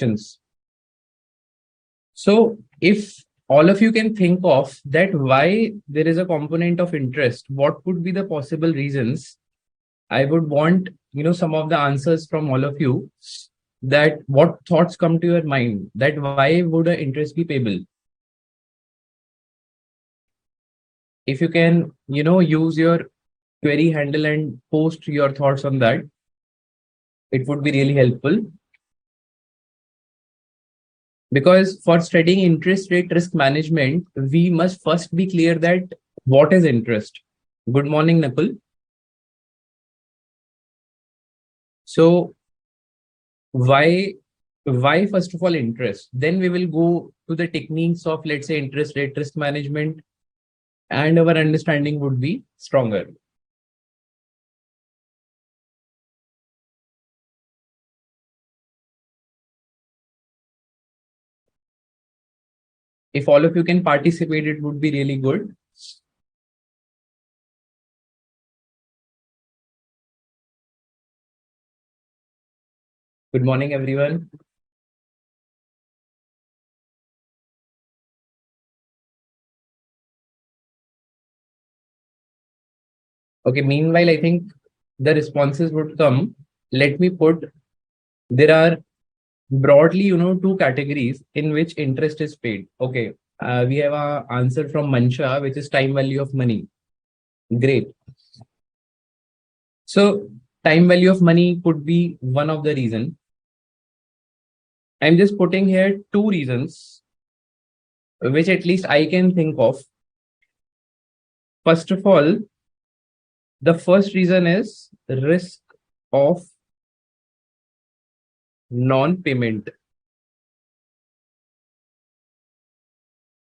questions. So if all of you can think of that why there is a component of interest, what would be the possible reasons? I would want, some of the answers from all of you, that what thoughts come to your mind, that why would an interest be payable? If you can, use your query handle and post your thoughts on that, it would be really helpful. Because for studying interest rate risk management, we must first be clear that what is interest. Good morning, Nakul. So why first of all interest? Then we will go to the techniques of, let's say, interest rate risk management, and our understanding would be stronger. If all of you can participate, it would be really good. Good morning, everyone. Okay, meanwhile, I think the responses would come. Let me put, there are broadly, two categories in which interest is paid. Okay, we have an answer from Mansha, which is time value of money. Great. So time value of money could be one of the reason. I'm just putting here two reasons, which at least I can think of. First of all, the first reason is risk of non-payment.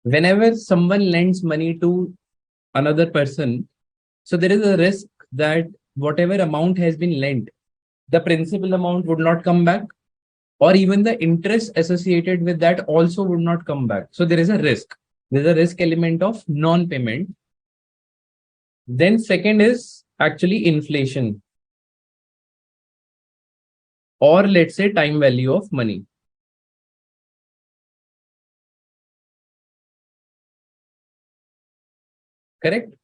Whenever someone lends money to another person, so there is a risk that whatever amount has been lent, the principal amount would not come back, or even the interest associated with that also would not come back. So there is a risk. There's a risk element of non-payment. Then second is actually inflation, or let's say time value of money. Correct?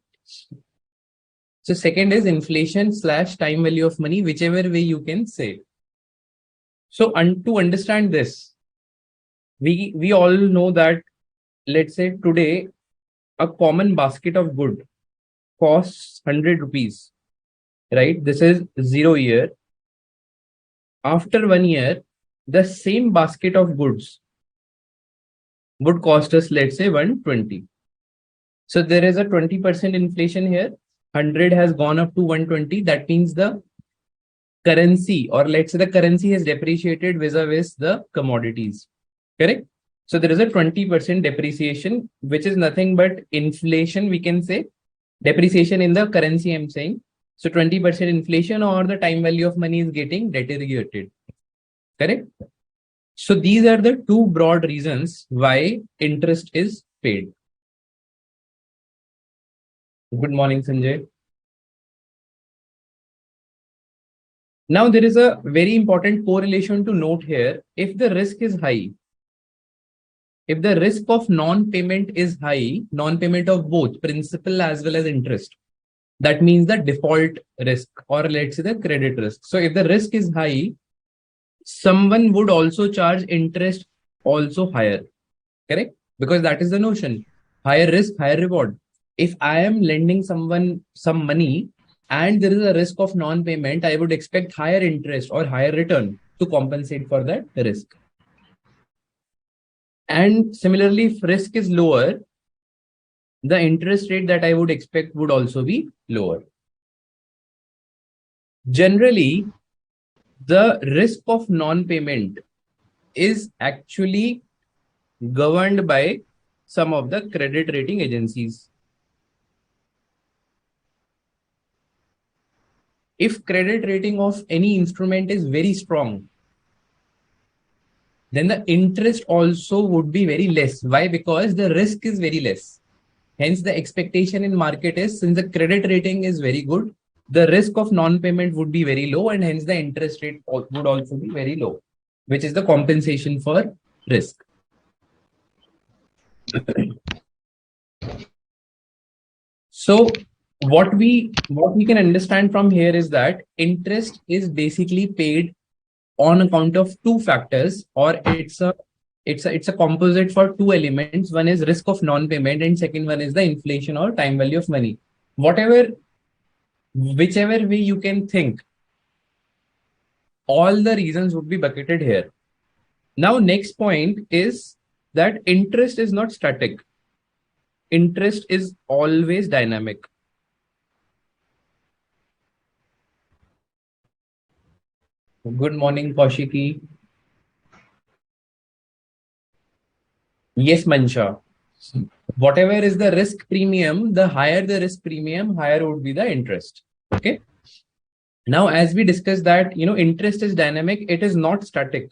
So second is inflation / time value of money, whichever way you can say. So to understand this, we all know that, let's say today, a common basket of good costs 100 rupees, right? This is 0 year. After 1 year, the same basket of goods would cost us, let's say, 120. So there is a 20% inflation here. 100 has gone up to 120. That means the currency, or let's say the currency has depreciated vis-a-vis the commodities. Correct? So there is a 20% depreciation, which is nothing but inflation, we can say. Depreciation in the currency, I'm saying. So 20% inflation, or the time value of money is getting deteriorated. Correct? So these are the two broad reasons why interest is paid. Good morning, Sanjay. Now there is a very important correlation to note here. If the risk is high, if the risk of non-payment is high, non-payment of both principal as well as interest, that means the default risk, or let's say the credit risk. So if the risk is high, someone would also charge interest also higher. Correct? Because that is the notion. Higher risk, higher reward. If I am lending someone some money and there is a risk of non-payment, I would expect higher interest or higher return to compensate for that risk. And similarly, if risk is lower, the interest rate that I would expect would also be lower. Generally, the risk of non-payment is actually governed by some of the credit rating agencies. If credit rating of any instrument is very strong, then the interest also would be very less. Why? Because the risk is very less. Hence, the expectation in market is, since the credit rating is very good, the risk of non-payment would be very low, and hence the interest rate would also be very low. which is the compensation for risk. So what we can understand from here is that interest is basically paid on account of two factors, or it's a composite for two elements. One is risk of non-payment, and second one is the inflation or time value of money. Whichever way you can think, all the reasons would be bucketed here. Now, next point is that interest is not static. Interest is always dynamic. Good morning, Kaushiki. Yes, Mansha. Whatever is the risk premium, the higher the risk premium, higher would be the interest. Okay. Now, as we discussed that, interest is dynamic. It is not static.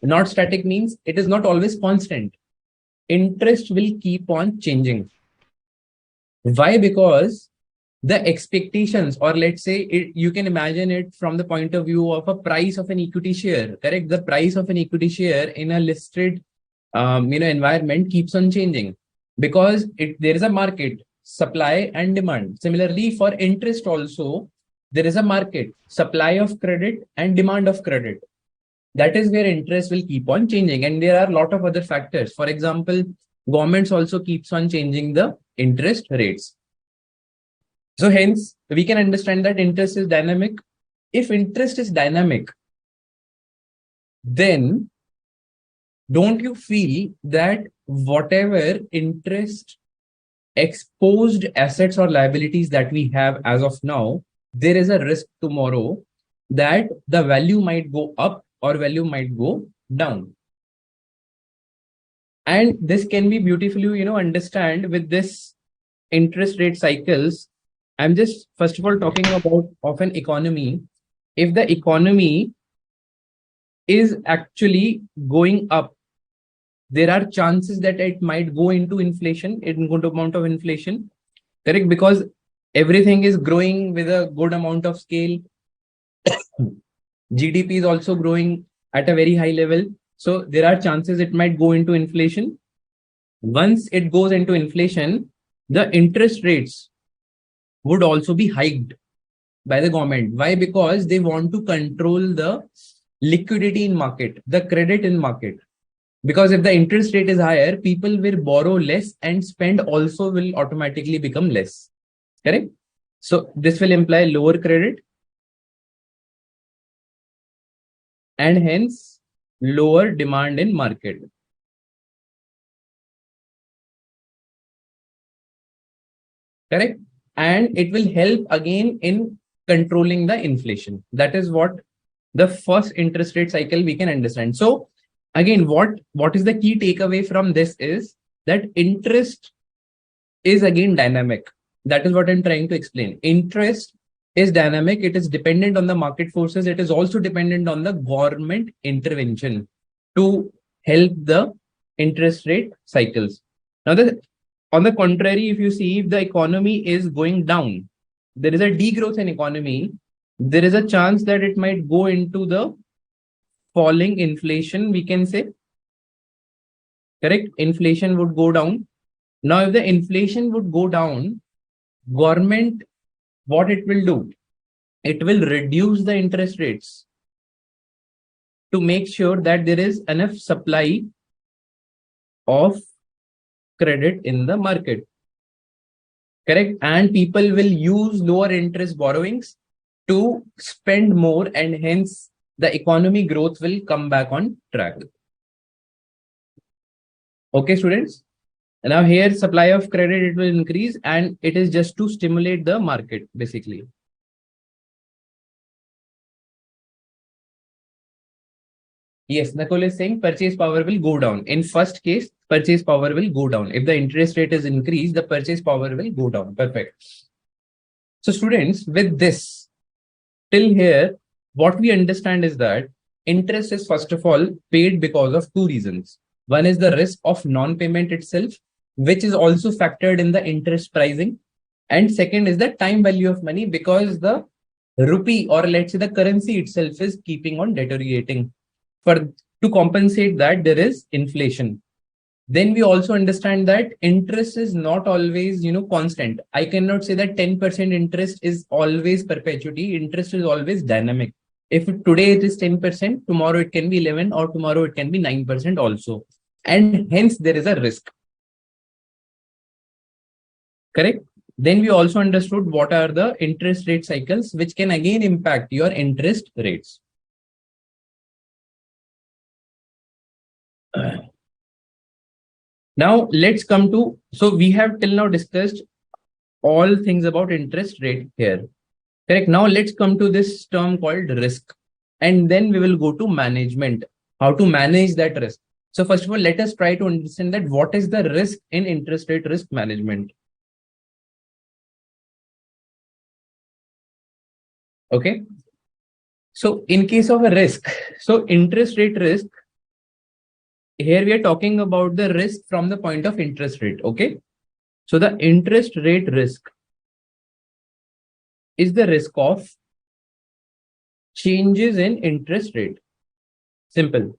Not static means it is not always constant. Interest will keep on changing. Why? Because the expectations, or let's say you can imagine it from the point of view of a price of an equity share, correct? The price of an equity share in a listed environment keeps on changing because there is a market, supply and demand. Similarly, for interest also, there is a market, supply of credit and demand of credit. That is where interest will keep on changing. And there are a lot of other factors. For example, governments also keeps on changing the interest rates. So hence, we can understand that interest is dynamic. If interest is dynamic, then don't you feel that whatever interest exposed assets or liabilities that we have as of now, there is a risk tomorrow that the value might go up or value might go down. And this can be beautifully, understand with this interest rate cycles. I'm just first of all talking about of an economy. If the economy is actually going up, there are chances that it might go into inflation, in good amount of inflation, correct? Because everything is growing with a good amount of scale. GDP is also growing at a very high level. So there are chances it might go into inflation. Once it goes into inflation, the interest rates would also be hiked by the government. Why? Because they want to control the liquidity in market, the credit in market. Because if the interest rate is higher, people will borrow less and spend also will automatically become less. Correct? So this will imply lower credit and hence lower demand in market. Correct? And it will help again in controlling the inflation. That is what the first interest rate cycle we can understand. So again, what is the key takeaway from this is that interest is again dynamic. That is what I'm trying to explain. Interest is dynamic. It is dependent on the market forces. It is also dependent on the government intervention to help the interest rate cycles. Now, on the contrary, if you see, if the economy is going down, there is a degrowth in economy, there is a chance that it might go into the falling inflation, we can say. Correct? Inflation would go down. Now, if the inflation would go down, government, what it will do? It will reduce the interest rates to make sure that there is enough supply of credit in the market. Correct? And people will use lower interest borrowings to spend more, and hence the economy growth will come back on track. Okay, students? Now here supply of credit, it will increase, and it is just to stimulate the market basically. Yes, Nakul is saying purchase power will go down. In first case, purchase power will go down. If the interest rate is increased, the purchase power will go down. Perfect. So students, with this, till here, what we understand is that interest is first of all paid because of two reasons. One is the risk of non-payment itself, which is also factored in the interest pricing. And second is the time value of money, because the rupee, or let's say the currency itself, is keeping on deteriorating. For To compensate that, there is inflation. Then we also understand that interest is not always, constant. I cannot say that 10% interest is always perpetuity. Interest is always dynamic. If today it is 10%, tomorrow it can be 11, or tomorrow it can be 9% also. And hence there is a risk. Correct? Then we also understood what are the interest rate cycles, which can again impact your interest rates. Now let's come to, so we have till now discussed all things about interest rate here. Correct. Now let's come to this term called risk. And then we will go to management, how to manage that risk. So first of all, let us try to understand that what is the risk in interest rate risk management. Okay. So in case of a risk, so interest rate risk, here we are talking about the risk from the point of interest rate. Okay. So the interest rate risk is the risk of changes in interest rate. Simple.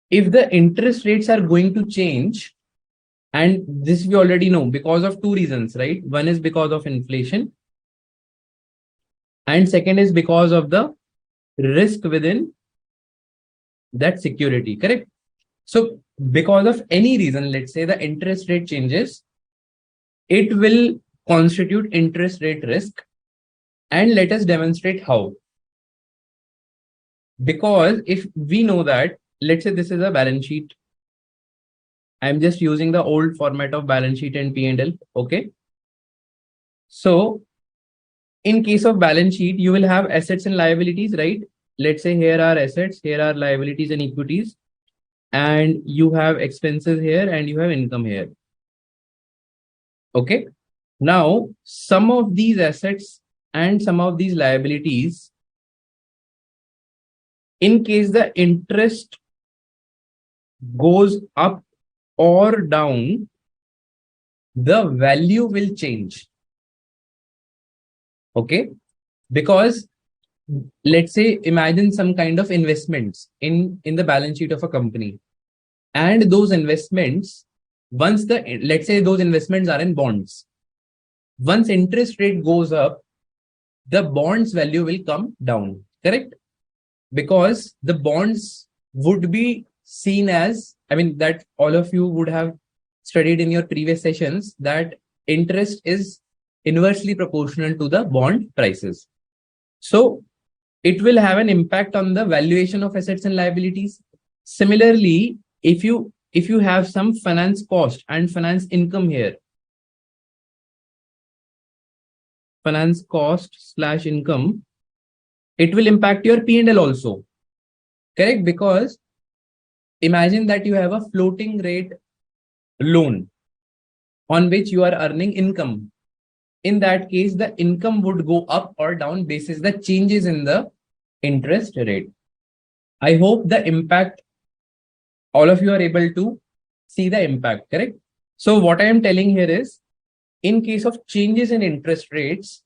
If the interest rates are going to change, and this we already know because of two reasons, right? One is because of inflation, and second is because of the risk within that security, correct? So because of any reason, let's say the interest rate changes, it will constitute interest rate risk. And let us demonstrate how. Because if we know that, let's say this is a balance sheet. I'm just using the old format of balance sheet and P&L. Okay. So in case of balance sheet, you will have assets and liabilities, right? Let's say here are assets, here are liabilities and equities, and you have expenses here and you have income here. Okay. Now, some of these assets and some of these liabilities, in case the interest goes up or down, the value will change. Okay. Because let's say, imagine some kind of investments in the balance sheet of a company. And those investments, once let's say those investments are in bonds. Once interest rate goes up, the bonds value will come down, correct? Because the bonds would be seen as, I mean, that all of you would have studied in your previous sessions, that interest is inversely proportional to the bond prices. So it will have an impact on the valuation of assets and liabilities. Similarly, if you have some finance cost and finance income here, finance cost / income, it will impact your P&L also. Correct? Because imagine that you have a floating rate loan on which you are earning income. In that case, the income would go up or down basis the changes in the interest rate. I hope the impact, all of you are able to see the impact, correct? So what I am telling here is, in case of changes in interest rates,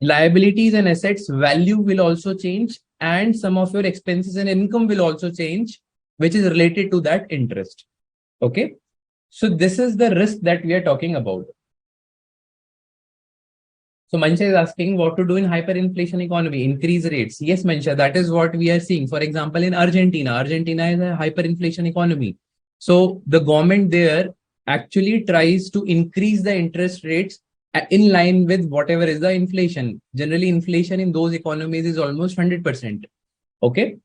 liabilities and assets value will also change, and some of your expenses and income will also change, which is related to that interest. Okay. So this is the risk that we are talking about. So Mansha is asking what to do in hyperinflation economy, increase rates. Yes, Mansha, that is what we are seeing. For example, in Argentina, Argentina is a hyperinflation economy. So the government there actually tries to increase the interest rates in line with whatever is the inflation. Generally, inflation in those economies is almost 100%. Okay.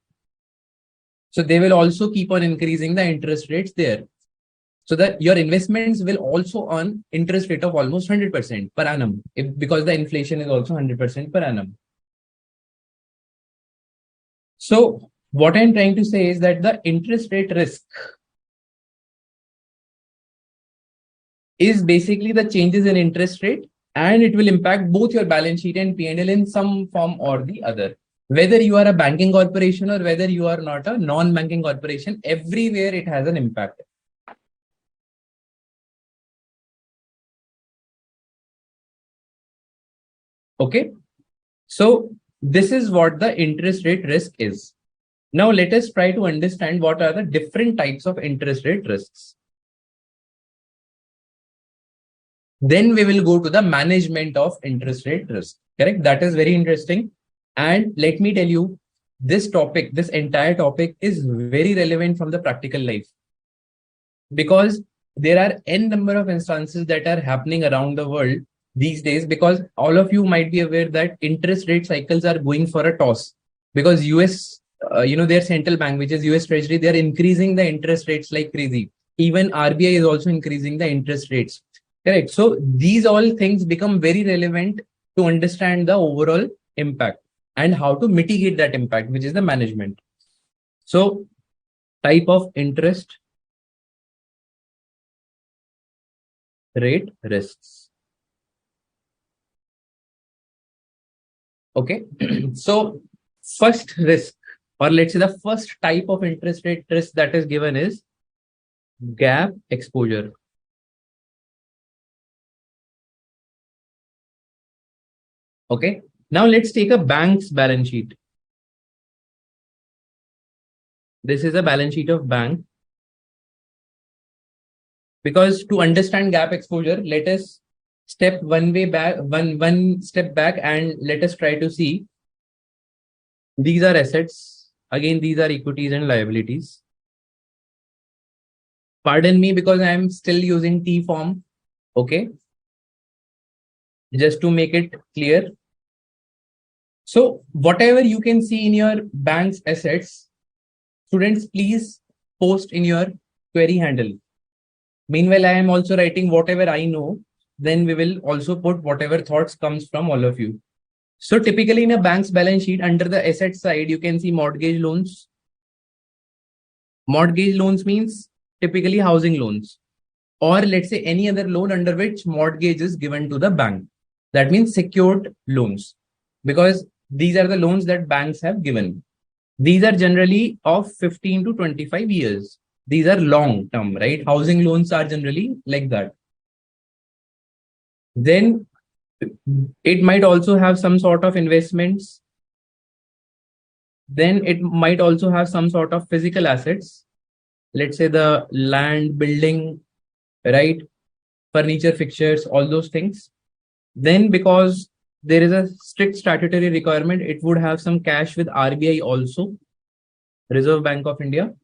So they will also keep on increasing the interest rates there. So that your investments will also earn interest rate of almost 100% per annum, because the inflation is also 100% per annum. So what I'm trying to say is that the interest rate risk is basically the changes in interest rate, and it will impact both your balance sheet and P&L in some form or the other. Whether you are a banking corporation or whether you are not a non-banking corporation, everywhere it has an impact. Okay. So this is what the interest rate risk is. Now let us try to understand what are the different types of interest rate risks. Then we will go to the management of interest rate risk. Correct? That is very interesting. And let me tell you, this topic, this entire topic is very relevant from the practical life, because there are n number of instances that are happening around the world these days, because all of you might be aware that interest rate cycles are going for a toss, because US, their central bank, which is US Treasury, they're increasing the interest rates like crazy. Even RBI is also increasing the interest rates. Correct. So these all things become very relevant to understand the overall impact and how to mitigate that impact, which is the management. So type of interest rate risks. Okay. So first risk, or let's say the first type of interest rate risk that is given is gap exposure. Okay. Now let's take a bank's balance sheet. This is a balance sheet of bank. Because to understand gap exposure, let us step one step back, and let us try to see. These are assets. Again, these are equities and liabilities. Pardon me because I am still using T form. Okay. Just to make it clear. So whatever you can see in your bank's assets, students, please post in your query handle. Meanwhile, I am also writing whatever I know. Then we will also put whatever thoughts comes from all of you. So typically in a bank's balance sheet, under the asset side, you can see mortgage loans. Mortgage loans means typically housing loans, or let's say any other loan under which mortgage is given to the bank. That means secured loans, because these are the loans that banks have given. These are generally of 15 to 25 years. These are long term, right? Housing loans are generally like that. Then it might also have some sort of investments. Then it might also have some sort of physical assets. Let's say the land, building, right? Furniture, fixtures, all those things. Then because there is a strict statutory requirement, it would have some cash with RBI also, Reserve Bank of India.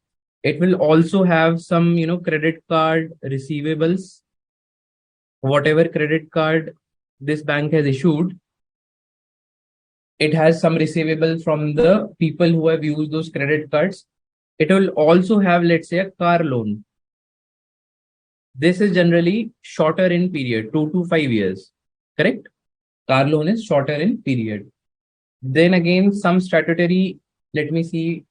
It will also have some, credit card receivables. Whatever credit card this bank has issued, it has some receivable from the people who have used those credit cards. It will also have, let's say, a car loan. This is generally shorter in period, 2 to 5 years. Correct? Car loan is shorter in period. Then again, some statutory, let me see.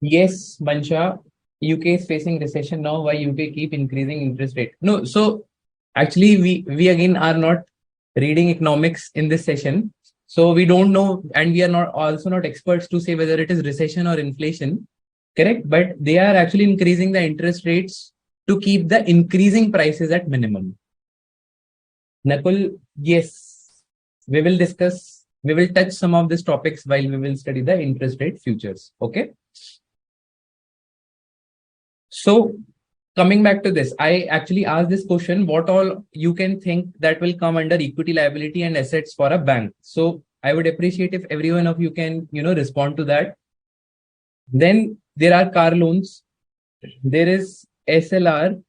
Yes, Mansha, UK is facing recession now. Why UK keep increasing interest rate? No, so actually we again are not reading economics in this session. So we don't know, and we are not also not experts to say whether it is recession or inflation. Correct? But they are actually increasing the interest rates to keep the increasing prices at minimum. Nakul, yes, we will discuss, we will touch some of these topics while we will study the interest rate futures. Okay. So coming back to this, I actually asked this question, what all you can think that will come under equity, liability and assets for a bank. So I would appreciate if every one of you can, respond to that. Then there are car loans. There is SLR.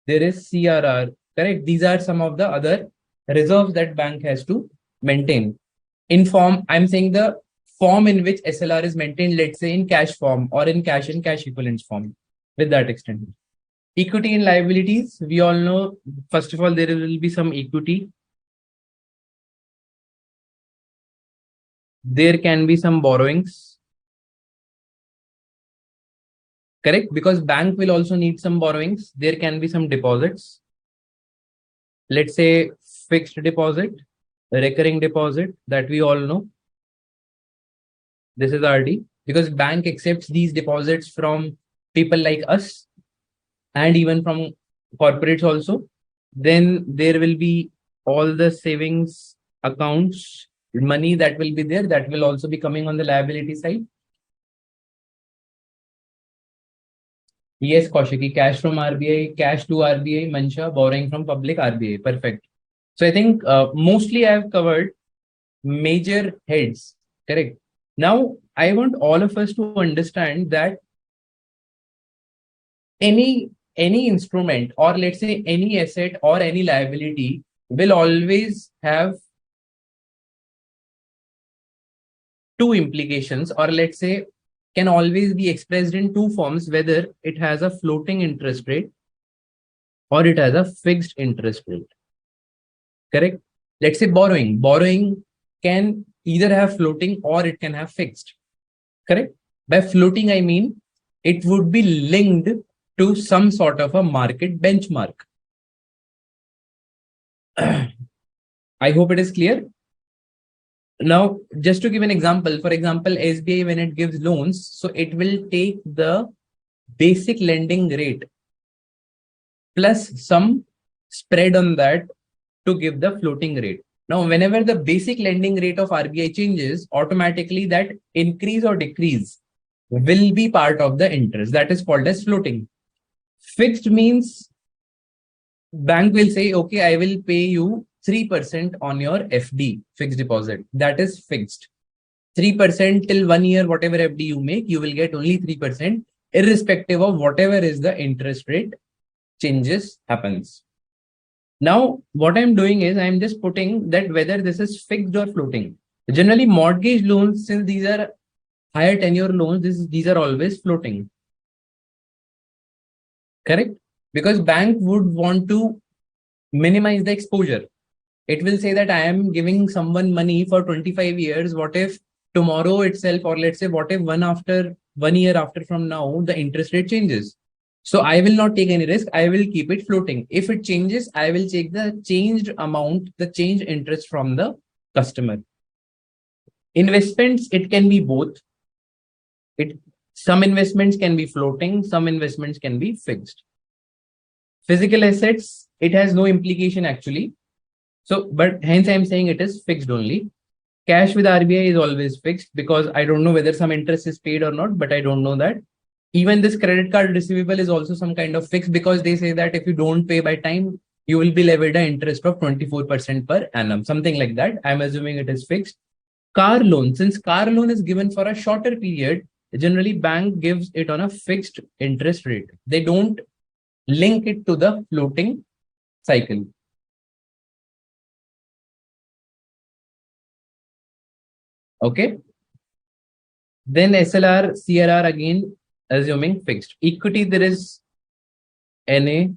There is CRR. Correct. These are some of the other reserves that bank has to maintain. In form, I'm saying the form in which SLR is maintained, let's say in cash form or in cash and cash equivalents form, with that extent. Equity and liabilities, we all know, first of all, there will be some equity. There can be some borrowings. Correct? Because bank will also need some borrowings. There can be some deposits. Let's say fixed deposit, recurring deposit that we all know. This is RD, because bank accepts these deposits from people like us and even from corporates also. Then there will be all the savings accounts, money that will be there, that will also be coming on the liability side. Yes, Kaushiki, cash from RBI, cash to RBI, Mansha, borrowing from public RBI. Perfect. So I think mostly I have covered major heads. Correct. Now I want all of us to understand that any instrument, or let's say any asset or any liability, will always have two implications, or let's say can always be expressed in two forms, whether it has a floating interest rate or it has a fixed interest rate. Correct. Let's say borrowing can either have floating or it can have fixed. Correct. By floating I mean it would be linked to some sort of a market benchmark. I hope it is clear. Now, just to give an example, for example, SBI, when it gives loans, so it will take the basic lending rate plus some spread on that to give the floating rate. Now, whenever the basic lending rate of RBI changes, automatically that increase or decrease will be part of the interest. That is called as floating. Fixed means bank will say, okay, I will pay you 3% on your FD, fixed deposit. That is fixed. 3% till 1 year, whatever FD you make, you will get only 3%, irrespective of whatever is the interest rate changes happens. Now, what I'm doing is I'm just putting that whether this is fixed or floating. Generally, mortgage loans, since these are higher tenure loans, these are always floating. Correct? Because bank would want to minimize the exposure. It will say that I am giving someone money for 25 years. What if tomorrow itself, or let's say, what if 1 year after from now, the interest rate changes? So I will not take any risk. I will keep it floating. If it changes, I will take the changed amount, the changed interest from the customer. Investments, it can be both. Some investments can be floating, some investments can be fixed. Physical assets, it has no implication actually. So, but hence I'm saying it is fixed only. Cash with RBI is always fixed because I don't know whether some interest is paid or not, but I don't know that. Even this credit card receivable is also some kind of fixed because they say that if you don't pay by time, you will be levied an interest of 24% per annum, something like that. I'm assuming it is fixed. Car loan, since car loan is given for a shorter period, generally bank gives it on a fixed interest rate. They don't link it to the floating cycle. Okay. Then SLR, CRR again, assuming fixed. Equity, there is NA.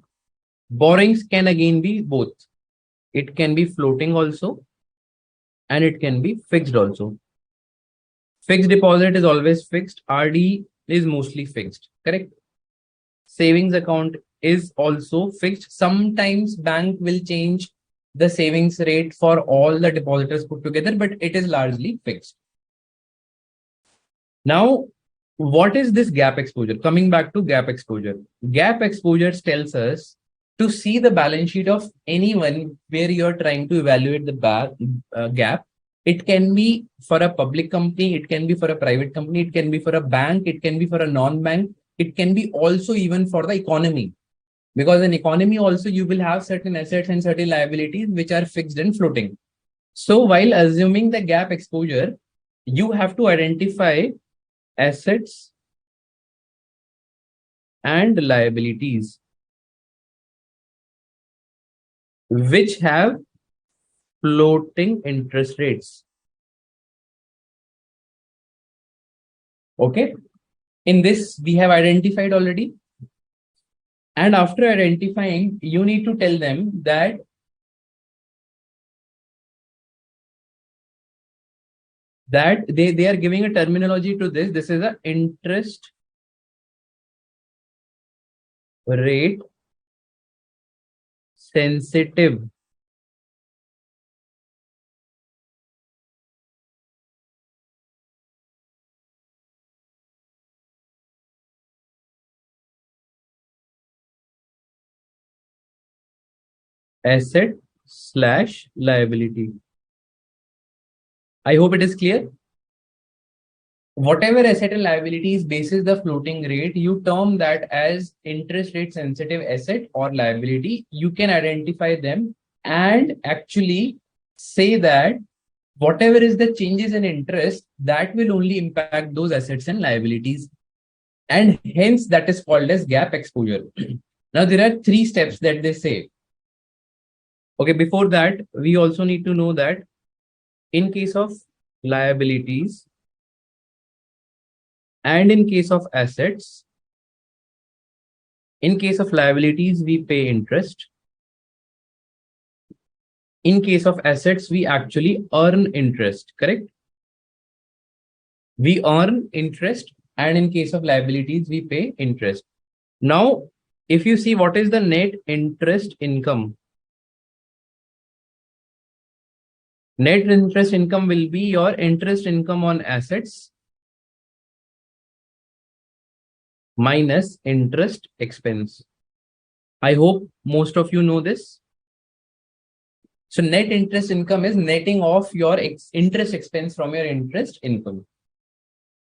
Borrowings can again be both. It can be floating also, and it can be fixed also. Fixed deposit is always fixed. RD is mostly fixed. Correct. Savings account is also fixed. Sometimes bank will change the savings rate for all the depositors put together, but it is largely fixed. Now, what is this gap exposure? Coming back to gap exposure. Gap exposure tells us to see the balance sheet of anyone where you're trying to evaluate the gap. It can be for a public company, it can be for a private company, it can be for a bank, it can be for a non-bank, it can be also even for the economy. Because in economy also you will have certain assets and certain liabilities which are fixed and floating. So while assuming the gap exposure, you have to identify assets and liabilities which have floating interest rates. Okay. In this, we have identified already. And after identifying, you need to tell them that they are giving a terminology to this. This is an interest rate sensitive. asset slash liability. I hope it is clear. Whatever asset and liability is basis the floating rate, you term that as interest rate sensitive asset or liability. You can identify them and actually say that whatever is the changes in interest, that will only impact those assets and liabilities. And hence that is called as gap exposure. Now there are 3 steps that they say. Okay, before that, we also need to know that in case of liabilities and in case of assets, in case of liabilities, we pay interest. In case of assets, we actually earn interest, correct? We earn interest, and in case of liabilities, we pay interest. Now, if you see what is the net interest income, net interest income will be your interest income on assets minus interest expense. I hope most of you know this. So net interest income is netting off your interest expense from your interest income.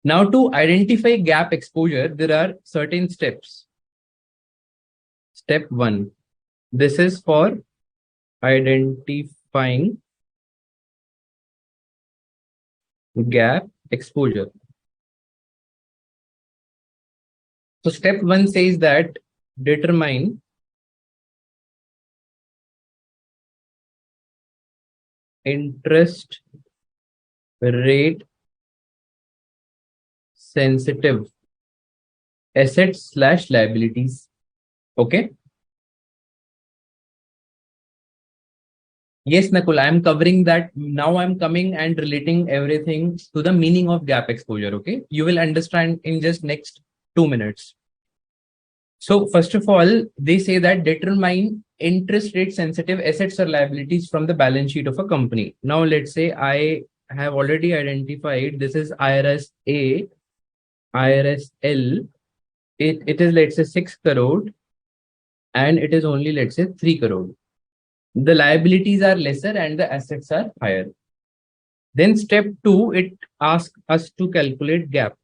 Now to identify gap exposure, there are certain steps. Step 1. This is for identifying gap exposure. So step 1 says that determine interest rate sensitive assets slash liabilities. Okay. Yes, Nakul, I am covering that. Now I'm coming and relating everything to the meaning of gap exposure. Okay. You will understand in just next 2 minutes. So first of all, they say that determine interest rate sensitive assets or liabilities from the balance sheet of a company. Now let's say I have already identified this is IRS A, IRS L. It is, let's say, 6 crore and it is only, let's say, 3 crore. The liabilities are lesser and the assets are higher. Then step 2, it asks us to calculate gap.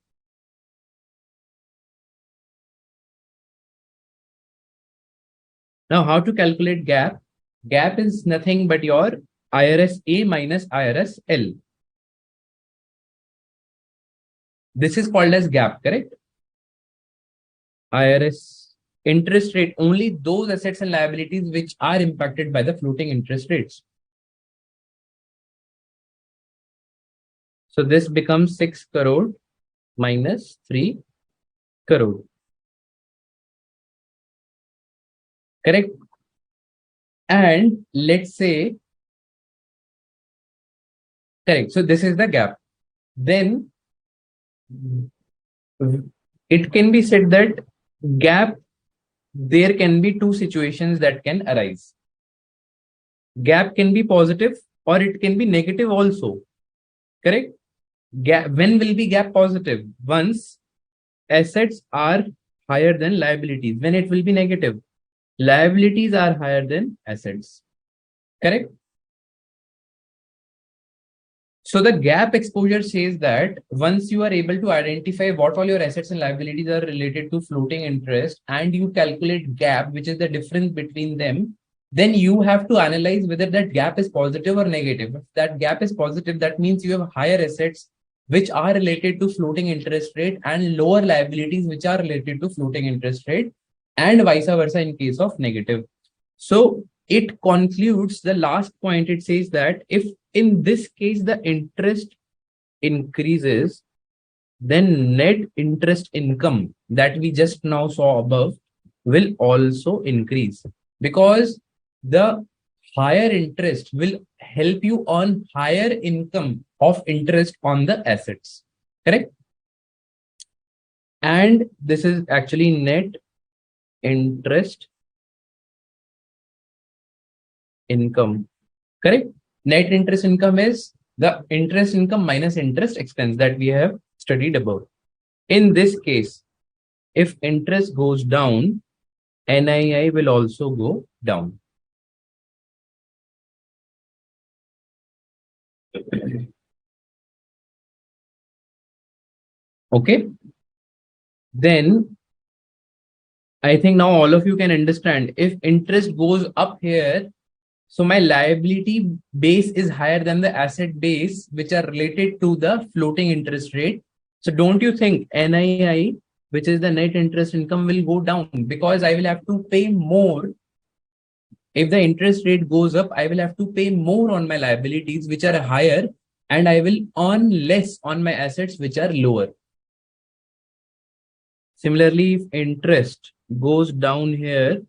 Now, how to calculate gap? Gap is nothing but your IRS A minus IRS L. This is called as gap, correct? IRS interest rate, only those assets and liabilities which are impacted by the floating interest rates. So this becomes 6 crore minus 3 crore. Correct? And let's say, correct. So this is the gap. Then it can be said that gap, there can be 2 situations that can arise. Gap can be positive or it can be negative also. Correct? Gap, when will be gap positive? Once assets are higher than liabilities. When it will be negative? Liabilities are higher than assets. Correct? So the gap exposure says that once you are able to identify what all your assets and liabilities are related to floating interest and you calculate gap, which is the difference between them, then you have to analyze whether that gap is positive or negative. If that gap is positive, that means you have higher assets which are related to floating interest rate and lower liabilities which are related to floating interest rate, and vice versa in case of negative. So it concludes the last point. It says that if in this case the interest increases, then net interest income that we just now saw above will also increase, because the higher interest will help you earn higher income of interest on the assets. Correct? And this is actually net interest income. Correct? Net interest income is the interest income minus interest expense that we have studied above. In this case, if interest goes down, NII will also go down. Okay. Then I think now all of you can understand if interest goes up here, so my liability base is higher than the asset base, which are related to the floating interest rate. So don't you think NII, which is the net interest income, will go down because I will have to pay more. If the interest rate goes up, I will have to pay more on my liabilities, which are higher, and I will earn less on my assets, which are lower. Similarly, if interest goes down here,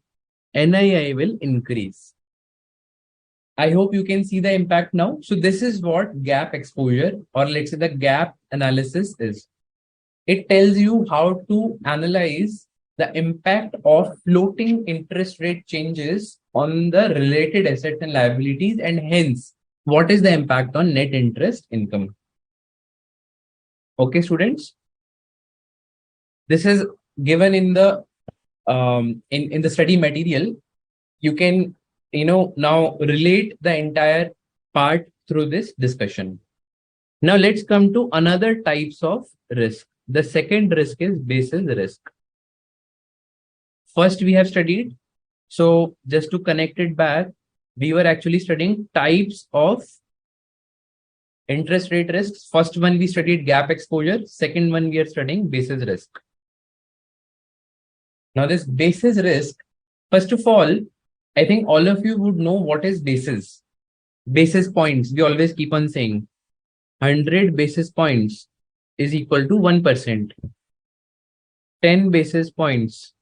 NII will increase. I hope you can see the impact now. So this is what gap exposure, or let's say the gap analysis is. It tells you how to analyze the impact of floating interest rate changes on the related assets and liabilities, and hence what is the impact on net interest income. Okay, students, this is given in the in the study material. You can now relate the entire part through this discussion. Now let's come to another types of risk. The second risk is basis risk. First we have studied, so just to connect it back, we were actually studying types of interest rate risks. First one we studied gap exposure, second one we are studying basis risk. Now this basis risk, first of all, I think all of you would know what is basis. Basis points, we always keep on saying 100 basis points is equal to 1%. 10 basis points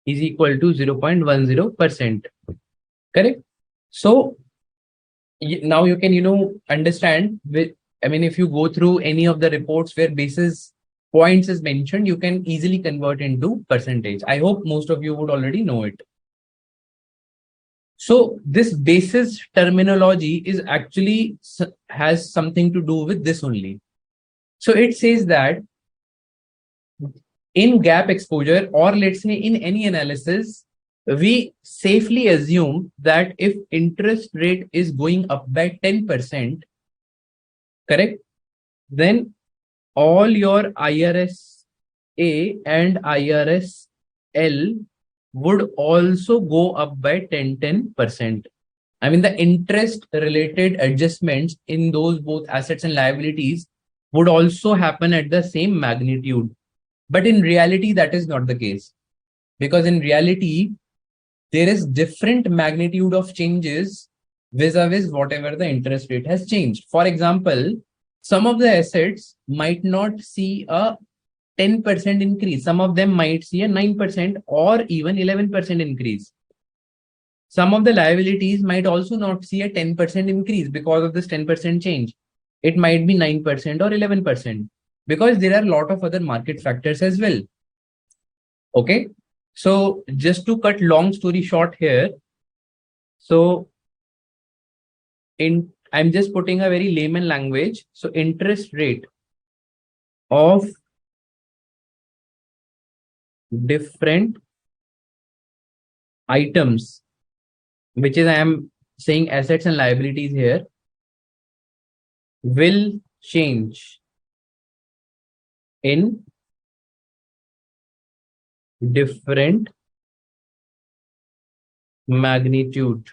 is equal to 0.10%. Correct? So now you can, understand with, if you go through any of the reports where basis points is mentioned, you can easily convert into percentage. I hope most of you would already know it. So this basis terminology is actually has something to do with this only. So it says that in gap exposure, or let's say in any analysis, we safely assume that if interest rate is going up by 10%, correct, then all your IRS A and IRS L would also go up by 10%. The interest related adjustments in those both assets and liabilities would also happen at the same magnitude. But in reality, that is not the case, because in reality, there is different magnitude of changes vis-a-vis whatever the interest rate has changed. For example, some of the assets might not see a 10% increase. Some of them might see a 9% or even 11% increase. Some of the liabilities might also not see a 10% increase because of this 10% change. It might be 9% or 11% because there are a lot of other market factors as well. Okay. So just to cut long story short here, so I'm just putting a very layman language. So interest rate of different items, which is I am saying assets and liabilities here, will change in different magnitude.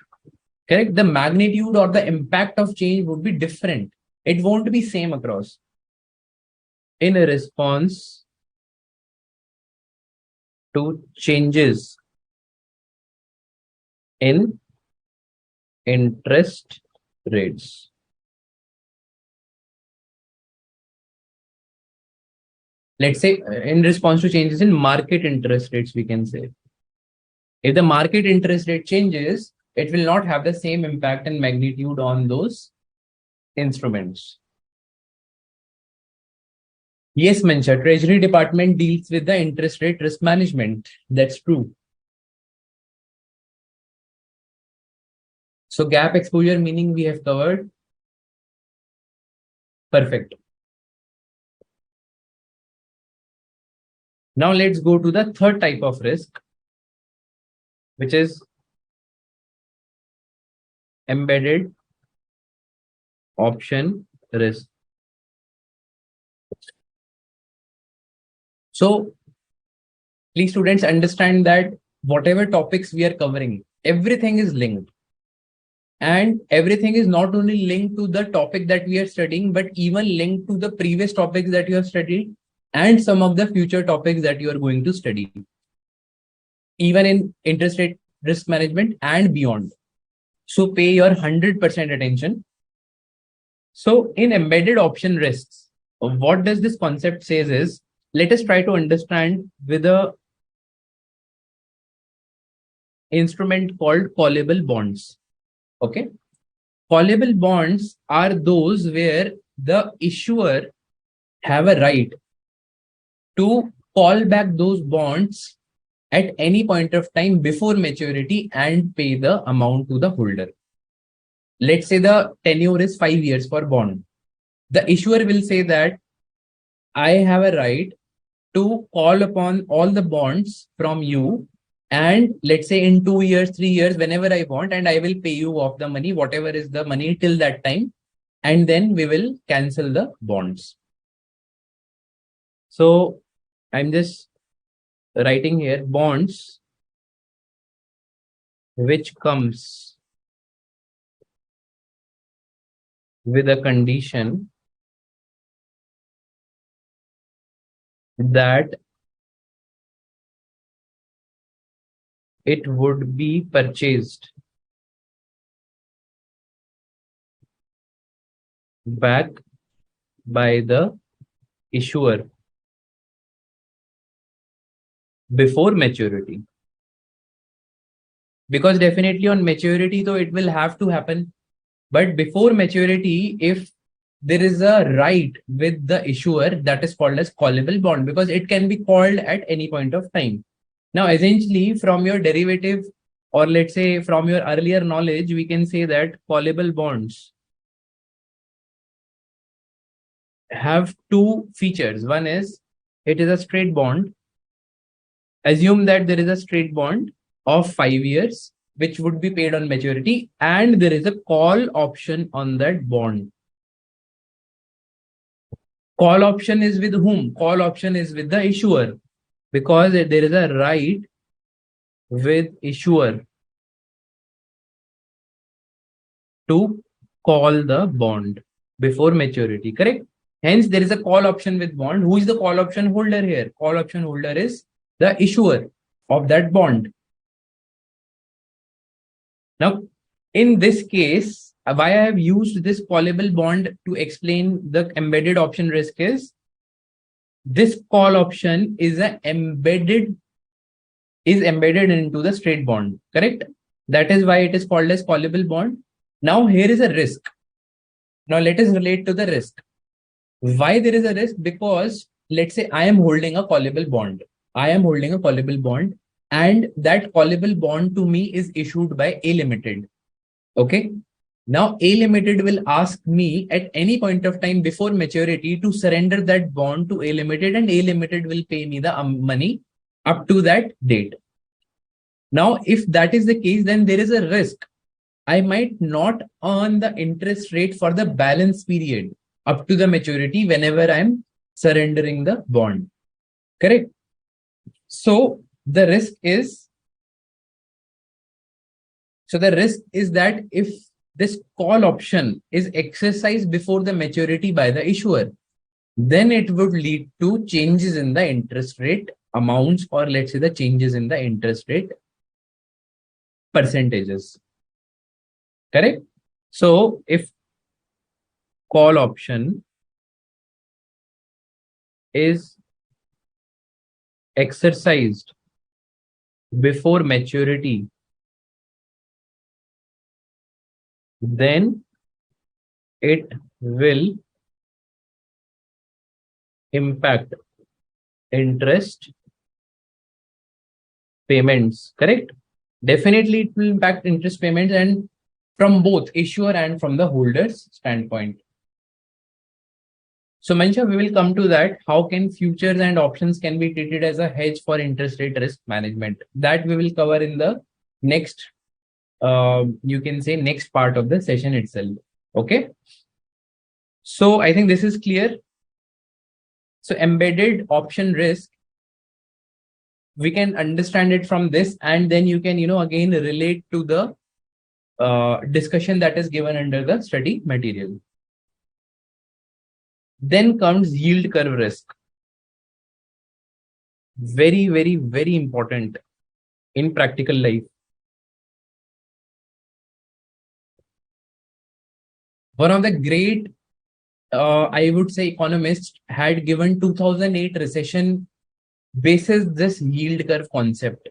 Correct? The magnitude or the impact of change would be different. It won't be same across. In a response to changes in interest rates. Let's say in response to changes in market interest rates, we can say. If the market interest rate changes, it will not have the same impact and magnitude on those instruments. Yes, Mansha, Treasury Department deals with the interest rate risk management. That's true. So gap exposure meaning we have covered. Perfect. Now let's go to the third type of risk, which is embedded option risk. So please students understand that whatever topics we are covering, everything is linked. And everything is not only linked to the topic that we are studying, but even linked to the previous topics that you have studied and some of the future topics that you are going to study, even in interest rate risk management and beyond. So pay your 100% attention. So in embedded option risks, what does this concept says is, let us try to understand with a instrument called callable bonds. Okay. Callable bonds are those where the issuer have a right to call back those bonds at any point of time before maturity and pay the amount to the holder. Let's say the tenure is 5 years for bond. The issuer will say that I have a right to call upon all the bonds from you, and let's say in 2 years, 3 years, whenever I want, and I will pay you off the money, whatever is the money till that time, and then we will cancel the bonds. So I'm just writing here bonds which comes with a condition that it would be purchased back by the issuer before maturity. Because definitely on maturity, though, it will have to happen. But before maturity, if there is a right with the issuer, that is called as callable bond, because it can be called at any point of time. Now, essentially, from your derivative, or let's say from your earlier knowledge, we can say that callable bonds have two features. One is it is a straight bond. Assume that there is a straight bond of 5 years, which would be paid on maturity, and there is a call option on that bond. Call option is with whom? Call option is with the issuer, because there is a right with issuer to call the bond before maturity, correct? Hence, there is a call option with bond. Who is the call option holder here? Call option holder is the issuer of that bond. Now, in this case, why I have used this callable bond to explain the embedded option risk is, this call option is embedded into the straight bond, correct? That is why it is called as callable bond. Now here is a risk. Now let us relate to the risk. Why there is a risk? Because let's say I am holding a callable bond. And that callable bond to me is issued by A Limited. Okay. Now A Limited will ask me at any point of time before maturity to surrender that bond to A Limited, and A Limited will pay me the money up to that date. Now, if that is the case, then there is a risk. I might not earn the interest rate for the balance period up to the maturity whenever I'm surrendering the bond. Correct? So the risk is that if this call option is exercised before the maturity by the issuer, then it would lead to changes in the interest rate amounts, or let's say the changes in the interest rate percentages. Correct? So if call option is exercised before maturity, then it will impact interest payments. Correct? Definitely it will impact interest payments, and from both issuer and from the holder's standpoint. So Mansha, we will come to that. How can futures and options can be treated as a hedge for interest rate risk management? That we will cover in the next, you can say next part of the session itself. Okay. So I think this is clear. So embedded option risk, we can understand it from this, and then you can, again relate to the discussion that is given under the study material. Then comes yield curve risk. Very, very, very important in practical life. One of the great, I would say, economists had given 2008 recession basis this yield curve concept.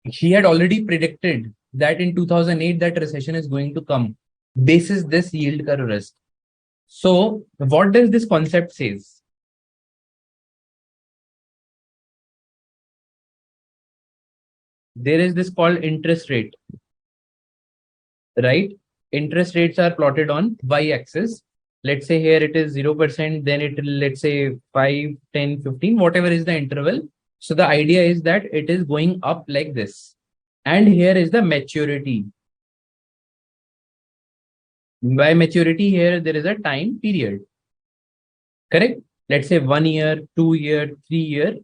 He had already predicted that in 2008 that recession is going to come basis this yield curve risk. So what does this concept says? There is this called interest rate, right? Interest rates are plotted on y-axis. Let's say here it is 0%, then it will, let's say 5, 10, 15, whatever is the interval. So the idea is that it is going up like this. And here is the maturity. By maturity here, there is a time period. Correct? Let's say 1 year, 2 year, 3 year.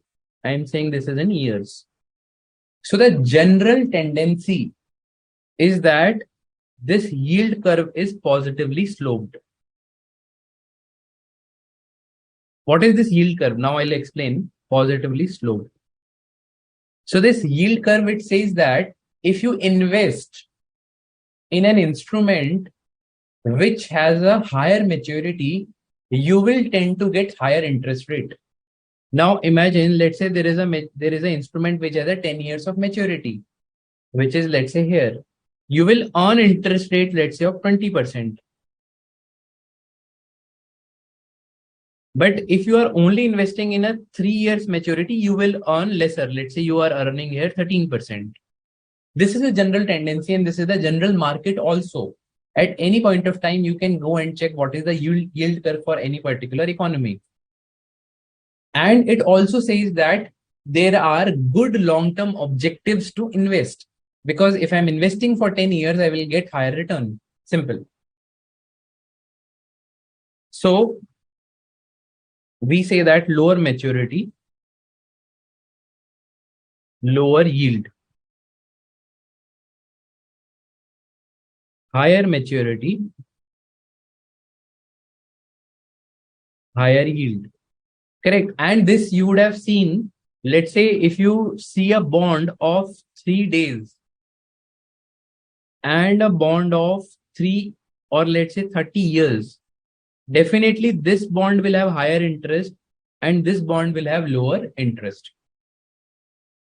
I am saying this is in years. So the general tendency is that this yield curve is positively sloped. What is this yield curve? Now I'll explain. Positively sloped. So this yield curve, it says that if you invest in an instrument which has a higher maturity, you will tend to get higher interest rate. Now imagine, let's say there is an instrument which has a 10 years of maturity, which is, let's say here, you will earn interest rate, let's say of 20%. But if you are only investing in a 3 years maturity, you will earn lesser. Let's say you are earning here 13%. This is a general tendency, and this is the general market also. At any point of time, you can go and check what is the yield curve for any particular economy. And it also says that there are good long-term objectives to invest. Because if I'm investing for 10 years, I will get higher return. Simple. So we say that lower maturity, lower yield. Higher maturity, higher yield. Correct. And this you would have seen, let's say if you see a bond of 3 days and a bond of 3 or let's say 30 years, definitely this bond will have higher interest and this bond will have lower interest.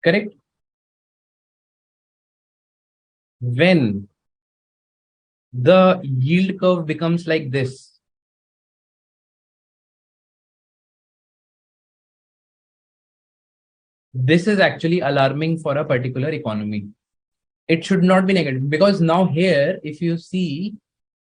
Correct? When the yield curve becomes like this, this is actually alarming for a particular economy. It should not be negative, because now here, if you see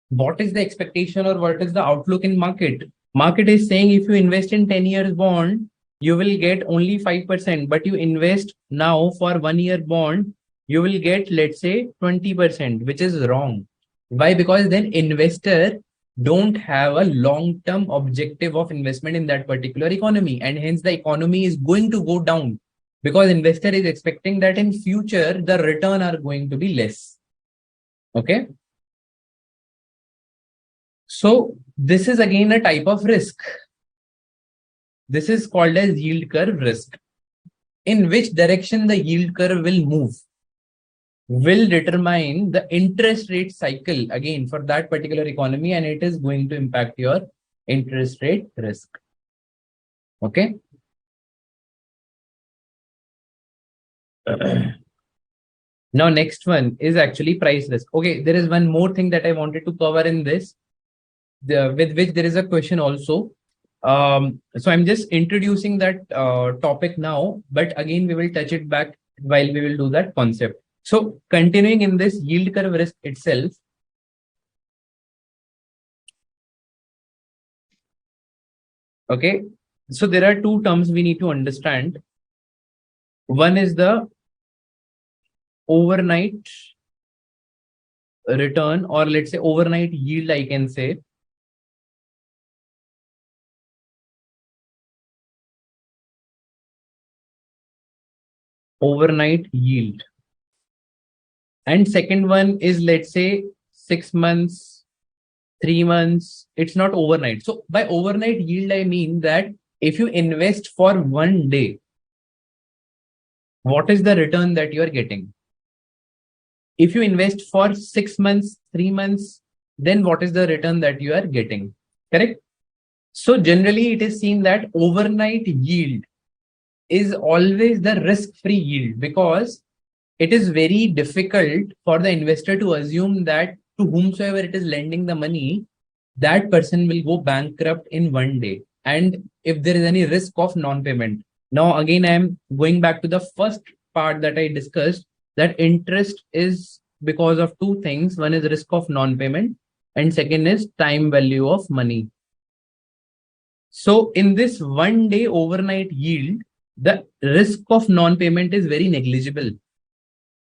what is the expectation or what is the outlook in market, market is saying if you invest in 10 years bond, you will get only 5%, but you invest now for 1 year bond, you will get, let's say 20%, which is wrong. Why? Because then investor don't have a long-term objective of investment in that particular economy, and hence the economy is going to go down because investor is expecting that in future the return are going to be less. Okay. So this is again a type of risk. This is called as yield curve risk. In which direction the yield curve will move will determine the interest rate cycle again for that particular economy, and it is going to impact your interest rate risk. Okay. Now next one is actually price risk. Okay, there is one more thing that I wanted to cover in this, with which there is a question also. So I'm just introducing that topic now, but again we will touch it back while we will do that concept. So continuing in this yield curve risk itself, okay, so there are two terms we need to understand. One is the overnight return, or let's say overnight yield, I can say. overnight yield. And second one is, let's say, 6 months, 3 months. It's not overnight. So by overnight yield, I mean that if you invest for one day, what is the return that you are getting? If you invest for 6 months, 3 months, then what is the return that you are getting? Correct? So generally it is seen that overnight yield is always the risk-free yield, because it is very difficult for the investor to assume that to whomsoever it is lending the money, that person will go bankrupt in one day. And if there is any risk of non-payment. Now, again, I am going back to the first part that I discussed, that interest is because of two things. One is risk of non-payment, and second is time value of money. So in this one day overnight yield, the risk of non-payment is very negligible,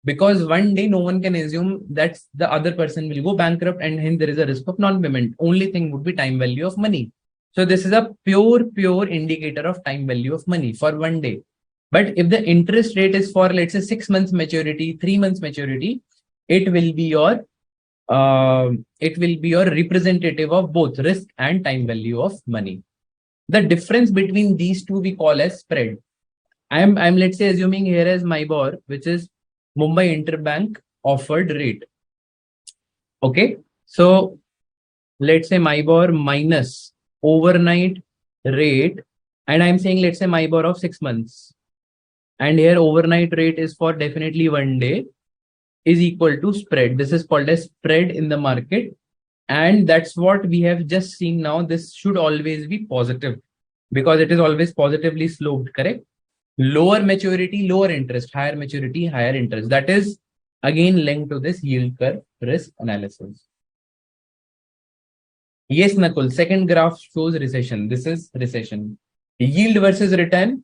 because one day no one can assume that the other person will go bankrupt, and hence there is a risk of non-payment. Only thing would be time value of money. So this is a pure indicator of time value of money for one day. But if the interest rate is for, let's say, 6 months maturity, 3 months maturity, it will be your representative of both risk and time value of money. The difference between these two we call as spread. I'm let's say assuming here as MIBOR, which is Mumbai Interbank offered rate. Okay, so let's say MIBOR minus overnight rate, and I'm saying let's say MIBOR of 6 months, and here overnight rate is for definitely one day, is equal to spread. This is called as spread in the market, and that's what we have just seen now. This should always be positive, because it is always positively sloped, correct? Lower maturity, lower interest, higher maturity, higher interest. That is again linked to this yield curve risk analysis. Yes, Nakul, second graph shows recession. This is recession. Yield versus return.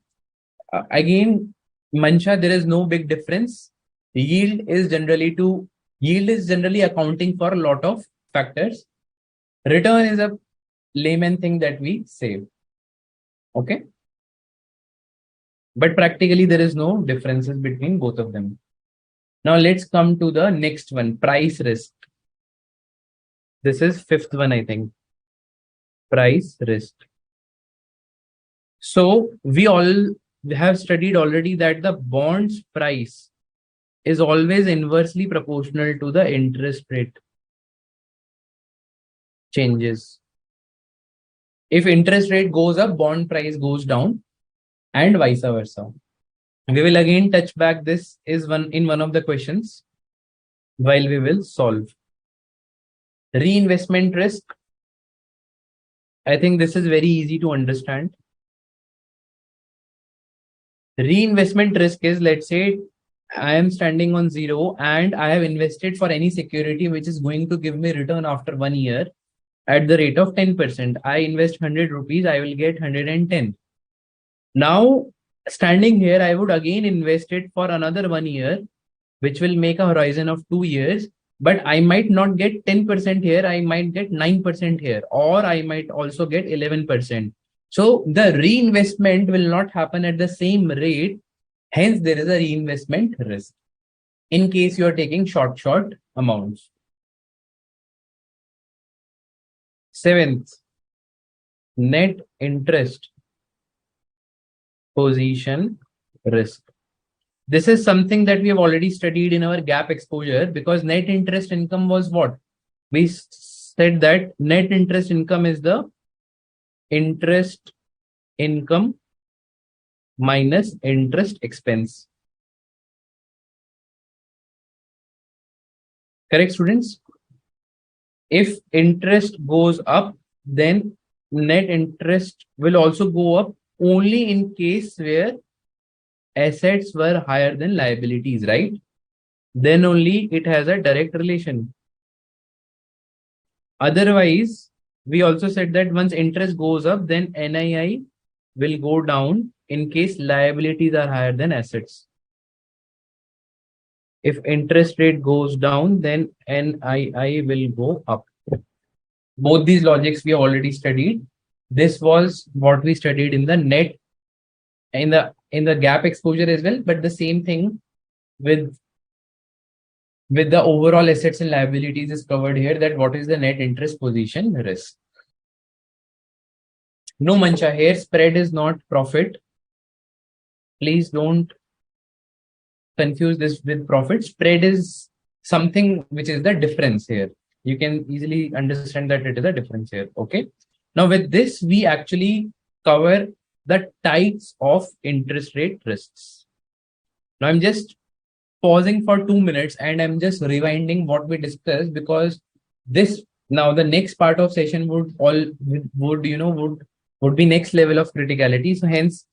Again, Mansha, there is no big difference. Yield is generally accounting for a lot of factors. Return is a layman thing that we say. Okay. But practically there is no differences between both of them. Now let's come to the next one, price risk. This is fifth one, I think. Price risk. So we all have studied already that the bond's price is always inversely proportional to the interest rate changes. If interest rate goes up, bond price goes down, and vice versa. We will again touch back this is in one of the questions while we will solve. Reinvestment risk. I think this is very easy to understand. Reinvestment risk is, let's say I am standing on zero and I have invested for any security which is going to give me return after 1 year at the rate of 10%. I invest 100 rupees, I will get 110. Now, standing here, I would again invest it for another 1 year, which will make a horizon of 2 years. But I might not get 10% here, I might get 9% here, or I might also get 11%. So the reinvestment will not happen at the same rate. Hence, there is a reinvestment risk in case you are taking short amounts. Seventh, net interest position risk. This is something that we have already studied in our gap exposure, because net interest income was what? We said that net interest income is the interest income minus interest expense. Correct, students? If interest goes up, then net interest will also go up only in case where assets were higher than liabilities, right? Then only it has a direct relation. Otherwise, we also said that once interest goes up, then NII will go down in case liabilities are higher than assets. If interest rate goes down, then NII will go up. Both these logics we already studied. This was what we studied in the in the gap exposure as well, but the same thing with the overall assets and liabilities is covered here, that what is the net interest position risk. No, Mancha, here spread is not profit. Please don't confuse this with profit. Spread is something which is the difference here. You can easily understand that it is a difference here. Okay. Now with this, we actually cover the types of interest rate risks. Now I'm just pausing for 2 minutes and I'm just rewinding what we discussed, because this now the next part of session would be next level of criticality. So hence,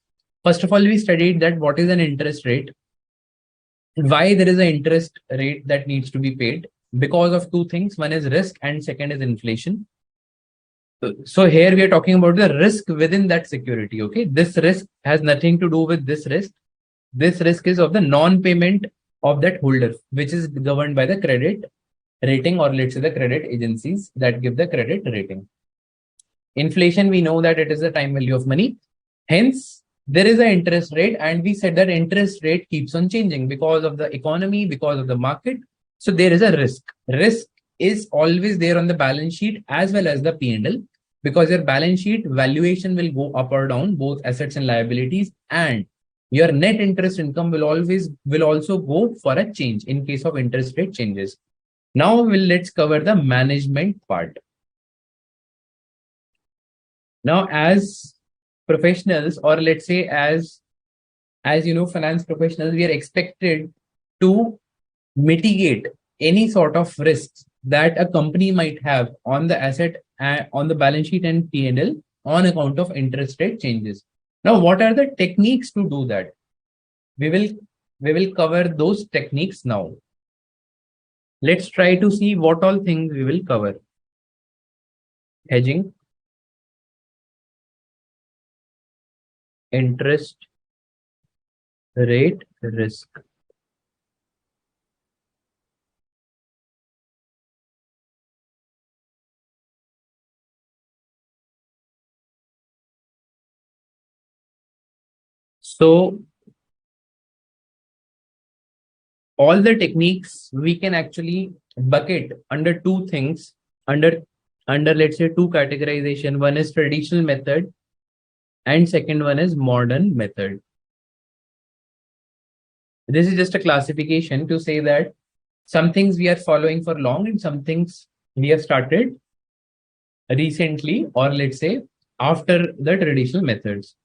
first of all, we studied that what is an interest rate, why there is an interest rate that needs to be paid, because of two things. One is risk and second is inflation. So here we are talking about the risk within that security. Okay, this risk has nothing to do with this risk. This risk is of the non-payment of that holder, which is governed by the credit rating, or let's say the credit agencies that give the credit rating. Inflation, we know that it is the time value of money. Hence, there is an interest rate, and we said that interest rate keeps on changing because of the economy, because of the market. So there is a risk. Risk is always there on the balance sheet as well as the P&L, because your balance sheet valuation will go up or down, both assets and liabilities, and your net interest income will also go for a change in case of interest rate changes. Now let's cover the management part. Now, as professionals, or let's say as finance professionals, we are expected to mitigate any sort of risks that a company might have on the asset, on the balance sheet and P&L on account of interest rate changes. Now, what are the techniques to do that? We will cover those techniques now. Let's try to see what all things we will cover. Hedging, interest rate risk. So all the techniques we can actually bucket under two things, under let's say two categorization. One is traditional method and second one is modern method. This is just a classification to say that some things we are following for long and some things we have started recently, or let's say after the traditional methods.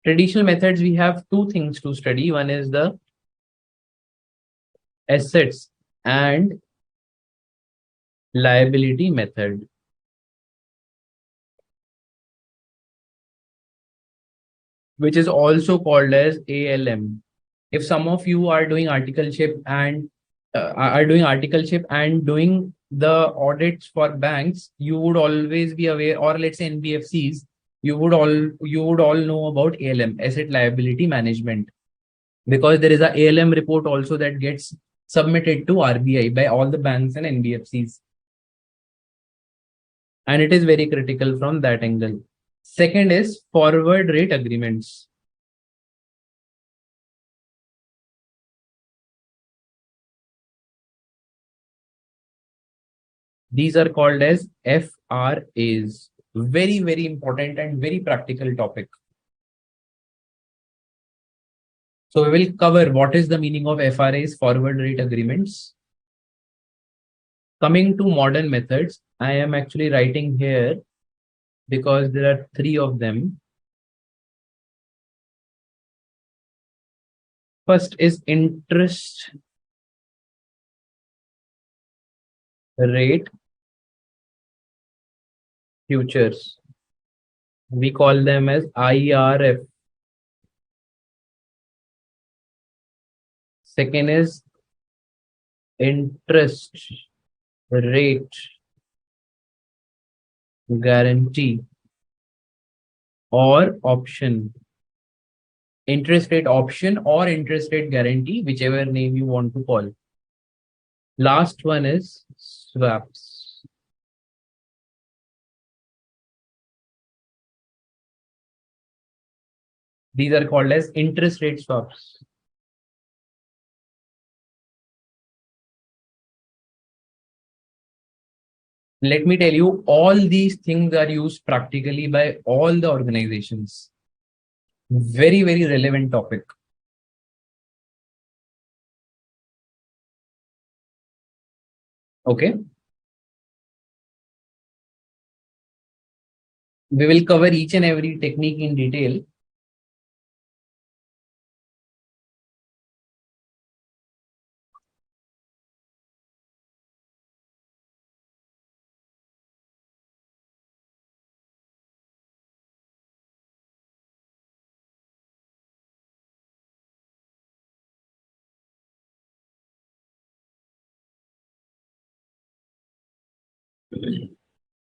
Traditional methods, we have two things to study. One is the assets and liability method. Which is also called as ALM. If some of you are doing articleship and doing the audits for banks, you would always be aware, or let's say NBFCs, you would all know about ALM, asset liability management, because there is a ALM report also that gets submitted to RBI by all the banks and NBFCs, and it is very critical from that angle. Second is forward rate agreements. These are called as FRAs. Very, very important and very practical topic. So we will cover what is the meaning of FRAs, forward rate agreements. Coming to modern methods, I am actually writing here because there are three of them. First is interest rate futures. We call them as IRF. Second is interest rate guarantee or option. Interest rate option or interest rate guarantee, whichever name you want to call. Last one is swaps. These are called as interest rate swaps. Let me tell you, all these things are used practically by all the organizations. Very, very relevant topic. Okay. We will cover each and every technique in detail.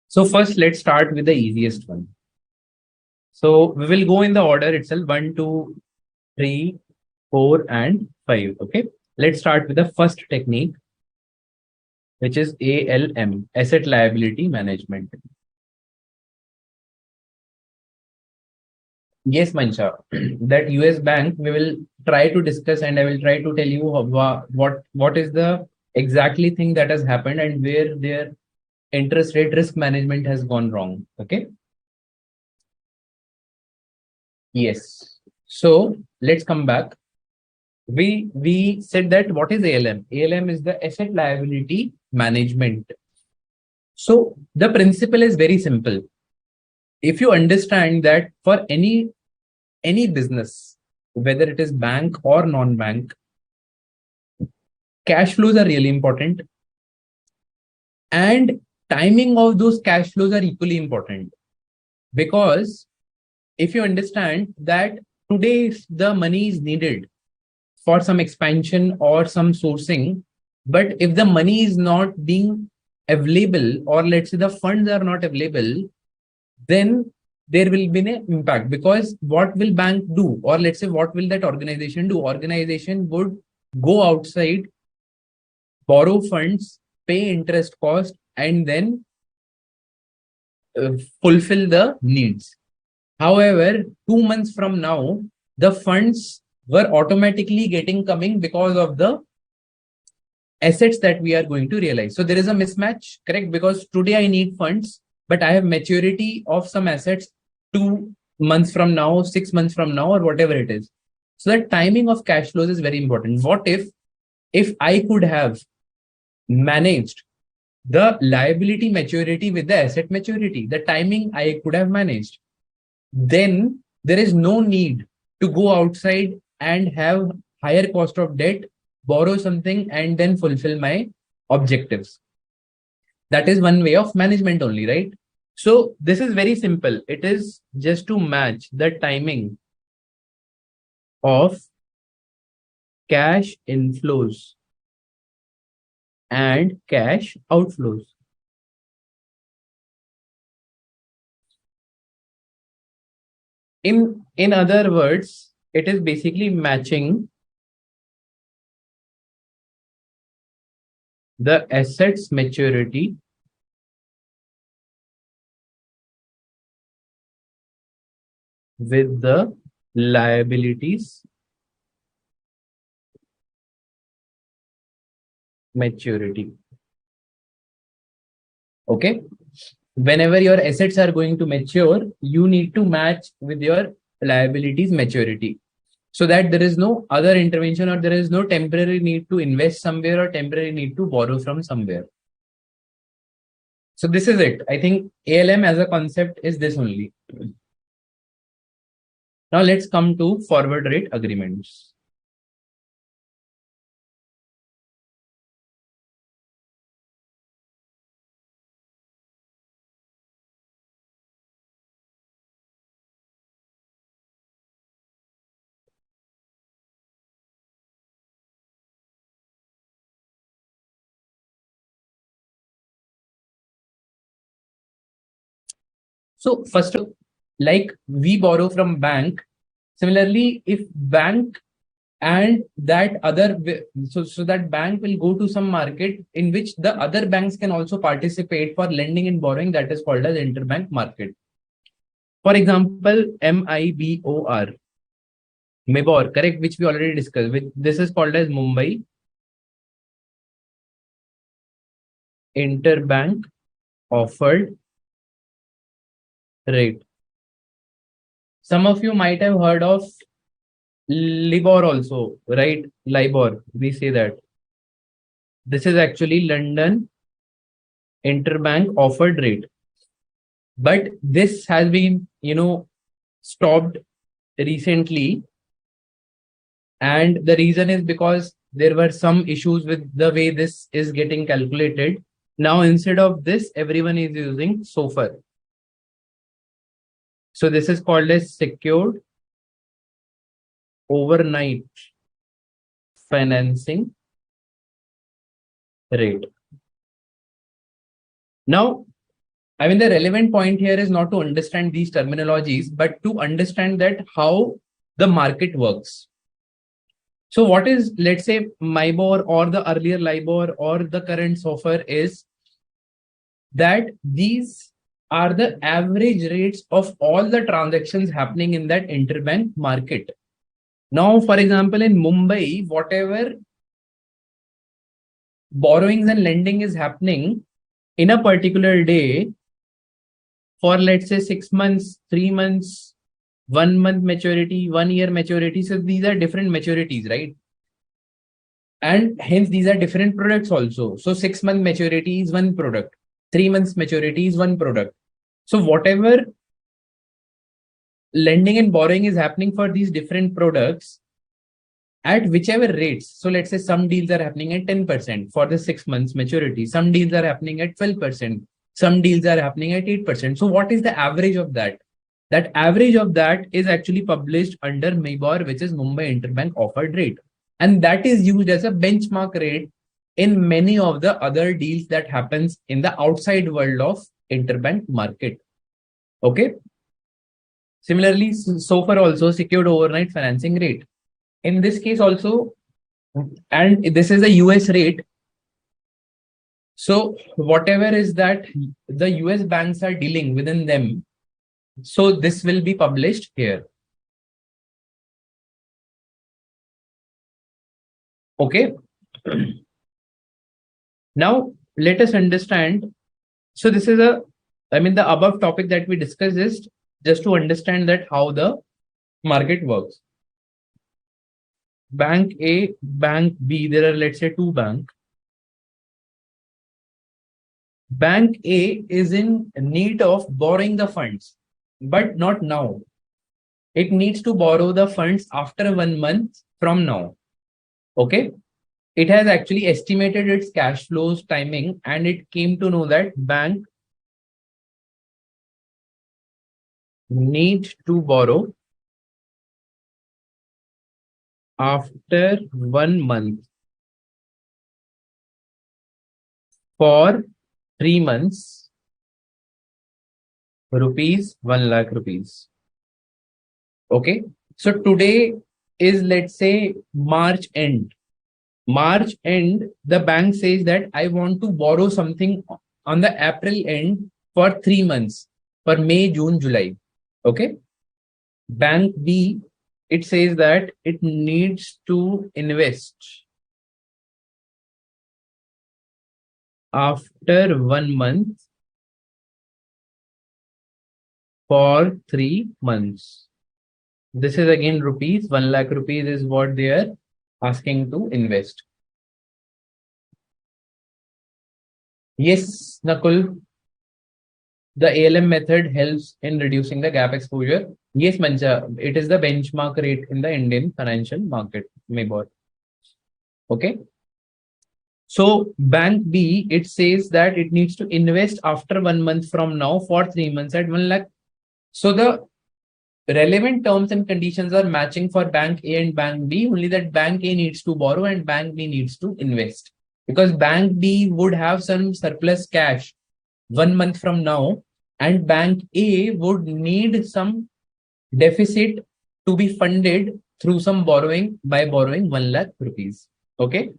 So first, let's start with the easiest one. So we will go in the order itself: 1, 2, 3, 4, and 5. Okay. Let's start with the first technique, which is ALM, asset liability management. Yes, Mansha, that US bank we will try to discuss, and I will try to tell you what is the exactly thing that has happened and where their interest rate risk management has gone wrong. Okay. Yes. So let's come back. We said that what is ALM? ALM is the asset liability management. So the principle is very simple. If you understand that for any business, whether it is bank or non-bank, cash flows are really important, and timing of those cash flows are equally important. Because if you understand that today if the money is needed for some expansion or some sourcing, but if the money is not being available, or let's say the funds are not available, then there will be an impact. Because what will bank do, or let's say what will that organization do? Organization would go outside, borrow funds, pay interest cost, and then fulfill the needs. However, 2 months from now, the funds were automatically getting coming because of the assets that we are going to realize. So there is a mismatch, correct? Because today I need funds, but I have maturity of some assets 2 months from now, 6 months from now, or whatever it is. So the timing of cash flows is very important. What if I could have managed the liability maturity with the asset maturity, the timing I could have managed, then there is no need to go outside and have higher cost of debt, borrow something, and then fulfill my objectives. That is one way of management only, right? So this is very simple. It is just to match the timing of cash inflows and cash outflows. In other words, it is basically matching the assets maturity with the liabilities maturity. Okay. Whenever your assets are going to mature, you need to match with your liabilities maturity, so that there is no other intervention, or there is no temporary need to invest somewhere or temporary need to borrow from somewhere. So this is it. I think ALM as a concept is this only. Now let's come to forward rate agreements. So first, like we borrow from bank, similarly, if bank and that other, so that bank will go to some market in which the other banks can also participate for lending and borrowing, that is called as interbank market. For example, MIBOR. Mibor, correct, which we already discussed. This is called as Mumbai Interbank Offered Rate. Some of you might have heard of Libor also, right? Libor, we say that. This is actually London Interbank Offered Rate. But this has been, stopped recently. And the reason is because there were some issues with the way this is getting calculated. Now, instead of this, everyone is using SOFR. So this is called as secured overnight financing rate. Now, I mean, the relevant point here is not to understand these terminologies, but to understand that how the market works. So what is, let's say, MIBOR or the earlier LIBOR or the current SOFR is that these are the average rates of all the transactions happening in that interbank market. Now, for example, in Mumbai, whatever borrowings and lending is happening in a particular day for, let's say, 6 months, 3 months, 1 month maturity, 1 year maturity. So these are different maturities, right? And hence these are different products also. So 6 month maturity is one product, 3 months maturity is one product. So whatever lending and borrowing is happening for these different products at whichever rates. So let's say some deals are happening at 10% for the 6 months maturity. Some deals are happening at 12%. Some deals are happening at 8%. So what is the average of that? That average of that is actually published under MIBOR, which is Mumbai Interbank Offered Rate. And that is used as a benchmark rate in many of the other deals that happens in the outside world of interbank market. Okay. Similarly, SOFR also secured overnight financing rate. In this case also, and this is a US rate. So whatever is that the US banks are dealing within them, so this will be published here. Okay. Now let us understand. So this is the above topic that we discussed is just to understand that how the market works. Bank A, Bank B, there are, let's say, two banks. Bank A is in need of borrowing the funds, but not now. It needs to borrow the funds after 1 month from now. Okay. It has actually estimated its cash flows timing, and it came to know that bank needs to borrow after 1 month for 3 months, rupees 1 lakh rupees. Okay. So today is, let's say, March end. March end, the bank says that I want to borrow something on the April end for 3 months, for May, June, July. Okay. Bank B, it says that it needs to invest after 1 month for 3 months. This is again rupees, 1 lakh rupees is what they are asking to invest. Yes, Nakul, the ALM method helps in reducing the gap exposure. Yes, Mancha, it is the benchmark rate in the Indian financial market, MIBOR. Okay. So Bank B, it says that it needs to invest after 1 month from now for 3 months at 1 lakh. So the relevant terms and conditions are matching for Bank A and Bank B, only that Bank A needs to borrow and Bank B needs to invest. Because Bank B would have some surplus cash 1 month from now, and Bank A would need some deficit to be funded through some borrowing by borrowing 1 lakh rupees. Okay.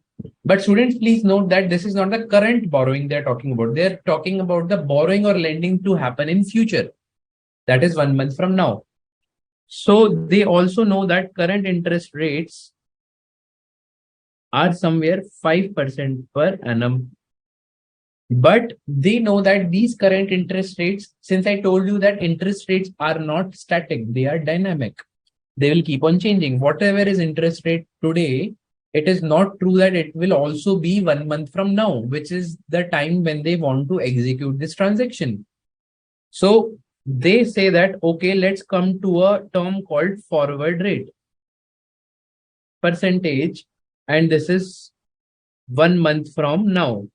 But students, please note that this is not the current borrowing they're talking about. They're talking about the borrowing or lending to happen in future. That is 1 month from now. So they also know that current interest rates are somewhere 5% per annum. But they know that these current interest rates, since I told you that interest rates are not static, they are dynamic. They will keep on changing. Whatever is interest rate today, it is not true that it will also be 1 month from now, which is the time when they want to execute this transaction. So they say that, okay, let's come to a term called forward rate percentage. And this is 1 month from now.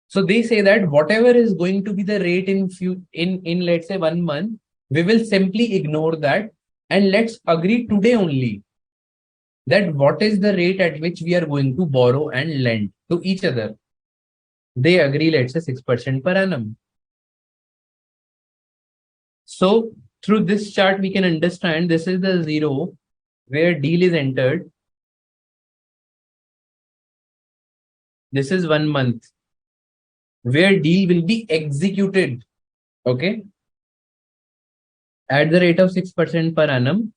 So they say that whatever is going to be the rate in let's say 1 month, we will simply ignore that and let's agree today only that what is the rate at which we are going to borrow and lend to each other. They agree, let's say 6% per annum. So through this chart, we can understand this is the zero where deal is entered. This is 1 month where deal will be executed. Okay. At the rate of 6% per annum.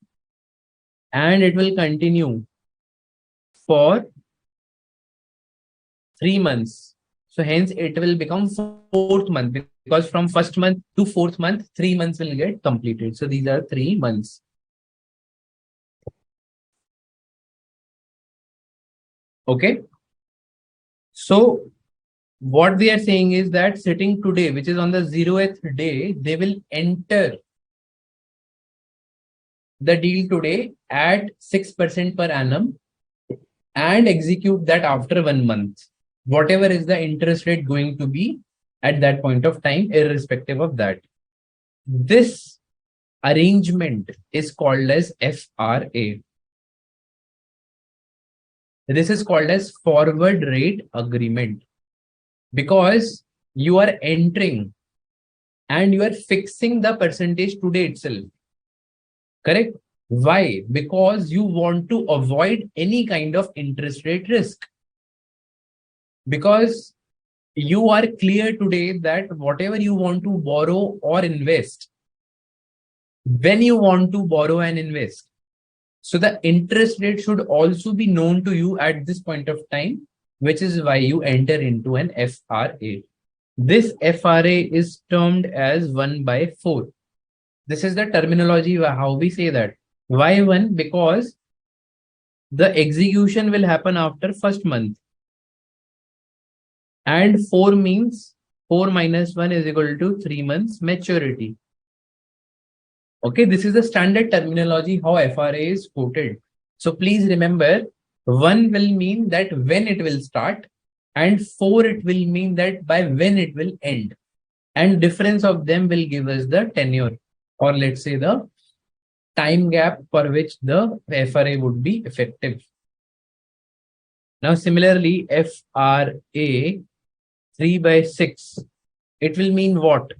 And it will continue for 3 months. So hence it will become 4th month, because from 1st month to 4th month, 3 months will get completed. So these are 3 months. Okay. So what they are saying is that sitting today, which is on the 0th day, they will enter the deal today at 6% per annum and execute that after 1 month. Whatever is the interest rate going to be at that point of time, irrespective of that. This arrangement is called as FRA. This is called as forward rate agreement, because you are entering and you are fixing the percentage today itself. Correct? Why? Because you want to avoid any kind of interest rate risk. Because you are clear today that whatever you want to borrow or invest, when you want to borrow and invest, so the interest rate should also be known to you at this point of time, which is why you enter into an FRA. This FRA is termed as 1/4. This is the terminology how we say that. Why 1? Because the execution will happen after 1st month. And 4 means 4 minus 1 is equal to 3 months maturity. Okay, this is the standard terminology how FRA is quoted. So please remember, 1 will mean that when it will start, and 4 it will mean that by when it will end. And difference of them will give us the tenure, or let's say the time gap for which the FRA would be effective. Now similarly, FRA 3/6, it will mean what?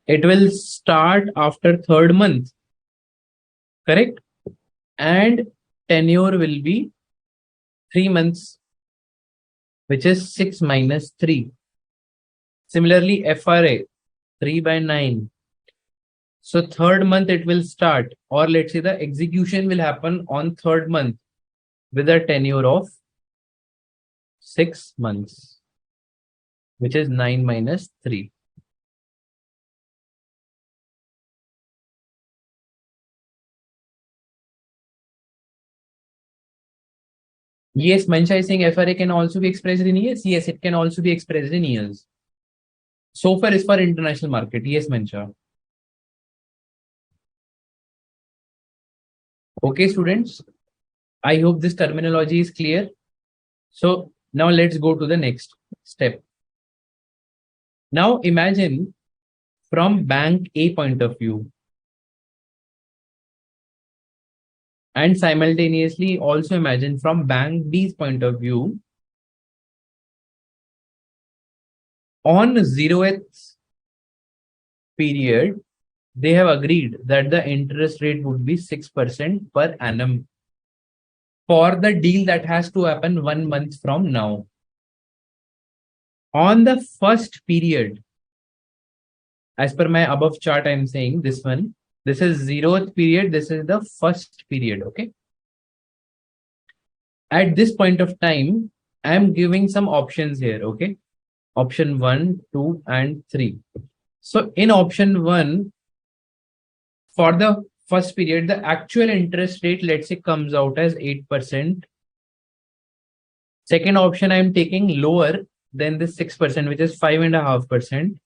It will start after 3rd month, correct? And tenure will be 3 months, which is 6 minus 3. Similarly, FRA 3/9. So 3rd month it will start, or let's say the execution will happen on 3rd month with a tenure of 6 months, which is 9 minus 3. Yes, Mansha is saying FRA can also be expressed in years. Yes, it can also be expressed in years. So far is for international market. Yes, Mansha. Okay, students. I hope this terminology is clear. So now let's go to the next step. Now imagine from bank A point of view, and simultaneously also imagine from bank B's point of view. On 0th period, they have agreed that the interest rate would be 6% per annum for the deal that has to happen 1 month from now. On the 1st period, as per my above chart, I'm saying this one, This is 0th period. This is the first period. Okay. At this point of time, I am giving some options here. Okay. Option 1, 2, and 3. So in option 1, for the first period, the actual interest rate, let's say, comes out as 8%. Second option, I'm taking lower than this 6%, which is 5.5%.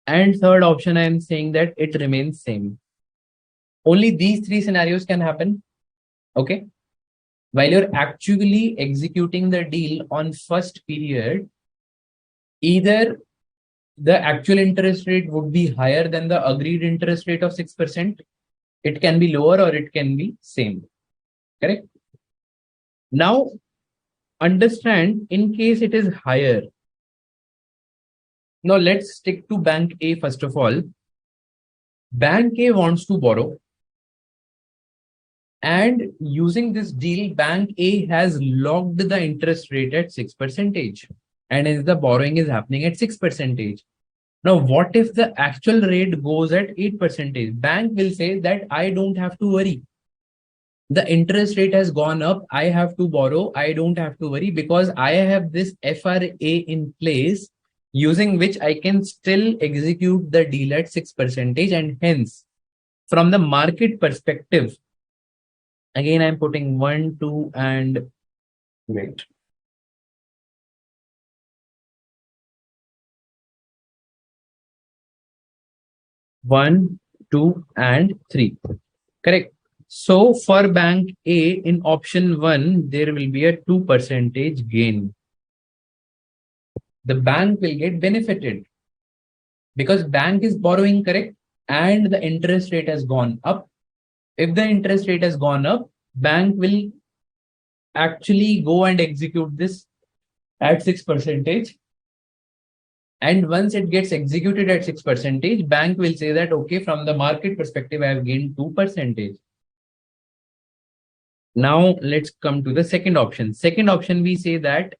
And third option, I'm saying that it remains same. Only these three scenarios can happen. Okay. While you're actually executing the deal on first period, either the actual interest rate would be higher than the agreed interest rate of 6%. It can be lower or it can be same. Correct? Now, understand in case it is higher. Now, let's stick to Bank A first of all. Bank A wants to borrow. And using this deal, Bank A has locked the interest rate at 6%. And as the borrowing is happening at 6%. Now, what if the actual rate goes at 8%? Bank will say that I don't have to worry. The interest rate has gone up. I have to borrow. I don't have to worry because I have this FRA in place using which I can still execute the deal at 6%. And hence, from the market perspective, again, I'm putting 1, 2, and wait. 1, 2, and 3. Correct. So for Bank A in option 1, there will be a 2% gain. The bank will get benefited because bank is borrowing, correct? And the interest rate has gone up. If the interest rate has gone up, bank will actually go and execute this at 6%. And once it gets executed at 6%, bank will say that, okay, from the market perspective, I have gained 2%. Now let's come to the second option. Second option, we say that,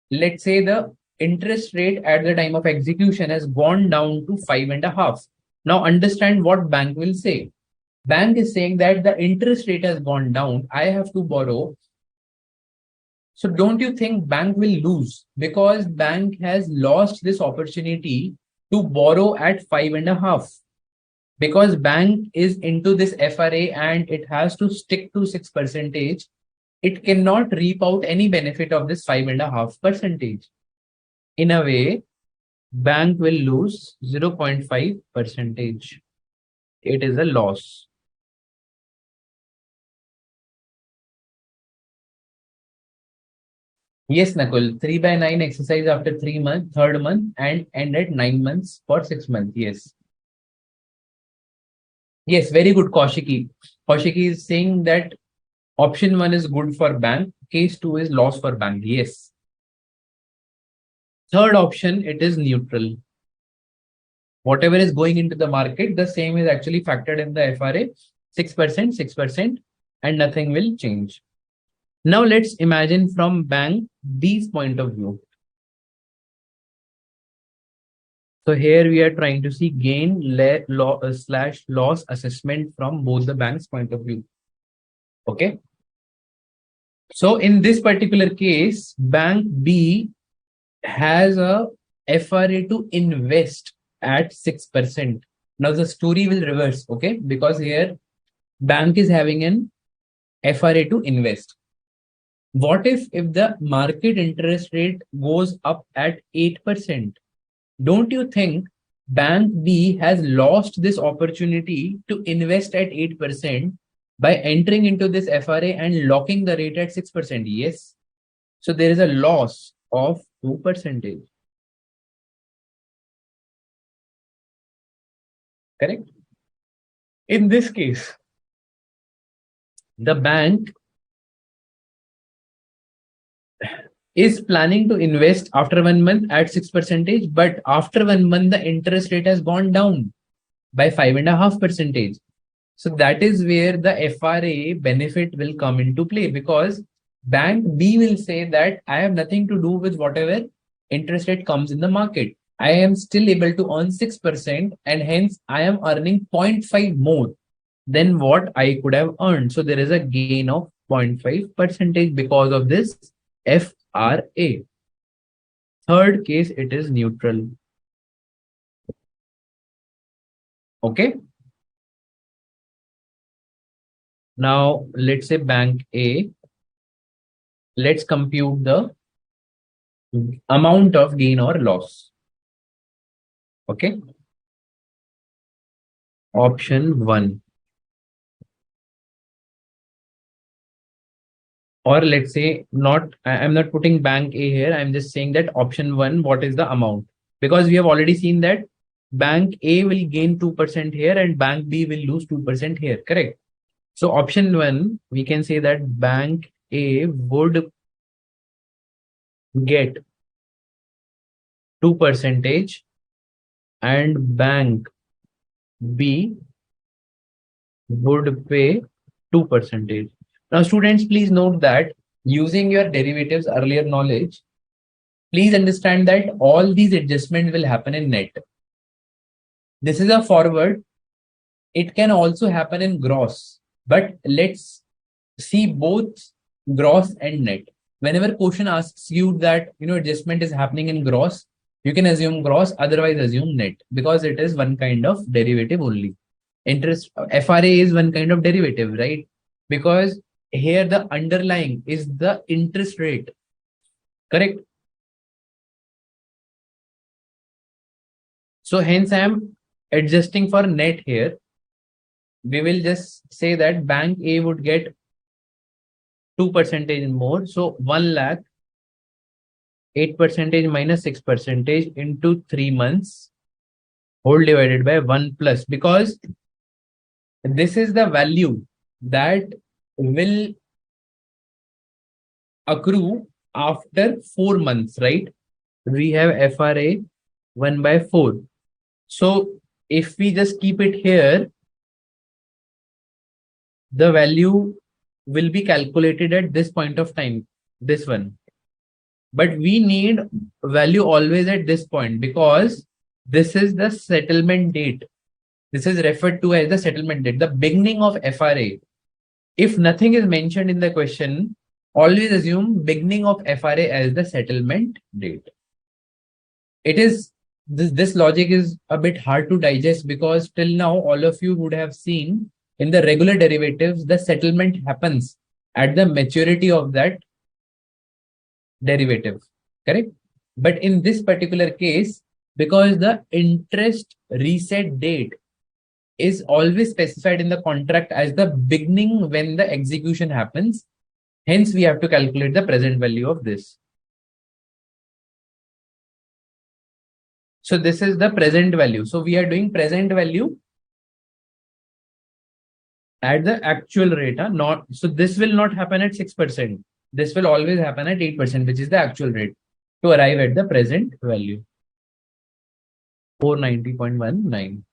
let's say the interest rate at the time of execution has gone down to 5.5. Now understand what bank will say. Bank is saying that the interest rate has gone down. I have to borrow. So don't you think bank will lose because bank has lost this opportunity to borrow at 5.5 because bank is into this FRA and it has to stick to 6%. It cannot reap out any benefit of this 5.5%. In a way, bank will lose 0.5%. It is a loss. Yes, Nakul, 3/9 exercise after 3 months, third month, and end at 9 months for 6 months. Yes. Yes, very good, Kaushiki. Kaushiki is saying that option 1 is good for bank, case 2 is loss for bank. Yes. Third option, it is neutral. Whatever is going into the market, the same is actually factored in the FRA, 6%, 6%, and nothing will change. Now let's imagine from Bank B's point of view. So here we are trying to see gain slash loss assessment from both the bank's point of view. Okay. So in this particular case, Bank B has a FRA to invest at 6%. Now the story will reverse, okay? Because here bank is having an FRA to invest. What if the market interest rate goes up at 8%? Don't you think Bank B has lost this opportunity to invest at 8% by entering into this FRA and locking the rate at 6%? Yes. So there is a loss of 2%. Correct? In this case, the bank is planning to invest after 1 month at 6%, but after 1 month, the interest rate has gone down by 5.5%. So that is where the FRA benefit will come into play because Bank B will say that I have nothing to do with whatever interest rate comes in the market. I am still able to earn 6%, and hence I am earning 0.5 more than what I could have earned. So there is a gain of 0.5 percentage because of this FRA. Third case, it is neutral. Okay. Now let's say bank A. Let's compute the amount of gain or loss. Okay. Option 1. Or let's say I'm not putting bank A here. I'm just saying that option 1, what is the amount? Because we have already seen that bank A will gain 2% here and bank B will lose 2% here. Correct. So option 1, we can say that bank A would get 2% and bank B would pay 2%. Now, students, please note that using your derivatives earlier knowledge, please understand that all these adjustments will happen in net. This is a forward. It can also happen in gross, but let's see both gross and net. Whenever question asks you that, adjustment is happening in gross, you can assume gross, otherwise assume net, because it is one kind of derivative only. Interest FRA is one kind of derivative, right? Because here the underlying is the interest rate. Correct. So hence I am adjusting for net here. We will just say that bank A would get 2% more. So 1 lakh, 8% minus 6% into 3 months, whole divided by 1 plus, because this is the value that will accrue after 4 months, right? We have FRA 1 by 4. So if we just keep it here, the value will be calculated at this point of time, this one. But we need value always at this point because this is the settlement date. This is referred to as the settlement date, the beginning of FRA. If nothing is mentioned in the question, always assume beginning of FRA as the settlement date. It is this logic is a bit hard to digest because till now all of you would have seen in the regular derivatives the settlement happens at the maturity of that derivative, correct? But in this particular case, because the interest reset date is always specified in the contract as the beginning when the execution happens, hence we have to calculate the present value of this. So this is the present value. So we are doing present value at the actual rate. So this will not happen at 6%. This will always happen at 8%, which is the actual rate, to arrive at the present value. 490.19.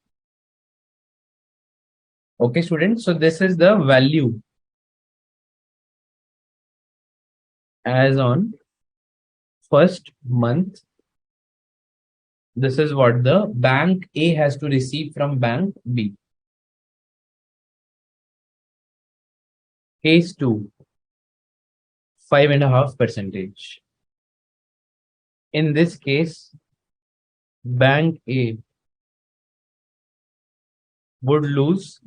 Okay, students. So this is the value as on first month. This is what the bank A has to receive from bank B. Case 2, 5.5%. In this case, bank A would lose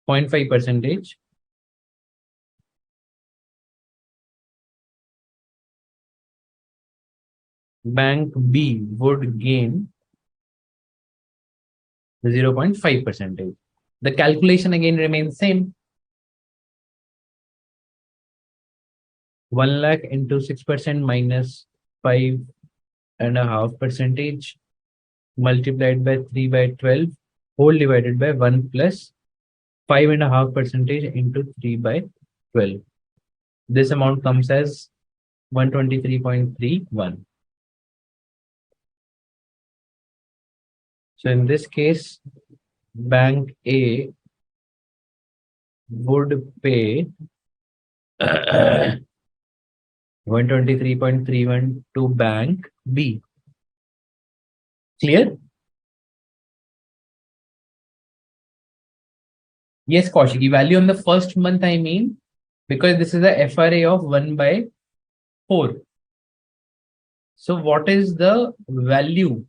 0.5%. Bank B would gain 0.5%. The calculation again remains same. 1 lakh into 6% minus 5.5% multiplied by 3 by 12 whole divided by 1 plus 5.5% into 3 by 12. This amount comes as 123.31. So in this case, bank A would pay 123.31 to bank B. Clear? Yes, Kaushiki. Value on the first month, I mean, because this is a FRA of 1 by 4. So what is the value?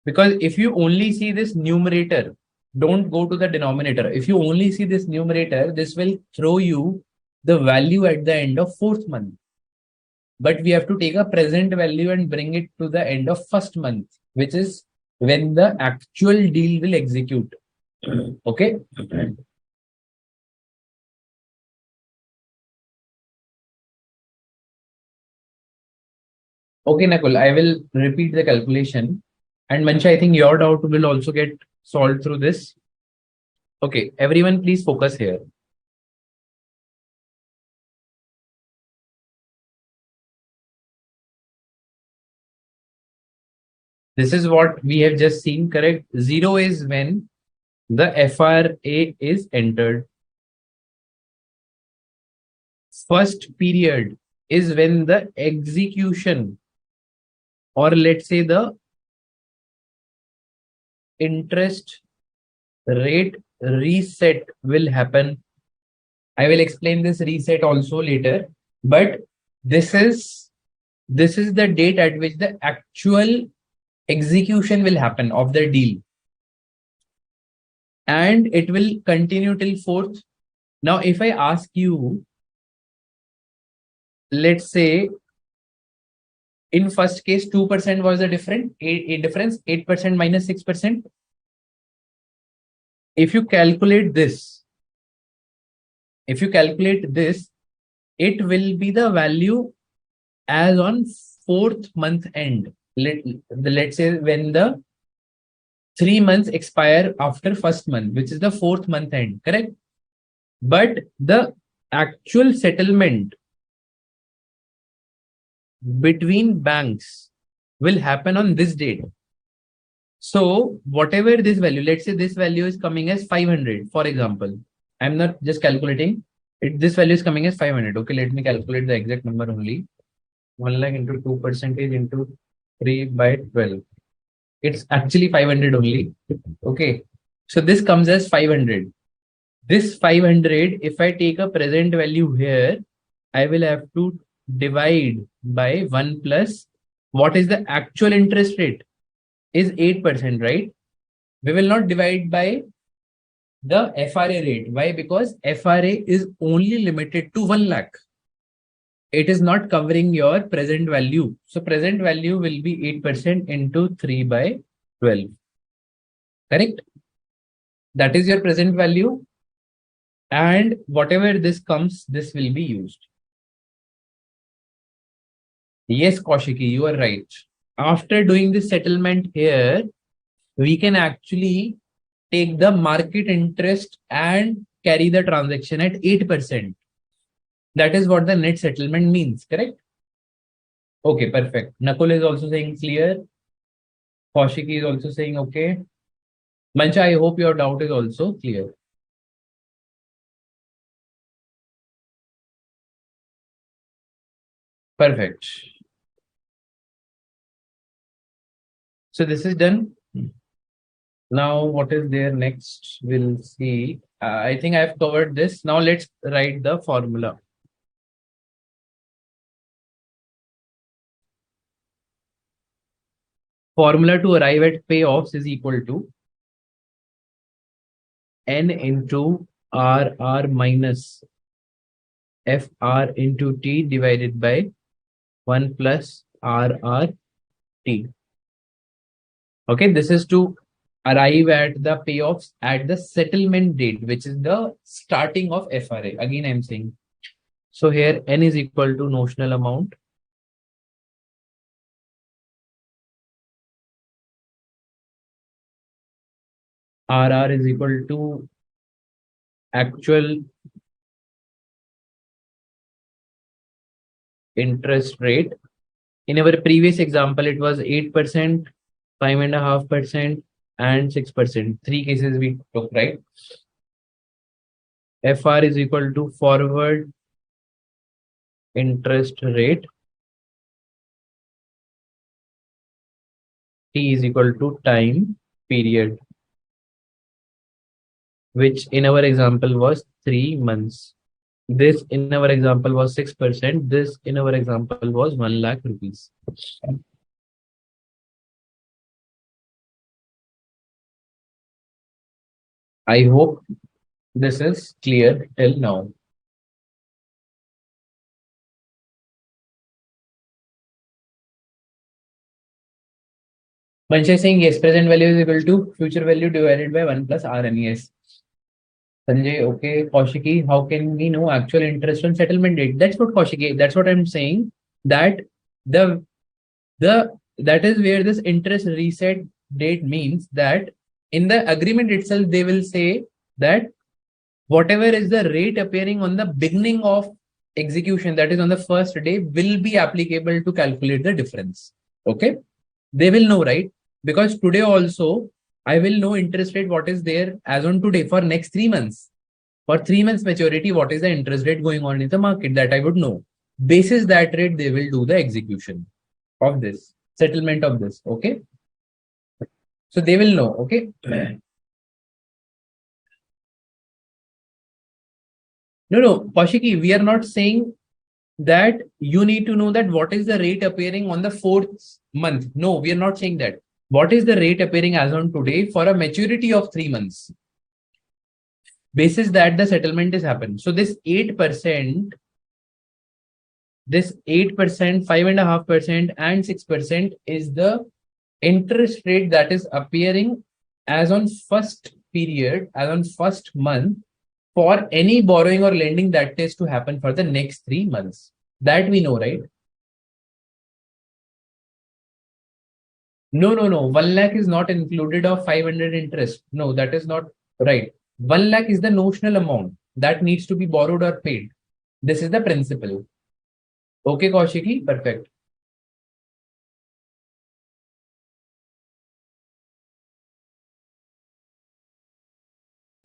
Because if you only see this numerator, don't go to the denominator. If you only see this numerator, this will throw you the value at the end of fourth month. But we have to take a present value and bring it to the end of first month, which is when the actual deal will execute. Okay. Okay, Nakul, I will repeat the calculation. And Mancha, I think your doubt will also get solved through this. Okay, everyone please focus here. This is what we have just seen, correct? 0 is when the FRA is entered. First period is when the execution, or let's say the interest rate reset will happen. I will explain this reset also later, but this is the date at which the actual execution will happen of the deal, and it will continue till fourth. Now if I ask you, let's say in first case 2% was the difference, a difference 8% minus 6%. If you calculate this, it will be the value as on fourth month end. Let's say when the 3 months expire after first month, which is the fourth month end, correct? But the actual settlement between banks will happen on this date. So whatever this value, let's say this value is coming as 500, for example. I'm not just calculating. This value is coming as 500. Okay, let me calculate the exact number only. 1 lakh into 2% into 3 by 12. It's actually 500 only. Okay, so this comes as 500. This 500, if I take a present value here, I will have to divide by 1 plus what is the actual interest rate is 8%, right? We will not divide by the FRA rate. Why? Because FRA is only limited to 1 lakh. It is not covering your present value. So present value will be 8% into 3 by 12. Correct? That is your present value. And whatever this comes, this will be used. Yes, Kaushiki, you are right. After doing the settlement here, we can actually take the market interest and carry the transaction at 8%. That is what the net settlement means, correct? Okay, perfect. Nakul is also saying clear. Kaushiki is also saying okay. Mancha, I hope your doubt is also clear. Perfect. So this is done. Now, what is there next? We'll see. I think I've covered this. Now let's write the formula. Formula to arrive at payoffs is equal to N into RR minus FR into T divided by 1 plus RRT. Okay, this is to arrive at the payoffs at the settlement date, which is the starting of FRA. Again, I'm saying. So here N is equal to notional amount. RR is equal to actual interest rate. In our previous example, it was 8%, 5.5%, and 6%. 3 cases we took, right? FR is equal to forward interest rate T is equal to time period, which in our example was 3 months. This in our example was 6%. This in our example was 1 lakh rupees. I hope this is clear till now. Bansha is saying yes, present value is equal to future value divided by 1 plus RNES. Sanjay, okay. Kaushiki, how can we know actual interest on settlement date? That's what Kaushiki, that's what I'm saying. That the that is where this interest reset date means that in the agreement itself, they will say that whatever is the rate appearing on the beginning of execution, that is on the first day, will be applicable to calculate the difference. Okay. They will know, right? Because today also, I will know interest rate what is there as on today for next 3 months. For 3 months maturity, what is the interest rate going on in the market, that I would know. Basis that rate, they will do the execution of this, settlement of this. Okay. So they will know. Okay. No, Paushiki, we are not saying that you need to know that what is the rate appearing on the fourth month. No, we are not saying that. What is the rate appearing as on today for a maturity of 3 months? Basis that the settlement is happened. So this 8%, 5.5% and 6% is the interest rate that is appearing as on first period, as on first month for any borrowing or lending that is to happen for the next 3 months. That we know, right? No. 1 lakh is not included of 500 interest. No, that is not right. 1 lakh is the notional amount that needs to be borrowed or paid. This is the principal. Okay, Kaushiki, perfect.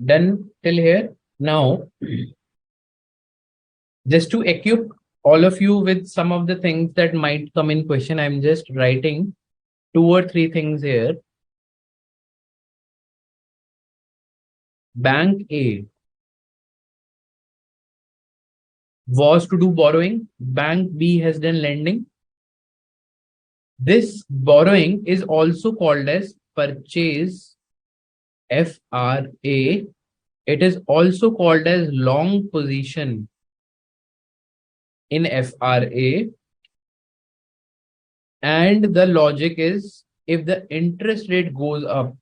Done till here. Now, just to equip all of you with some of the things that might come in question, I'm just writing 2 or 3 things here. Bank A was to do borrowing. Bank B has done lending. This borrowing is also called as purchase, FRA. It is also called as long position in FRA. And the logic is if the interest rate goes up,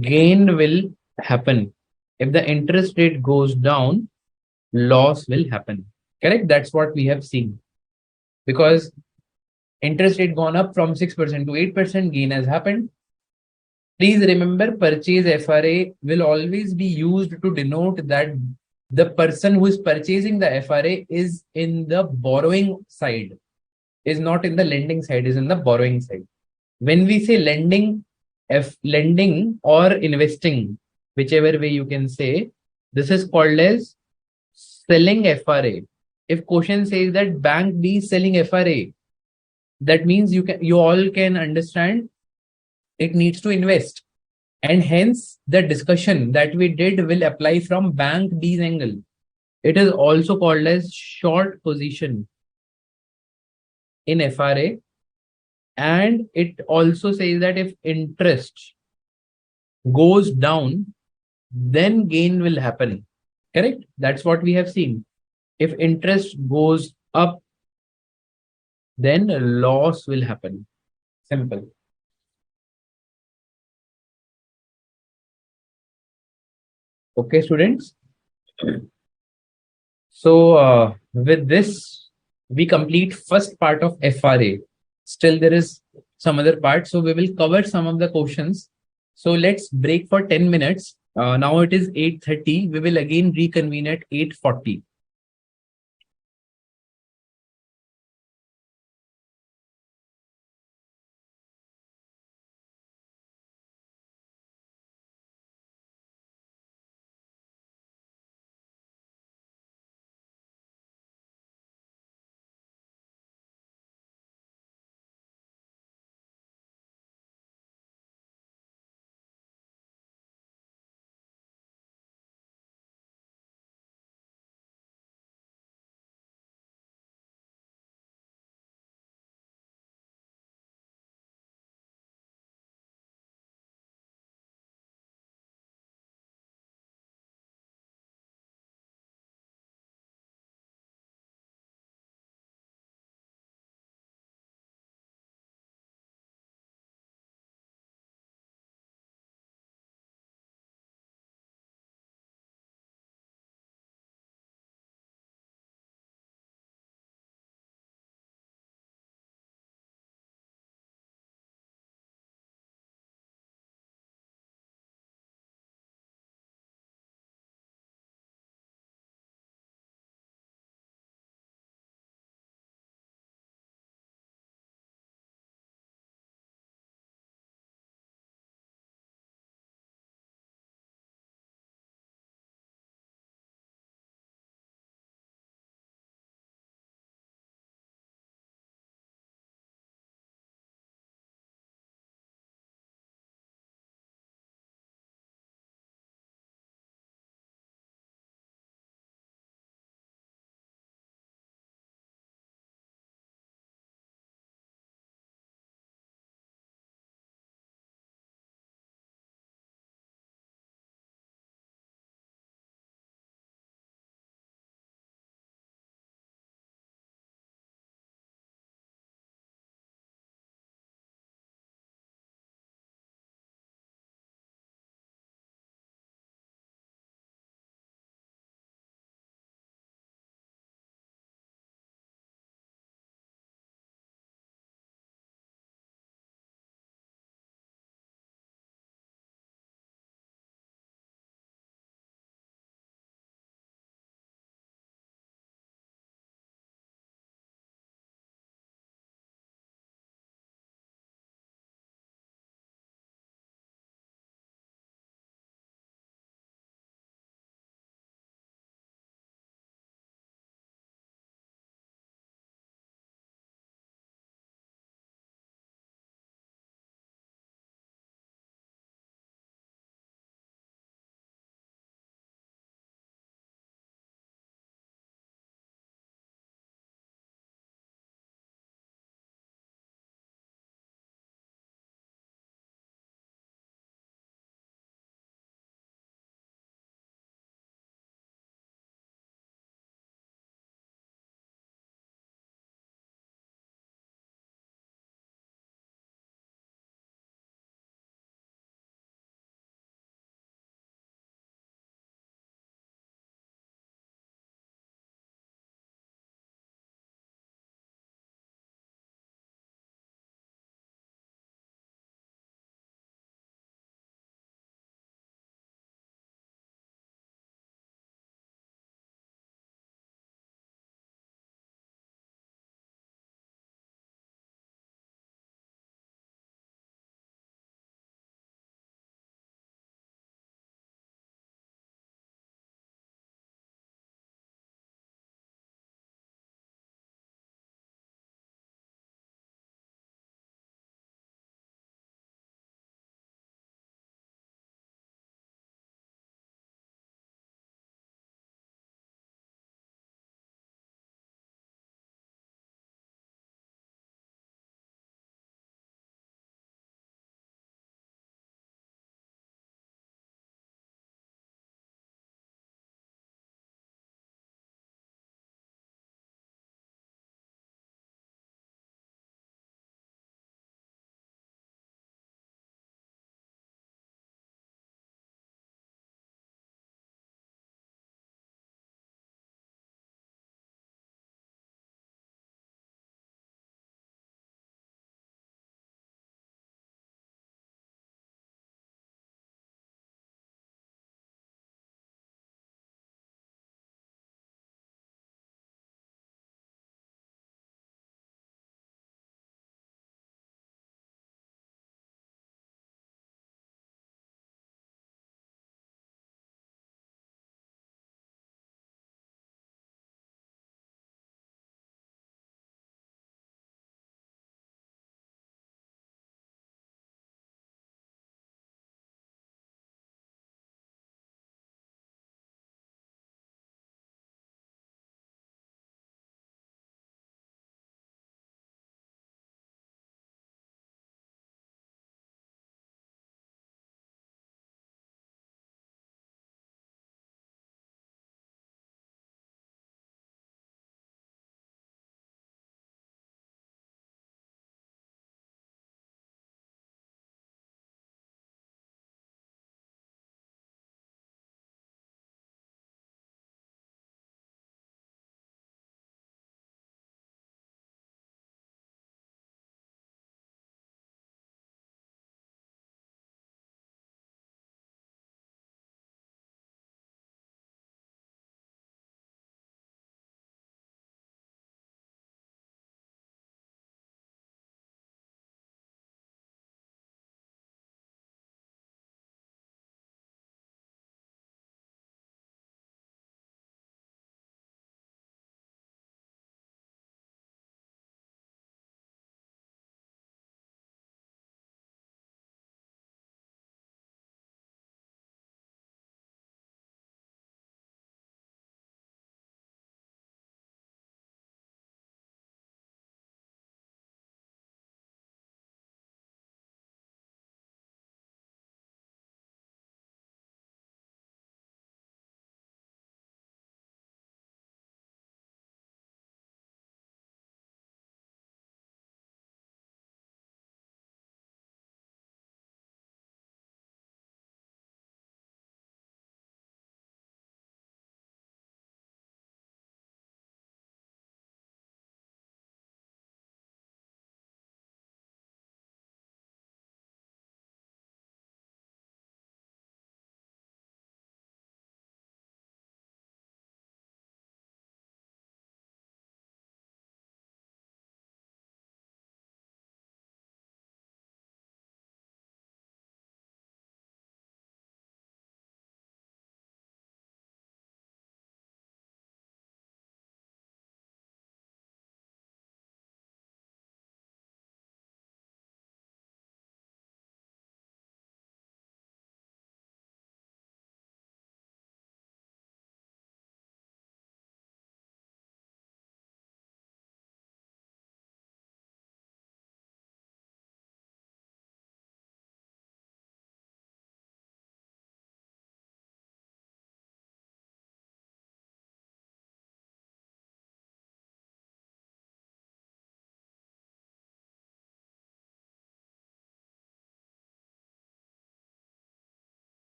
gain will happen. If the interest rate goes down, loss will happen. Correct? That's what we have seen. Because interest rate gone up from 6% to 8%, gain has happened. Please remember, purchase FRA will always be used to denote that the person who is purchasing the FRA is in the borrowing side, is not in the lending side, is in the borrowing side. When we say lending, lending or investing, whichever way you can say, this is called as selling FRA. If question says that bank B is selling FRA, that means you all can understand it needs to invest. And hence the discussion that we did will apply from bank B's angle. It is also called as short position in FRA. And it also says that if interest goes down, then gain will happen. Correct? That's what we have seen. If interest goes up, then loss will happen. Simple. Okay, students. So with this, we complete first part of FRA. Still, there is some other part. So we will cover some of the questions. So let's break for 10 minutes. Now it is 8:30. We will again reconvene at 8:40.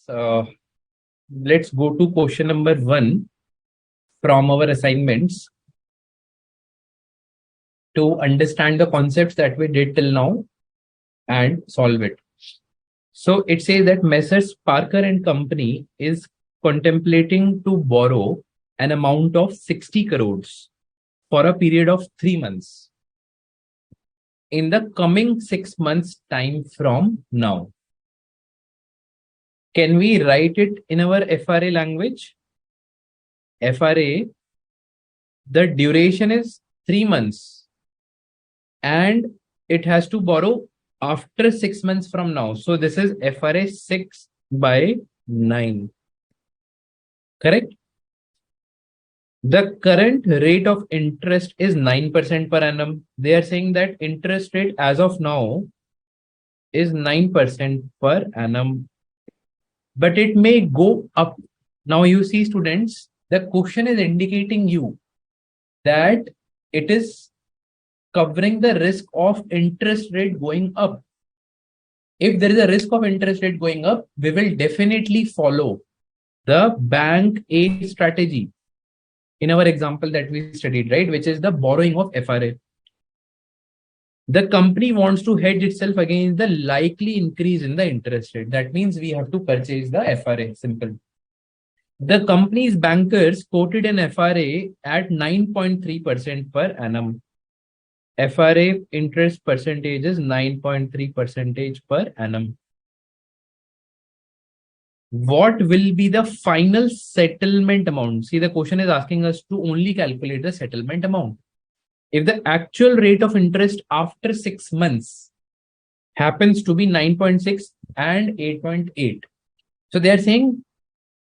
let's go to question number 1 from our assignments to understand the concepts that we did till now and solve it. So it says that Messrs. Parker and Company is contemplating to borrow an amount of 60 crores for a period of 3 months in the coming 6 months time from now. Can we write it in our FRA language? FRA, the duration is 3 months and it has to borrow after 6 months from now. So this is FRA 6/9. Correct? The current rate of interest is 9% per annum. They are saying that interest rate as of now is 9% per annum, but it may go up. Now you see, students, the question is indicating you that it is covering the risk of interest rate going up. If there is a risk of interest rate going up, we will definitely follow the bank A strategy in our example that we studied, right? Which is the borrowing of FRA. The company wants to hedge itself against the likely increase in the interest rate. That means we have to purchase the FRA. Simple. The company's bankers quoted an FRA at 9.3% per annum. FRA interest percentage is 9.3% per annum. What will be the final settlement amount? See, the question is asking us to only calculate the settlement amount. If the actual rate of interest after 6 months happens to be 9.6 and 8.8. So they are saying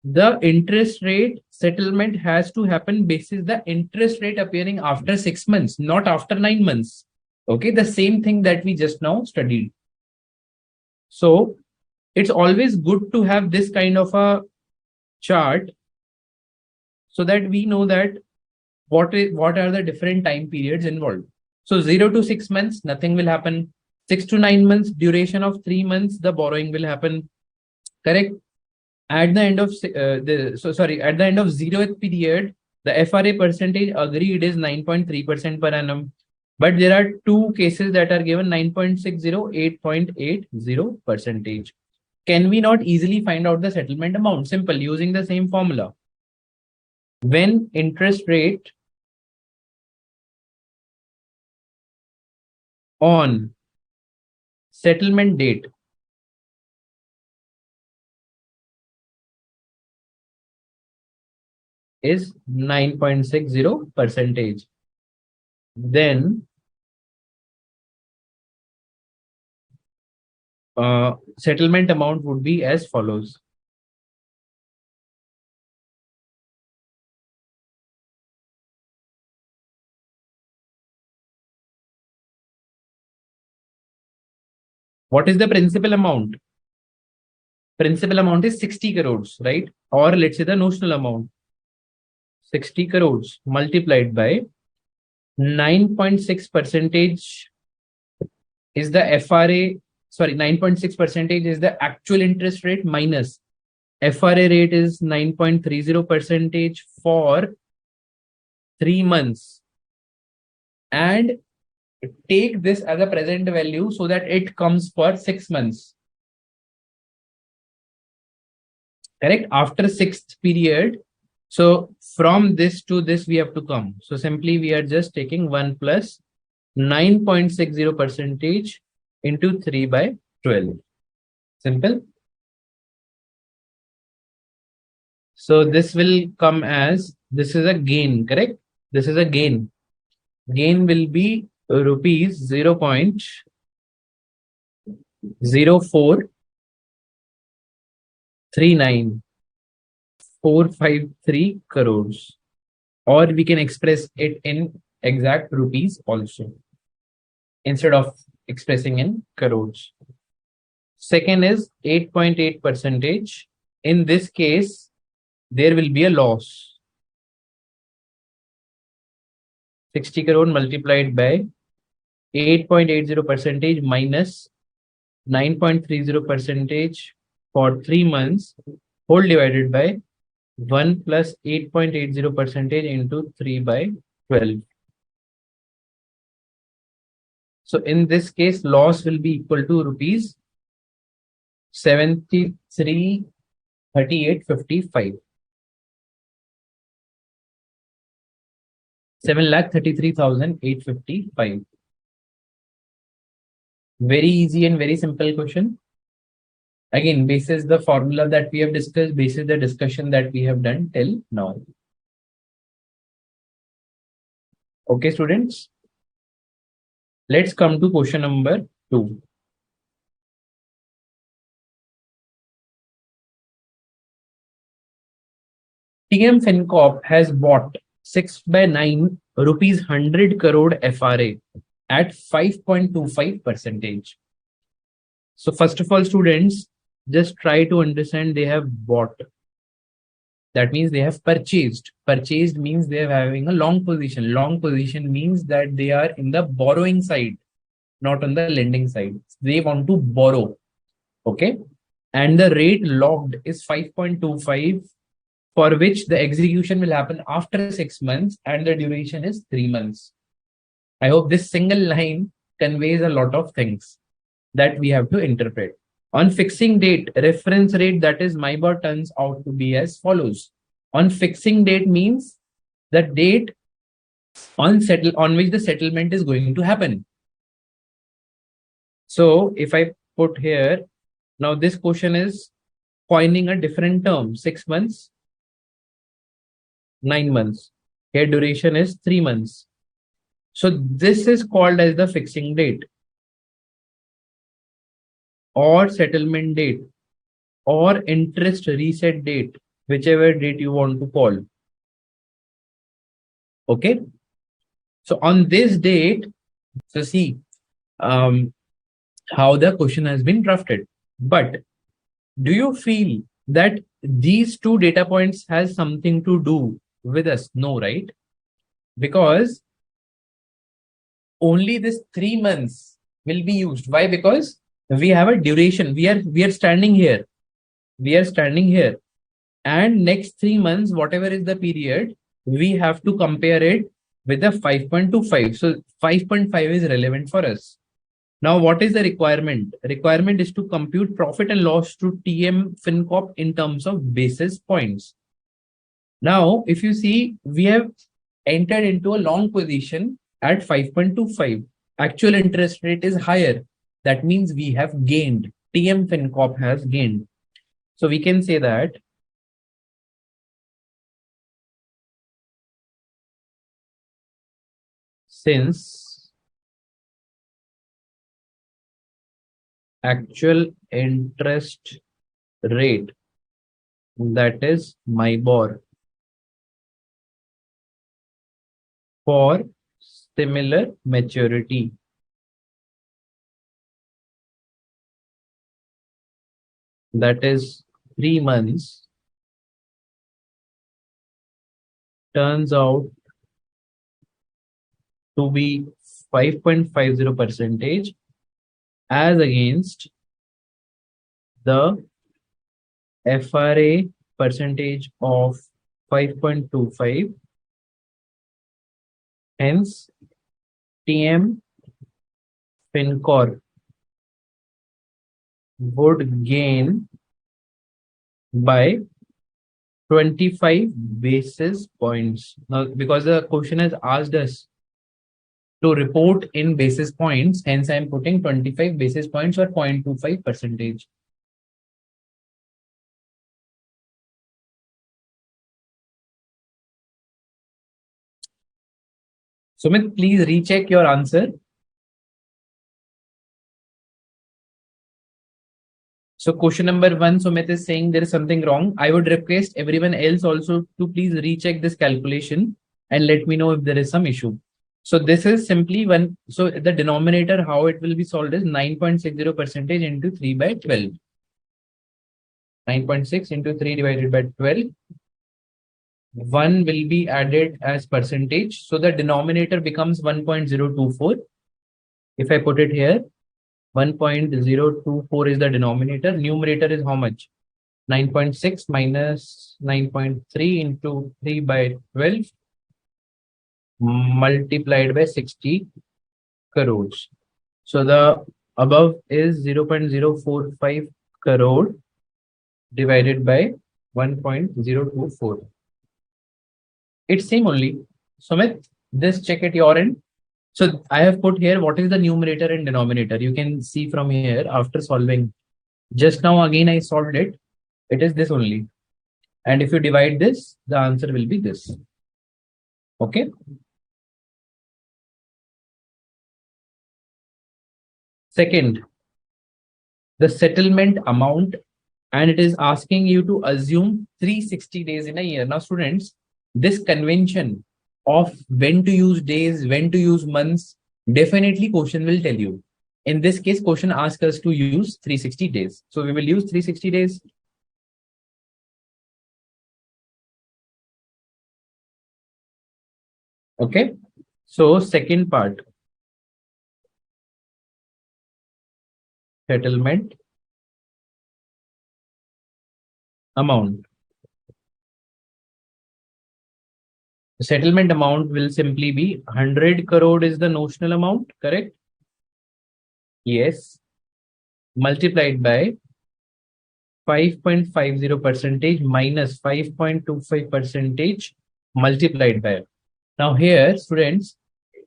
the interest rate settlement has to happen basis the interest rate appearing after 6 months, not after 9 months. Okay, the same thing that we just now studied. So it's always good to have this kind of a chart so that we know that what are the different time periods involved. So 0 to 6 months, nothing will happen. 6 to 9 months, duration of 3 months, the borrowing will happen. Correct? At the end of at the end of 0th period, the FRA percentage agreed is 9.3% per annum. But there are two cases that are given 9.60, 8.80%. Can we not easily find out the settlement amount? Simple, using the same formula. When interest rate on settlement date is 9.60%, then settlement amount would be as follows. What is the principal amount? Principal amount is 60 crores, right? Or let's say the notional amount. 60 crores multiplied by 9.6% is the FRA, 9.6% is the actual interest rate minus FRA rate is 9.30% for 3 months. And take this as a present value so that it comes for 6 months. Correct? After 6th period. So from this to this, we have to come. So simply we are just taking 1 plus 9.60% into 3/12. Simple. So this will come as, this is a gain, correct? This is a gain. Gain will be rupees 0.0439453 crores, or we can express it in exact rupees also instead of expressing in crores. Second is 8.8%. In this case, there will be a loss. 60 crore multiplied by 8.80% minus 9.30%. for 3 months, whole divided by 1 plus 8.80 percentage into 3 by 12. So in this case, loss will be equal to rupees 7338.55. 7,33,855. Very easy and very simple question. Again, basis the formula that we have discussed, basis the discussion that we have done till now. Okay, students. Let's come to question number 2. TM FinCorp has bought 6 by 9 rupees 100 crore FRA at 5.25%. So first of all, students, just try to understand they have bought. That means they have purchased. Purchased means they are having a long position. Long position means that they are in the borrowing side, not on the lending side. They want to borrow. Okay. And the rate locked is 5.25, for which the execution will happen after 6 months and the duration is 3 months. I hope this single line conveys a lot of things that we have to interpret. On fixing date, reference rate, that is MIBOR, turns out to be as follows. On fixing date means the date on which the settlement is going to happen. So if I put here, now this question is coining a different term, 6 months, 9 months. Here duration is 3 months. So this is called as the fixing date, or settlement date, or interest reset date, whichever date you want to call. Okay. So on this date, so see how the question has been drafted. But do you feel that these two data points has something to do with us? No, right? Because only this 3 months will be used. Why? Because we have a duration. We are standing here. We are standing here. And next 3 months, whatever is the period, we have to compare it with the 5.25. So 5.5 is relevant for us. Now, what is the requirement? Requirement is to compute profit and loss to TM FinCorp in terms of basis points. Now, if you see, we have entered into a long position at 5.25. Actual interest rate is higher. That means we have gained. TM FinCorp has gained. So we can say that since actual interest rate, that is MIBOR, for similar maturity, that is 3 months, turns out to be 5.50% as against the FRA percentage of 5.25. Hence, TM FinCorp would gain by 25 basis points. Now, because the question has asked us to report in basis points, hence I am putting 25 basis points or 0.25%. Sumit, please recheck your answer. So question number 1, Sumit is saying there is something wrong. I would request everyone else also to please recheck this calculation and let me know if there is some issue. So this is simply one. So the denominator, how it will be solved is 9.60% into 3 by 12. 9.6 into 3 divided by 12. 1 will be added as percentage. So the denominator becomes 1.024. If I put it here, 1.024 is the denominator. Numerator is how much? 9.6 minus 9.3 into 3 by 12 multiplied by 60 crores. So the above is 0.045 crore divided by 1.024. It's same only. Sumit, this check at your end. So I have put here what is the numerator and denominator. You can see from here after solving. Just now again I solved it. It is this only. And if you divide this, the answer will be this. Okay. Second, the settlement amount, and it is asking you to assume 360 days in a year. Now, students, this convention of when to use days, when to use months, definitely question will tell you. In this case, question asks us to use 360 days. So we will use 360 days. Okay. So second part, settlement amount. The settlement amount will simply be 100 crore is the notional amount, correct? Yes. Multiplied by 5.50 percentage minus 5.25 percentage multiplied by. Now here, students,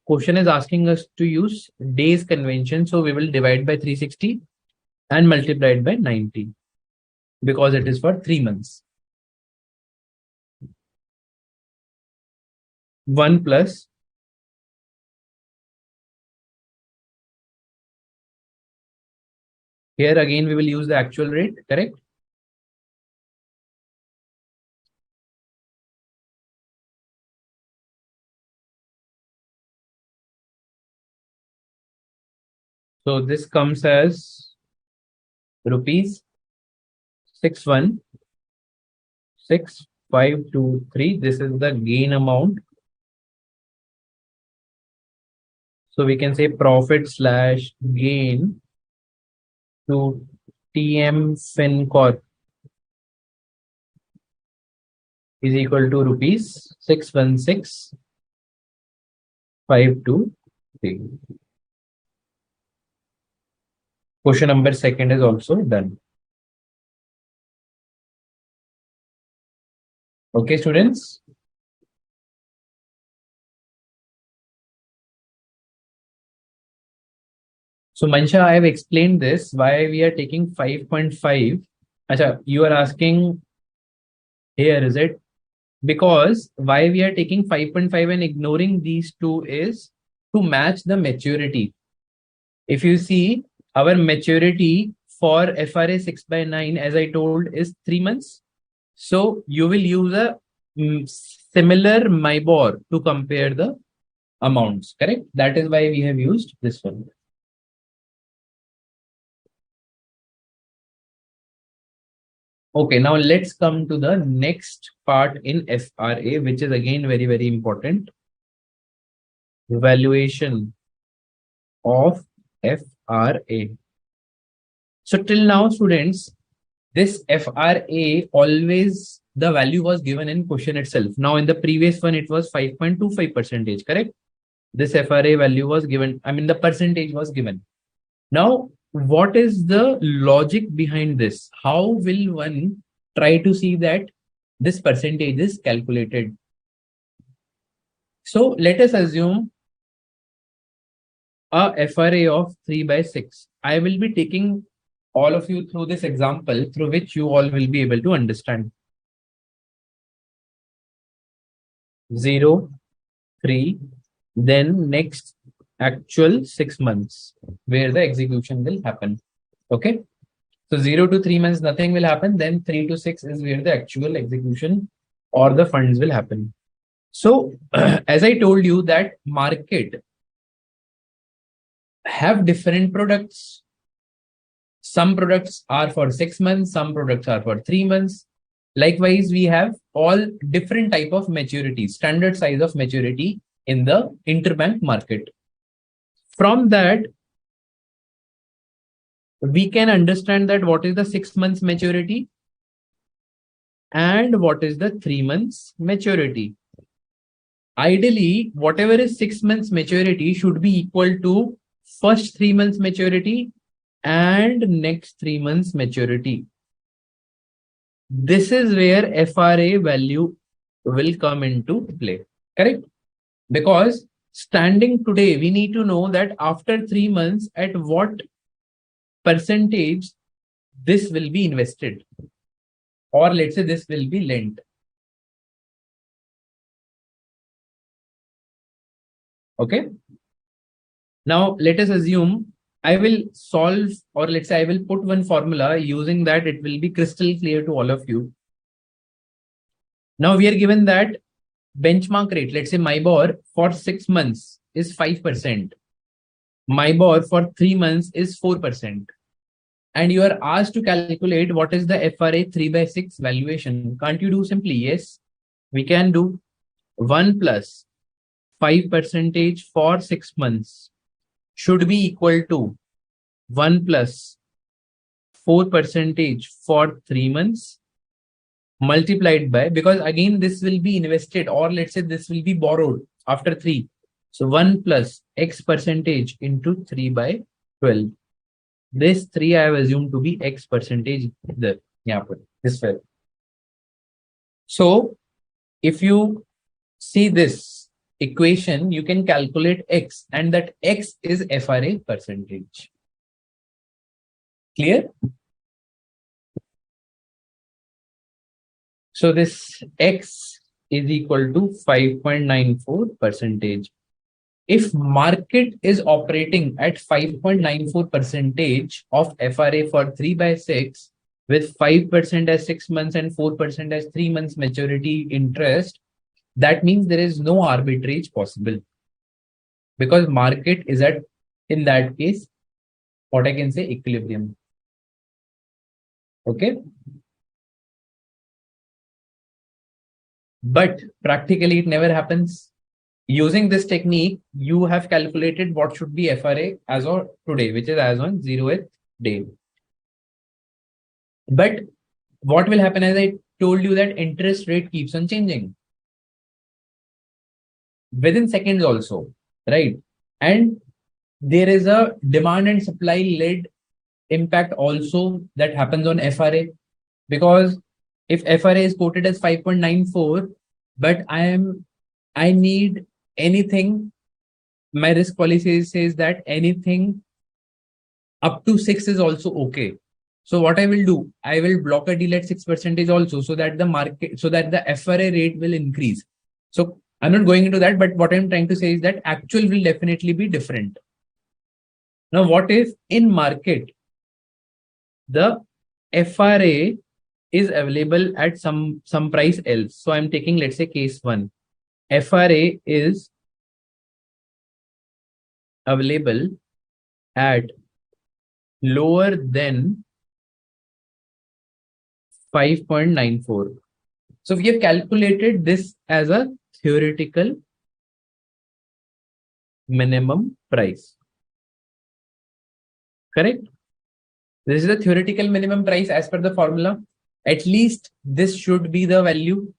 question is asking us to use days convention. So we will divide by 360 and multiply it by 90 because it is for 3 months. 1 plus here again we will use the actual rate, correct? So this comes as rupees 616523. This is the gain amount. So we can say profit slash gain to TM FinCorp is equal to rupees 616,523. Question number second is also done. Okay, students. So Mansha, I have explained this, why we are taking 5.5. Achha, you are asking here, is it? Because why we are taking 5.5 and ignoring these two is to match the maturity. If you see, our maturity for FRA 6/9, as I told, is 3 months. So you will use a similar MIBOR to compare the amounts, correct? That is why we have used this one. Okay, now let's come to the next part in FRA, which is again very, very important. Valuation of FRA. So till now, students, this FRA always the value was given in question itself. Now in the previous one, it was 5.25 percentage, correct? This FRA value was given, I mean the percentage was given. Now, what is the logic behind this? How will one try to see that this percentage is calculated? So let us assume a FRA of 3/6. I will be taking all of you through this example through which you all will be able to understand. 0, 3, then next actual 6 months where the execution will happen. Okay. So 0 to 3 months, nothing will happen. Then 3 to 6 is where the actual execution or the funds will happen. So as I told you that market have different products. Some products are for 6 months, some products are for 3 months. Likewise, we have all different type of maturity, standard size of maturity in the interbank market. From that, we can understand that what is the 6 months maturity and what is the 3 months maturity. Ideally, whatever is 6 months maturity should be equal to first 3 months maturity and next 3 months maturity. This is where FRA value will come into play, correct? Because standing today, we need to know that after 3 months, at what percentage this will be invested, or let's say this will be lent. Okay. Now let us assume I will solve, or let's say I will put one formula using that it will be crystal clear to all of you. Now we are given that benchmark rate, let's say MIBOR for 6 months is 5%. MIBOR for 3 months is 4%. And you are asked to calculate what is the FRA 3/6 valuation. Can't you do simply? Yes, we can do 1 plus 5% for 6 months should be equal to 1 plus 4% for 3 months multiplied by, because again this will be invested, or let's say this will be borrowed after 3. So 1 plus X percentage into 3/12. This 3 I have assumed to be X percentage there. Yeah, this way. So if you see this equation, you can calculate X, and that X is FRA percentage. Clear? So this X is equal to 5.94%. If market is operating at 5.94% of FRA for 3/6 with 5% as 6 months and 4% as 3 months maturity interest, that means there is no arbitrage possible, because market is at, in that case, what I can say, equilibrium. Okay. But practically it never happens. Using this technique, you have calculated what should be FRA as of today, which is as on 0th day. But what will happen, as I told you, that interest rate keeps on changing within seconds also, right? And there is a demand and supply led impact also that happens on FRA, because if FRA is quoted as 5.94, but I need anything, my risk policy says that anything up to 6 is also okay. So what I will do, I will block a deal at 6% also, so that the market, so that the FRA rate will increase. So I'm not going into that, but what I'm trying to say is that actual will definitely be different. Now, what if in market, the FRA is available at some price else? So I'm taking, let's say, case 1. FRA is available at lower than 5.94. So we have calculated this as a theoretical minimum price. Correct? This is the theoretical minimum price as per the formula. At least this should be the value.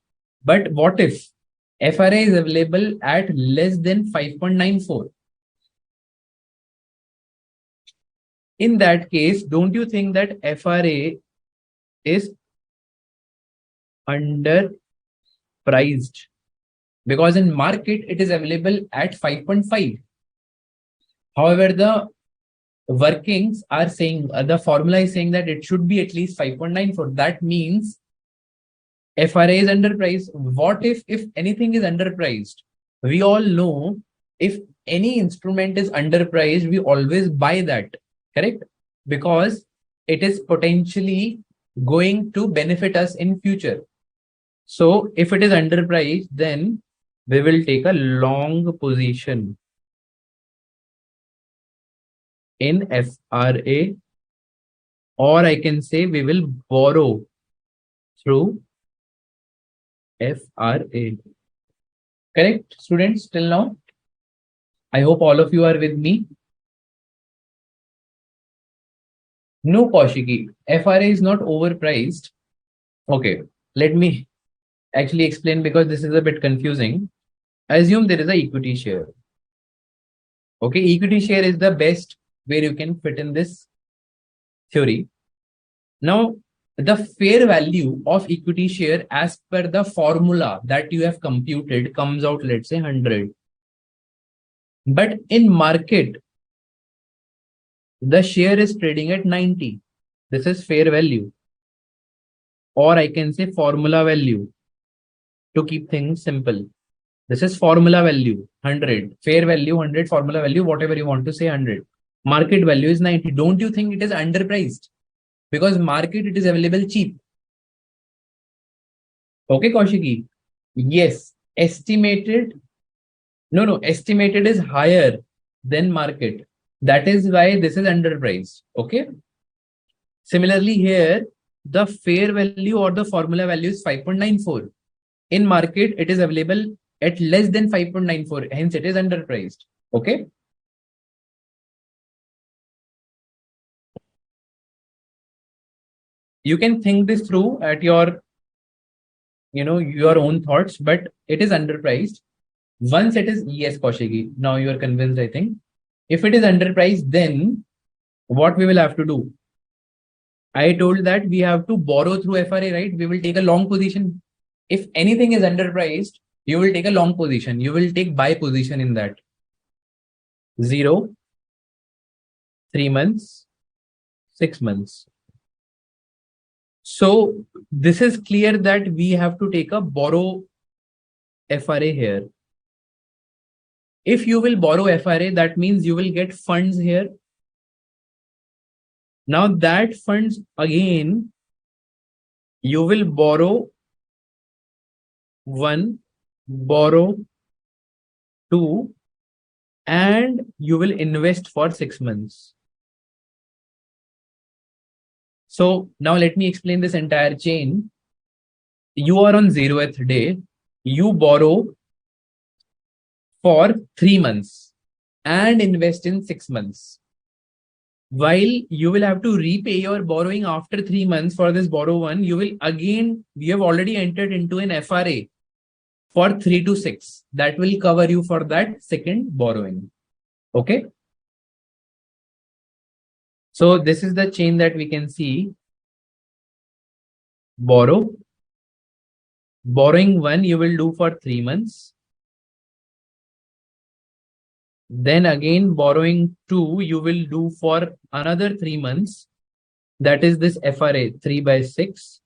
But what if FRA is available at less than 5.94? In that case, don't you think that FRA is underpriced? Because in market, it is available at 5.5. However, the workings are saying, the formula is saying that it should be at least 5.94. That means FRA is underpriced. What if anything is underpriced? We all know if any instrument is underpriced, we always buy that, correct? Because it is potentially going to benefit us in future. So if it is underpriced, then we will take a long position in FRA, or I can say we will borrow through FRA. Correct, students, till now? I hope all of you are with me. No, Kaushiki, FRA is not overpriced. Okay, let me actually explain, because this is a bit confusing. Assume there is a equity share. Okay, equity share is the best where you can fit in this theory. Now, the fair value of equity share as per the formula that you have computed comes out, let's say 100. But in market, the share is trading at 90. This is fair value. Or I can say formula value to keep things simple. This is formula value 100, fair value 100, formula value, whatever you want to say 100. Market value is 90. Don't you think it is underpriced? Because market, it is available cheap. Okay, Kaushiki. Yes, estimated. No, estimated is higher than market. That is why this is underpriced. Okay. Similarly, here, the fair value or the formula value is 5.94. In market, it is available at less than 5.94. Hence, it is underpriced. Okay. You can think this through at your, your own thoughts, but it is underpriced. Once it is, yes, Kaushiki, now you are convinced, I think. If it is underpriced, then what we will have to do? I told that we have to borrow through FRA, right? We will take a long position. If anything is underpriced, you will take a long position. You will take buy position in that. 0, 3 months, 6 months. So this is clear that we have to take a borrow FRA here. If you will borrow FRA, that means you will get funds here. Now that funds again, you will borrow 1, borrow 2, and you will invest for 6 months. So now let me explain this entire chain. You are on 0th day. You borrow for 3 months and invest in 6 months. While you will have to repay your borrowing after 3 months for this borrow one, you have already entered into an FRA for 3 to 6. That will cover you for that second borrowing. Okay. So this is the chain that we can see. Borrowing 1, you will do for 3 months. Then again, borrowing 2, you will do for another 3 months. That is this FRA 3/6.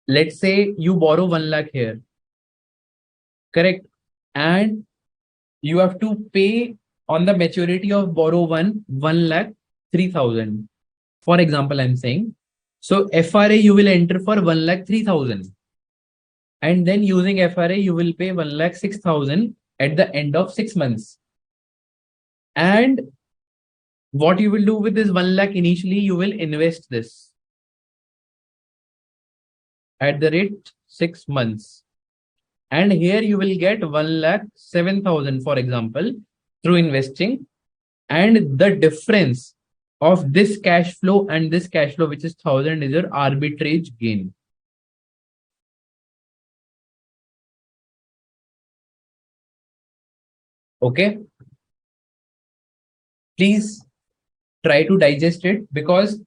Let's say you borrow 1 lakh here. Correct. And you have to pay on the maturity of borrow 1 lakh 3,000. For example, I'm saying. So FRA you will enter for 1 lakh 3,000. And then using FRA, you will pay 1 lakh 6,000 at the end of 6 months. And what you will do with this 1 lakh initially, you will invest this at the rate 6 months. And here you will get 1 lakh 7,000, for example, through investing. And the difference of this cash flow and this cash flow, which is 1,000, is your arbitrage gain. Okay. Please try to digest it, because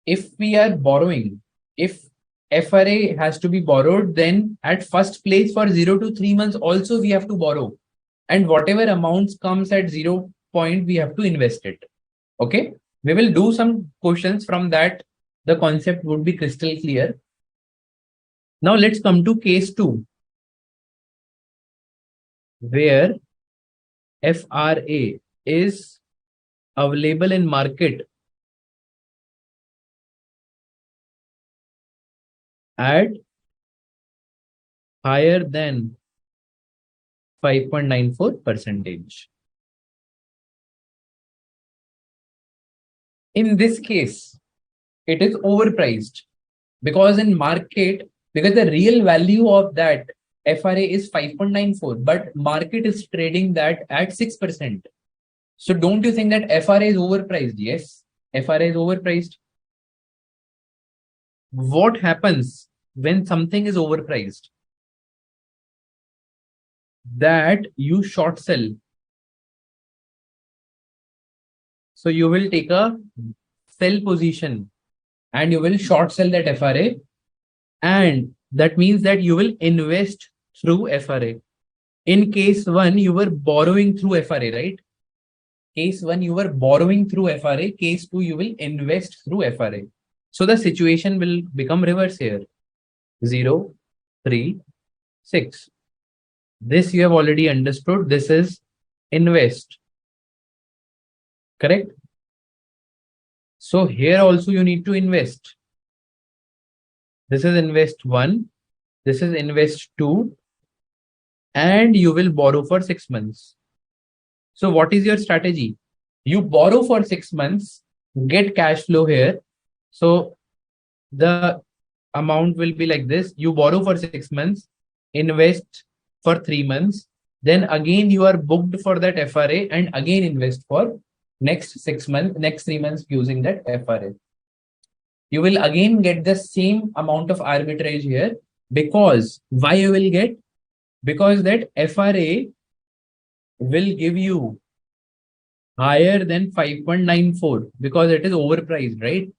if we are borrowing, if FRA has to be borrowed, then at first place for 0 to 3 months also we have to borrow. And whatever amounts comes at 0 point, we have to invest it. Okay. We will do some questions from that. The concept would be crystal clear. Now let's come to case 2, where FRA is available in market at higher than 5.94%. In this case, it is overpriced, because in market, because the real value of that FRA is 5.94, but market is trading that at 6%. So don't you think that FRA is overpriced? Yes, FRA is overpriced. What happens when something is overpriced? That you short sell. So you will take a sell position and you will short sell that FRA, and that means that you will invest through FRA. In case one, you were borrowing through FRA, right? Case one, you were borrowing through FRA. Case two, you will invest through FRA. So the situation will become reverse here. 0, 3, 6. This you have already understood. This is invest. Correct? So here also you need to invest. This is invest 1. This is invest 2. And you will borrow for 6 months. So what is your strategy? You borrow for 6 months, get cash flow here. So the amount will be like this. You borrow for 6 months, invest for 3 months. Then again, you are booked for that FRA and again invest for next 6 months, next 3 months using that FRA. You will again get the same amount of arbitrage here, because why you will get? Because that FRA will give you higher than 5.94 because it is overpriced, right?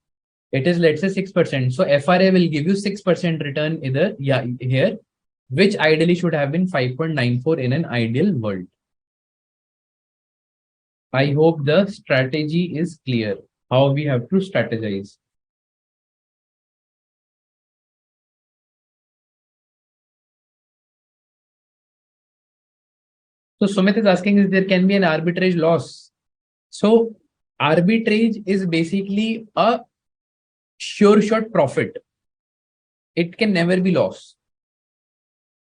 It is, let's say, 6%. So FRA will give you 6% return either here, which ideally should have been 5.94 in an ideal world. I hope the strategy is clear, how we have to strategize. So Sumit is asking if there can be an arbitrage loss. So arbitrage is basically a sure shot profit. It can never be loss.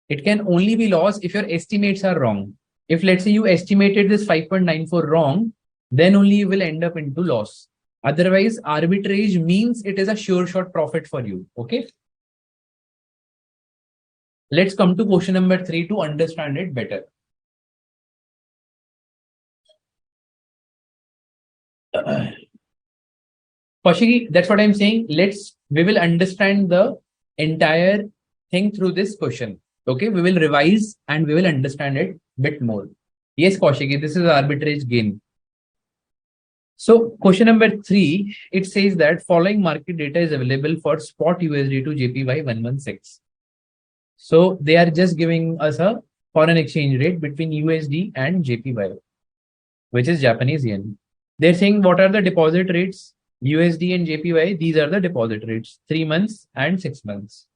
It can only be loss if your estimates are wrong. If let's say you estimated this 5.94 wrong, then only you will end up into loss. Otherwise, arbitrage means it is a sure shot profit for you. Okay. Let's come to question number 3 to understand it better. Kaushiki, that's what I'm saying. We will understand the entire thing through this question. Okay, we will revise and we will understand it a bit more. Yes, Kaushiki, this is arbitrage gain. So question number 3, it says that following market data is available for spot USD to JPY 116. So they are just giving us a foreign exchange rate between USD and JPY, which is Japanese yen. They're saying what are the deposit rates? USD and JPY, these are the deposit rates, 3 months and 6 months.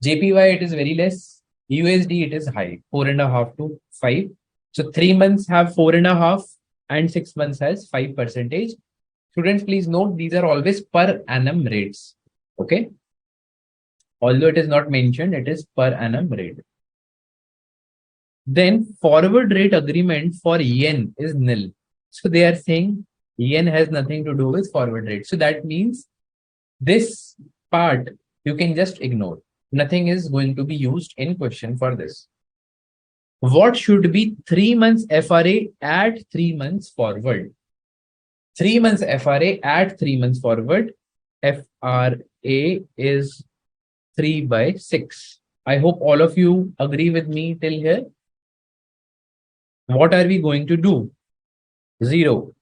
JPY, it is very less. USD, it is high, 4.5 to 5. So 3 months have 4.5 and 6 months has 5%. Students, please note these are always per annum rates. Okay. Although it is not mentioned, it is per annum rate. Then forward rate agreement for yen is nil. So they are saying yen has nothing to do with forward rate. So that means this part you can just ignore. Nothing is going to be used in question for this. What should be 3 months FRA at 3 months forward? 3 months FRA at 3 months forward. FRA is 3/6. I hope all of you agree with me till here. What are we going to do? 0,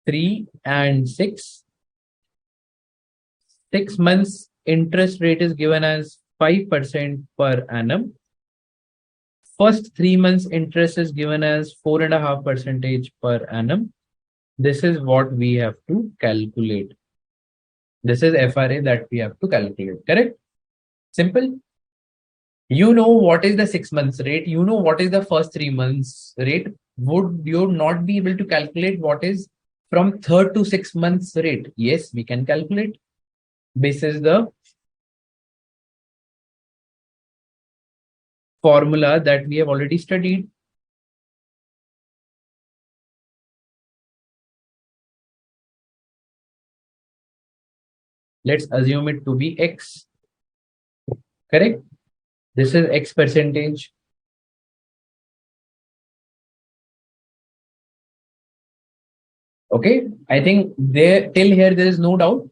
3 and 6. 6 months interest rate is given as 5% per annum. First 3 months interest is given as 4.5% per annum. This is what we have to calculate. This is FRA that we have to calculate, correct? Simple. You know what is the 6 months rate. You know what is the first 3 months rate. Would you not be able to calculate what is from 3rd to 6 months rate? Yes, we can calculate. This is the formula that we have already studied. Let's assume it to be X. Correct? This is X percentage. Okay, I think there till here there is no doubt,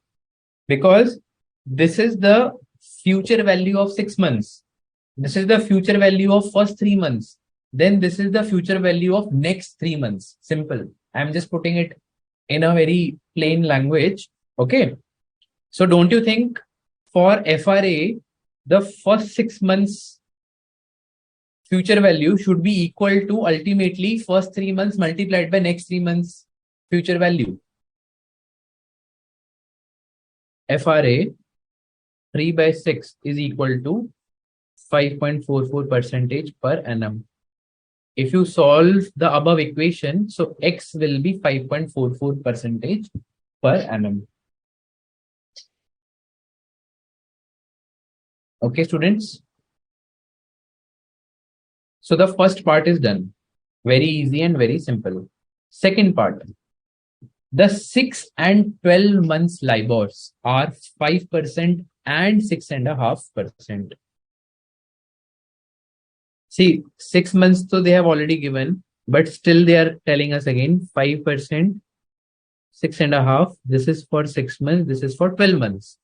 because this is the future value of 6 months. This is the future value of first 3 months. Then this is the future value of next 3 months. Simple. I'm just putting it in a very plain language. Okay. So don't you think for FRA, the first 6 months future value should be equal to ultimately first 3 months multiplied by next 3 months future value? FRA 3 by 6 is equal to 5.44% per annum. If you solve the above equation, so X will be 5.44% per annum. Okay, students. So the first part is done. Very easy and very simple. Second part. The 6 and 12 months LIBORs are 5% and 6.5%. See, 6 months, so they have already given, but still they are telling us again 5%, 6.5. This is for 6 months. This is for 12 months.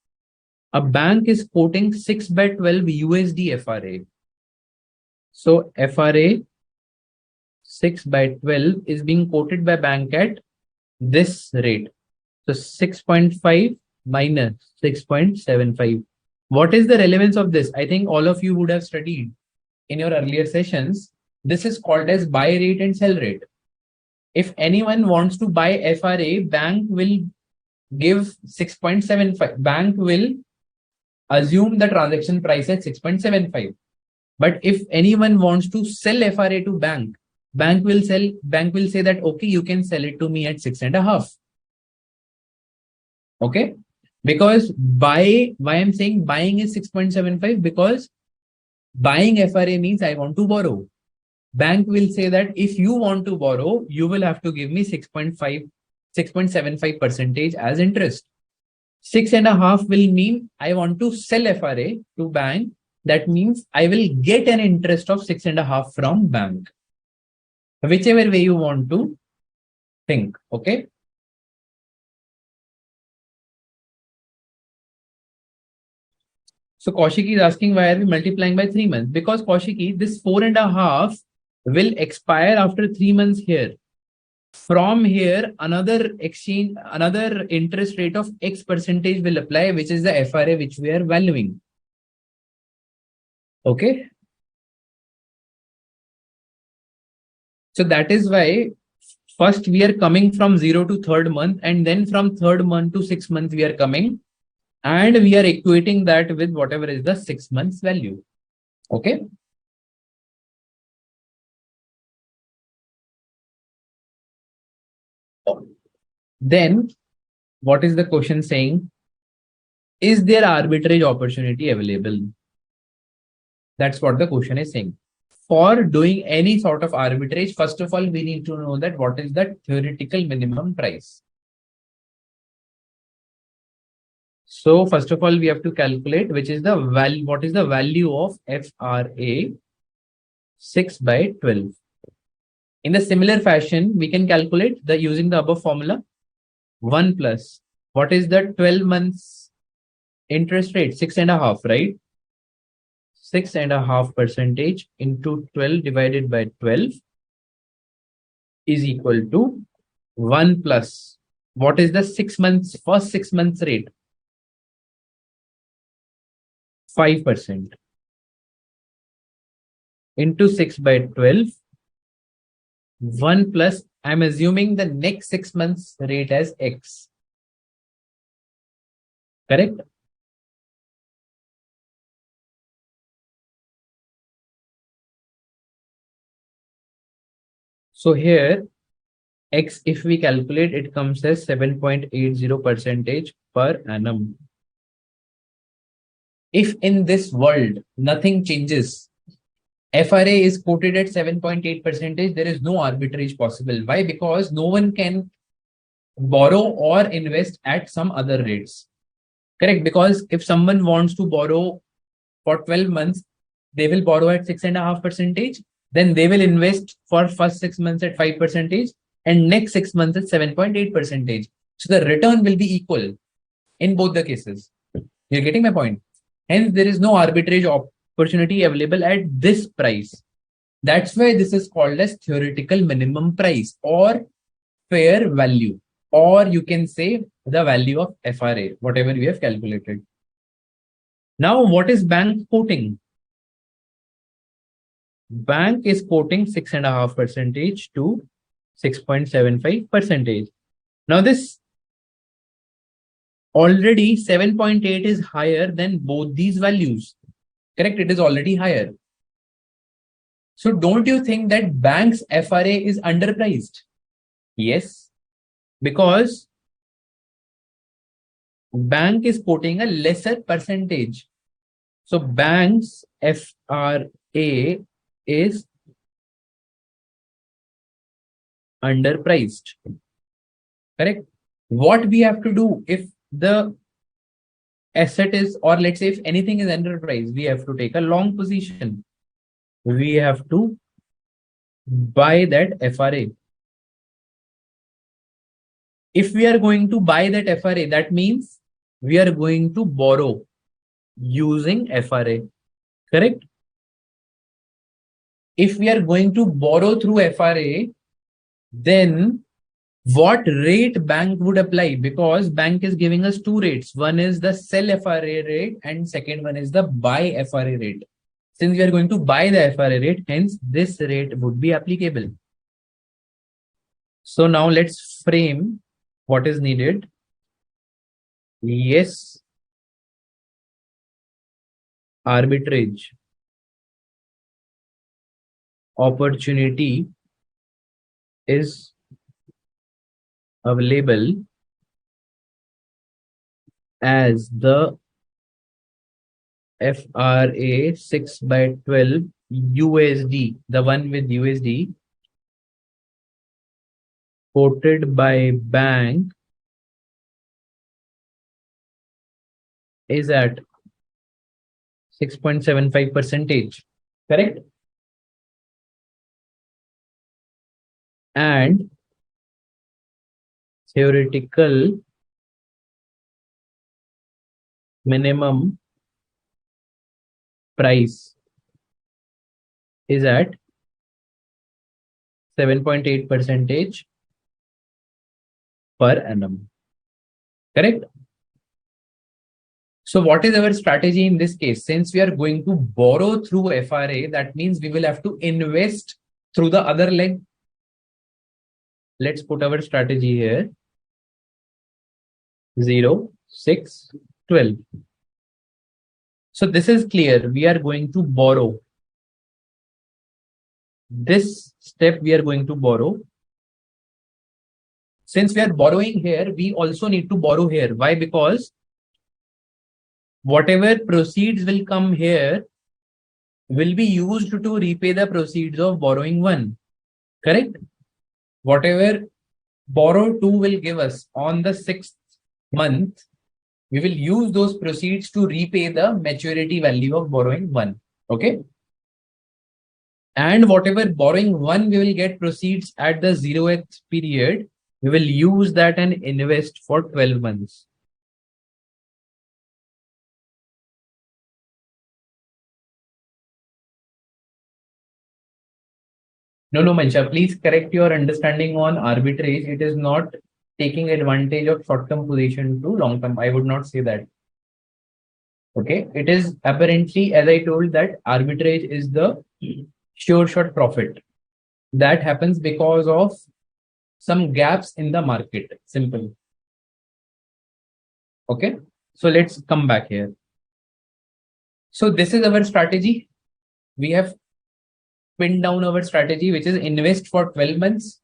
A bank is quoting 6 by 12 USD FRA. So FRA 6 by 12 is being quoted by bank at this rate. So 6.5 minus 6.75. What is the relevance of this? I think all of you would have studied in your earlier sessions. This is called as buy rate and sell rate. If anyone wants to buy FRA, bank will give 6.75. Bank will assume the transaction price at 6.75. But if anyone wants to sell FRA to bank, bank will say that, okay, you can sell it to me at 6.5. Okay. Because why I'm saying buying is 6.75, because buying FRA means I want to borrow. Bank will say that if you want to borrow, you will have to give me 6.75% as interest. 6.5 will mean I want to sell FRA to bank. That means I will get an interest of 6.5 from bank. Whichever way you want to think. Okay. So Kaushiki is asking, why are we multiplying by 3 months? Because Kaushiki, this 4.5 will expire after 3 months here. From here, another interest rate of X percentage will apply, which is the FRA which we are valuing. Okay. So that is why first we are coming from 0 to third month, and then from third month to 6 months we are coming, and we are equating that with whatever is the 6 months value. Okay. Then what is the question saying? Is there arbitrage opportunity available? That's what the question is saying. For doing any sort of arbitrage, first of all, we need to know that what is the theoretical minimum price. So first of all, we have to calculate which is the value. What is the value of FRA 6 by 12? In the similar fashion, we can calculate the using the above formula. 1 plus what is the 12 months interest rate? 6.5, right? 6.5% into 12 divided by 12 is equal to 1 plus what is the 6 months, first 6 months rate? 5% into 6 by 12. 1 plus, I'm assuming the next 6 months rate as X. Correct? So here, X, if we calculate, it comes as 7.80% per annum. If in this world, nothing changes, FRA is quoted at 7.8%, there is no arbitrage possible. Why? Because no one can borrow or invest at some other rates. Correct? Because if someone wants to borrow for 12 months, they will borrow at 6.5%. Then they will invest for first 6 months at 5%. and next 6 months is 7.8%. So the return will be equal in both the cases. You're getting my point? Hence, there is no arbitrage opportunity available at this price. That's why this is called as theoretical minimum price or fair value, or you can say the value of FRA, whatever we have calculated. Now, what is bank quoting? Bank is quoting 6.5% to 6.75%. Now, this already 7.8 is higher than both these values. Correct? It is already higher. So don't you think that bank's FRA is underpriced? Yes, because bank is quoting a lesser percentage. So bank's FRA is underpriced. Correct? What we have to do if the asset is, or let's say if anything is underpriced, we have to take a long position. We have to buy that FRA. If we are going to buy that FRA, that means we are going to borrow using FRA. Correct? If we are going to borrow through FRA, then what rate bank would apply? Because bank is giving us two rates. One is the sell FRA rate and second one is the buy FRA rate. Since we are going to buy the FRA rate, hence this rate would be applicable. So now let's frame what is needed. Yes, arbitrage opportunity is available as the FRA 6/12 USD, the one with USD, quoted by bank is at 6.75%. Correct? And theoretical minimum price is at 7.8% per annum. Correct? So what is our strategy in this case? Since we are going to borrow through FRA, that means we will have to invest through the other leg. Let's put our strategy here. 0, 6, 12. So this is clear. We are going to borrow. This step we are going to borrow. Since we are borrowing here, we also need to borrow here. Why? Because whatever proceeds will come here will be used to repay the proceeds of borrowing 1. Correct? Whatever borrow 2 will give us on the 6th month, we will use those proceeds to repay the maturity value of borrowing 1. Okay? And whatever borrowing 1 we will get proceeds at the 0th period, we will use that and invest for 12 months. No, Mansha, please correct your understanding on arbitrage. It is not taking advantage of short-term position to long-term. I would not say that. Okay, it is apparently, as I told, that arbitrage is the sure shot profit. That happens because of some gaps in the market. Simple. Okay, so let's come back here. So this is our strategy. We have pinned down our strategy, which is invest for 12 months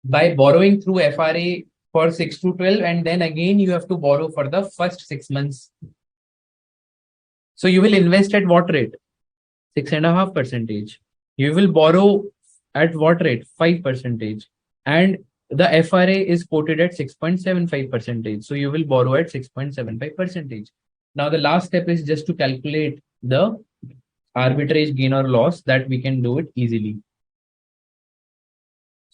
by borrowing through FRA for 6 to 12, and then again you have to borrow for the first 6 months. So you will invest at what rate? 6.5%. You will borrow at what rate? 5%. And the FRA is quoted at 6.75%. So you will borrow at 6.75%. Now the last step is just to calculate the arbitrage gain or loss, that we can do it easily.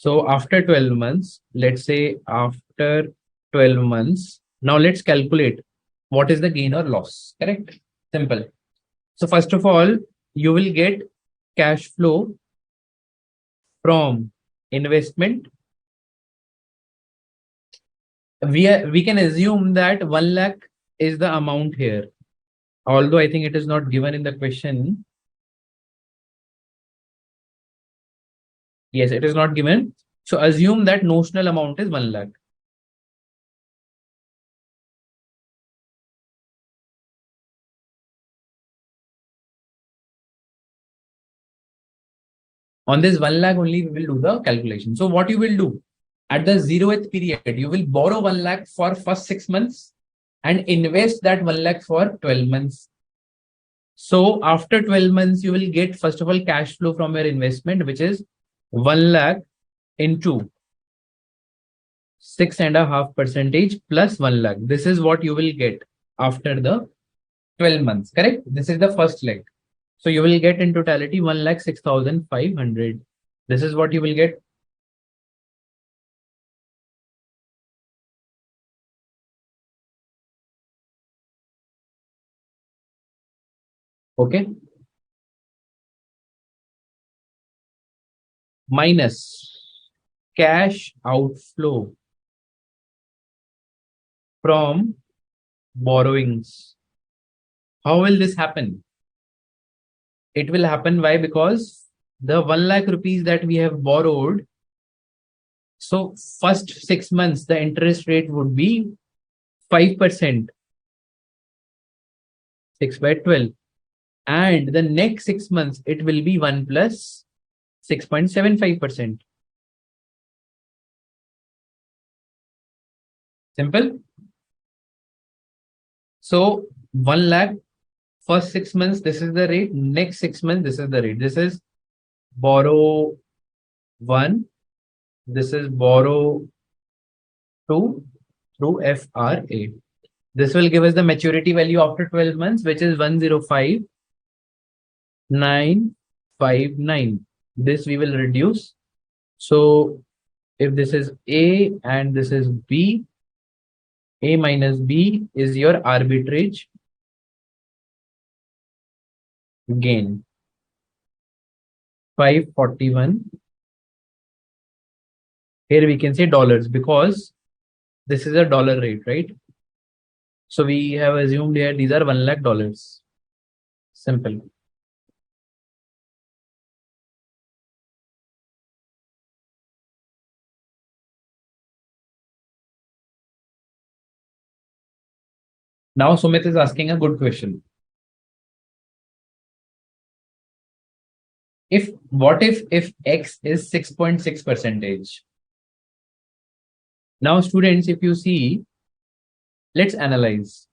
So after 12 months, let's say after 12 months, now let's calculate what is the gain or loss, correct? Simple. So first of all, you will get cash flow from investment. We can assume that 1 lakh is the amount here. Although I think it is not given in the question. Yes, it is not given. So assume that notional amount is 1 lakh. On this 1 lakh only, we will do the calculation. So what you will do at the 0th period, you will borrow 1 lakh for first 6 months and invest that 1 lakh for 12 months. So after 12 months, you will get first of all cash flow from your investment, which is 1 lakh into 6.5% plus 1 lakh. This is what you will get after the 12 months, correct? This is the first leg. So you will get in totality 1,06,500. This is what you will get. Okay. Minus cash outflow from borrowings. How will this happen? It will happen why? Because the 1 lakh rupees that we have borrowed. So first 6 months, the interest rate would be 5%, 6 by 12. And the next 6 months, it will be 1 plus 6.75%. Simple. So 1 lakh, first 6 months, this is the rate. Next 6 months, this is the rate. This is borrow 1. This is borrow 2 through FRA. This will give us the maturity value after 12 months, which is 105,959. This we will reduce. So if this is A and this is B, A minus B is your arbitrage gain. 541. Here we can say dollars because this is a dollar rate, right? So we have assumed here these are 1 lakh dollars. Simple. Now Sumit is asking a good question. What if X is 6.6%? Now students, if you see, let's analyze.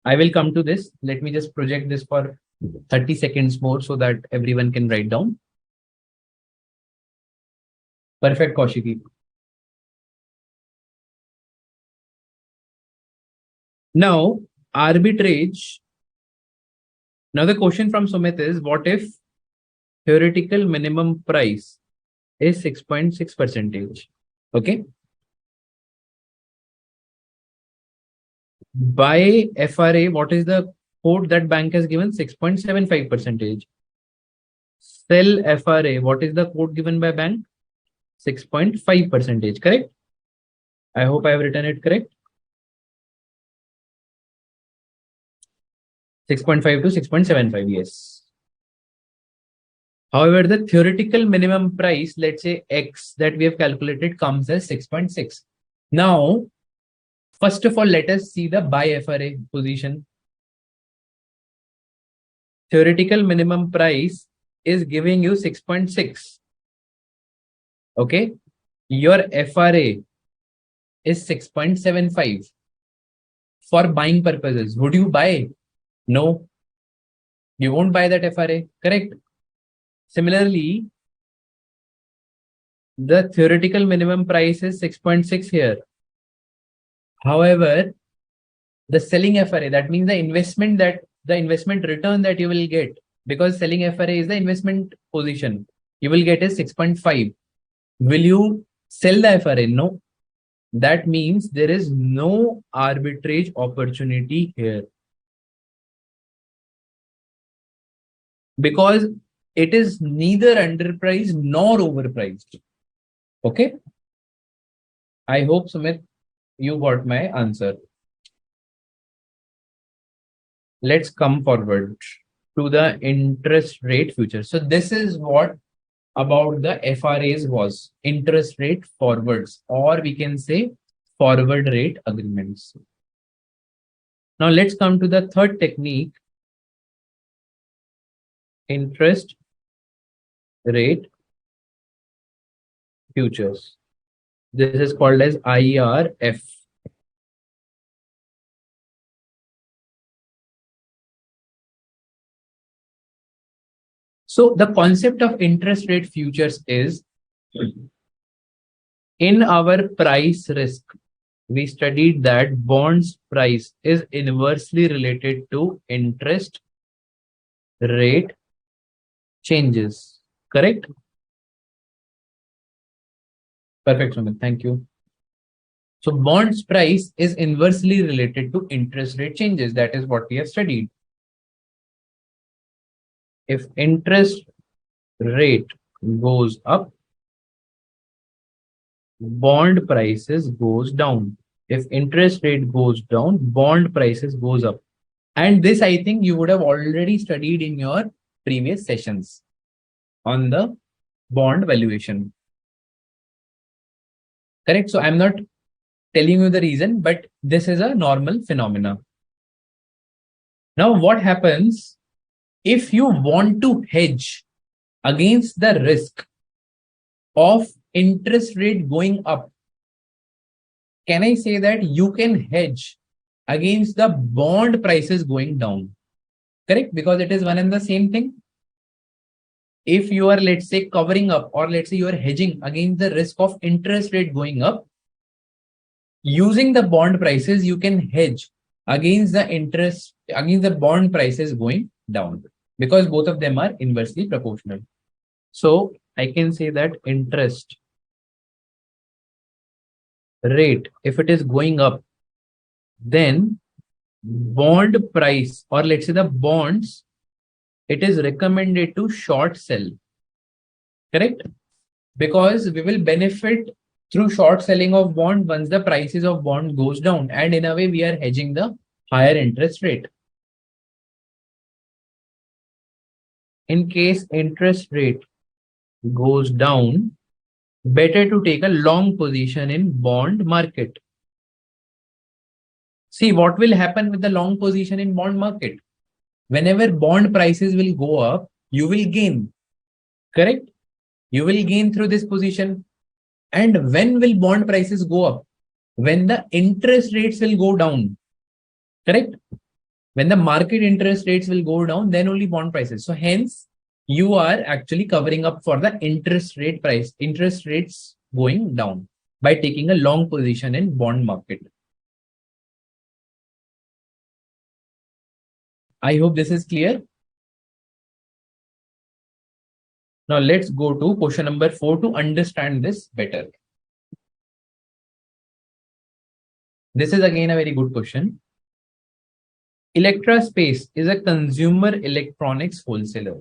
I will come to this. Let me just project this for 30 seconds more so that everyone can write down. Perfect, Kaushiki. Now, arbitrage. Now the question from Sumit is, what if theoretical minimum price is 6.6%? Okay. By FRA, what is the quote that bank has given? 6.75%. Sell FRA, what is the quote given by bank? 6.5%, correct? I hope I have written it correct. 6.5 to 6.75, yes. However, the theoretical minimum price, let's say X that we have calculated comes as 6.6. Now, first of all, let us see the buy FRA position. Theoretical minimum price is giving you 6.6. Okay. Your FRA is 6.75. For buying purposes, would you buy? No, you won't buy that FRA, correct? Similarly, the theoretical minimum price is 6.6 here. However, the selling FRA, that means the investment return that you will get, because selling FRA is the investment position. you will get is 6.5. Will you sell the FRA? No. That means there is no arbitrage opportunity here, because it is neither underpriced nor overpriced. Okay. I hope, Sumit, you got my answer. Let's come forward to the interest rate future. So this is what about the FRAs was interest rate forwards, or we can say forward rate agreements. Now let's come to the third technique, interest rate futures. This is called as IRF. So the concept of interest rate futures is, in our price risk, we studied that bonds price is inversely related to interest rate changes. Correct? Perfect, Sumit. Thank you. So bonds price is inversely related to interest rate changes. That is what we have studied. If interest rate goes up, bond prices goes down. If interest rate goes down, bond prices goes up. And this, I think you would have already studied in your previous sessions on the bond valuation. Correct? So I'm not telling you the reason, but this is a normal phenomena. Now, what happens if you want to hedge against the risk of interest rate going up? Can I say that you can hedge against the bond prices going down? Correct? Because it is one and the same thing. If you are, let's say, covering up, or let's say you are hedging against the risk of interest rate going up, using the bond prices, you can hedge against the bond prices going down, because both of them are inversely proportional. So I can say that interest rate, if it is going up, then bond price, or let's say the bonds, it is recommended to short sell. Correct? Because we will benefit through short selling of bond once the prices of bond goes down, and in a way we are hedging the higher interest rate. In case interest rate goes down, better to take a long position in bond market. See what will happen with the long position in bond market. Whenever bond prices will go up, you will gain. Correct? You will gain through this position. And when will bond prices go up? When the interest rates will go down. Correct? When the market interest rates will go down, then only bond prices. So hence, you are actually covering up for the interest rates going down by taking a long position in bond market. I hope this is clear. Now let's go to question number 4 to understand this better. This is again a very good question. Electra Space is a consumer electronics wholesaler.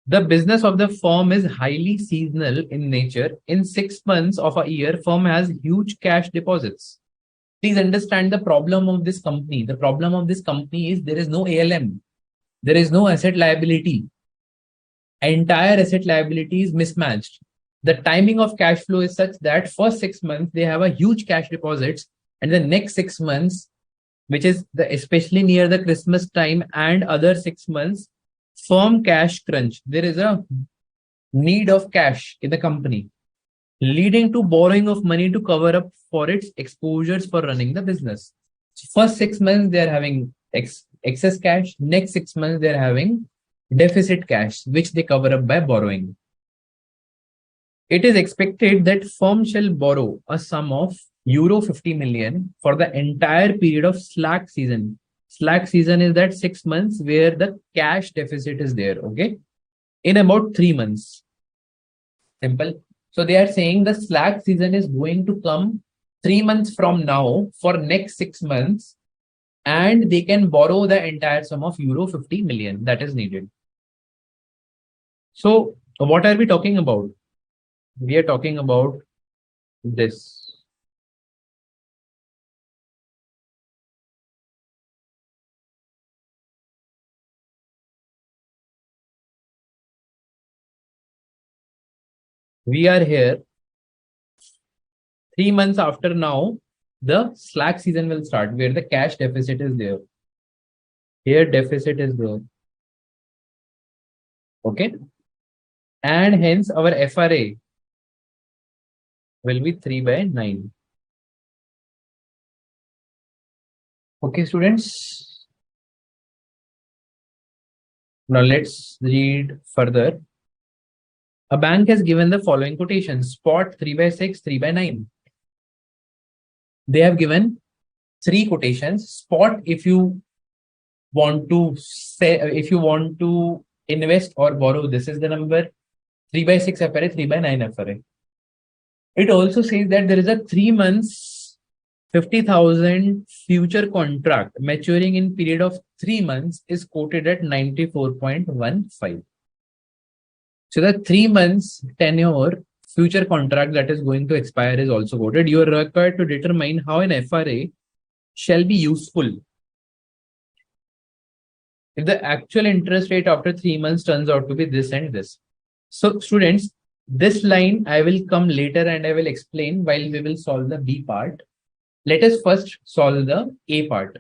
The business of the firm is highly seasonal in nature. In 6 months of a year, firm has huge cash deposits. Please understand the problem of this company. The problem of this company is there is no ALM. There is no asset liability. Entire asset liability is mismatched. The timing of cash flow is such that first 6 months, they have a huge cash deposits, and the next 6 months, which is especially near the Christmas time and other 6 months, firm cash crunch. There is a need of cash in the company, leading to borrowing of money to cover up for its exposures for running the business. So first 6 months, they're having excess cash. Next 6 months, they're having deficit cash, which they cover up by borrowing. It is expected that firm shall borrow a sum of euro 50 million for the entire period of slack season. Slack season is that 6 months where the cash deficit is there. Okay. In about 3 months. Simple. So they are saying the slack season is going to come 3 months from now for next 6 months, and they can borrow the entire sum of euro 50 million that is needed. So what are we talking about? We are talking about this. We are here 3 months after now, the slack season will start where the cash deficit is there. Here deficit is there. Okay. And hence our FRA will be 3/9. Okay, students. Now let's read further. A bank has given the following quotations: spot 3/6, 3/9. They have given 3 quotations. Spot, if you want to say, if you want to invest or borrow, this is the number. 3/6 FRA, 3/9 FRA. It also says that there is a 3 months 50,000 future contract maturing in period of 3 months is quoted at 94.15. So the 3 months tenure future contract that is going to expire is also quoted. You are required to determine how an FRA shall be useful if the actual interest rate after 3 months turns out to be this and this. So students, this line I will come later and I will explain while we will solve the B part. Let us first solve the A part.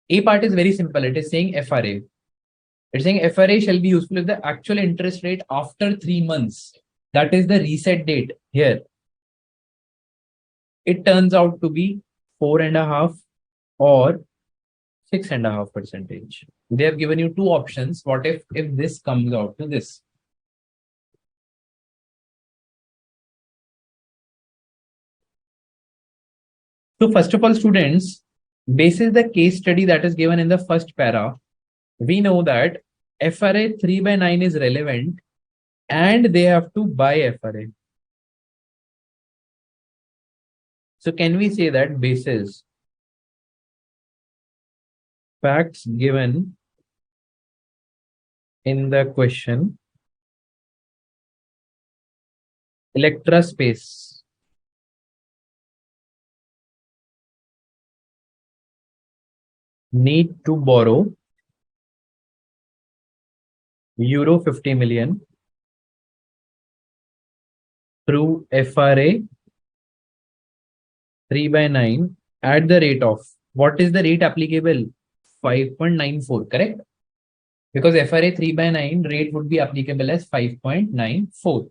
A part is very simple. It is saying FRA. It's saying FRA shall be useful if the actual interest rate after 3 months, that is the reset date here, it turns out to be 4.5 or 6.5%. They have given you 2 options. What if this comes out to this? So first of all, students, basis the case study that is given in the first para, we know that FRA 3/9 is relevant and they have to buy FRA. So can we say that basis facts given in the question, Electra space need to borrow euro 50 million through FRA 3/9 at the rate of, what is the rate applicable? 5.94, correct? Because FRA 3/9 rate would be applicable as 5.94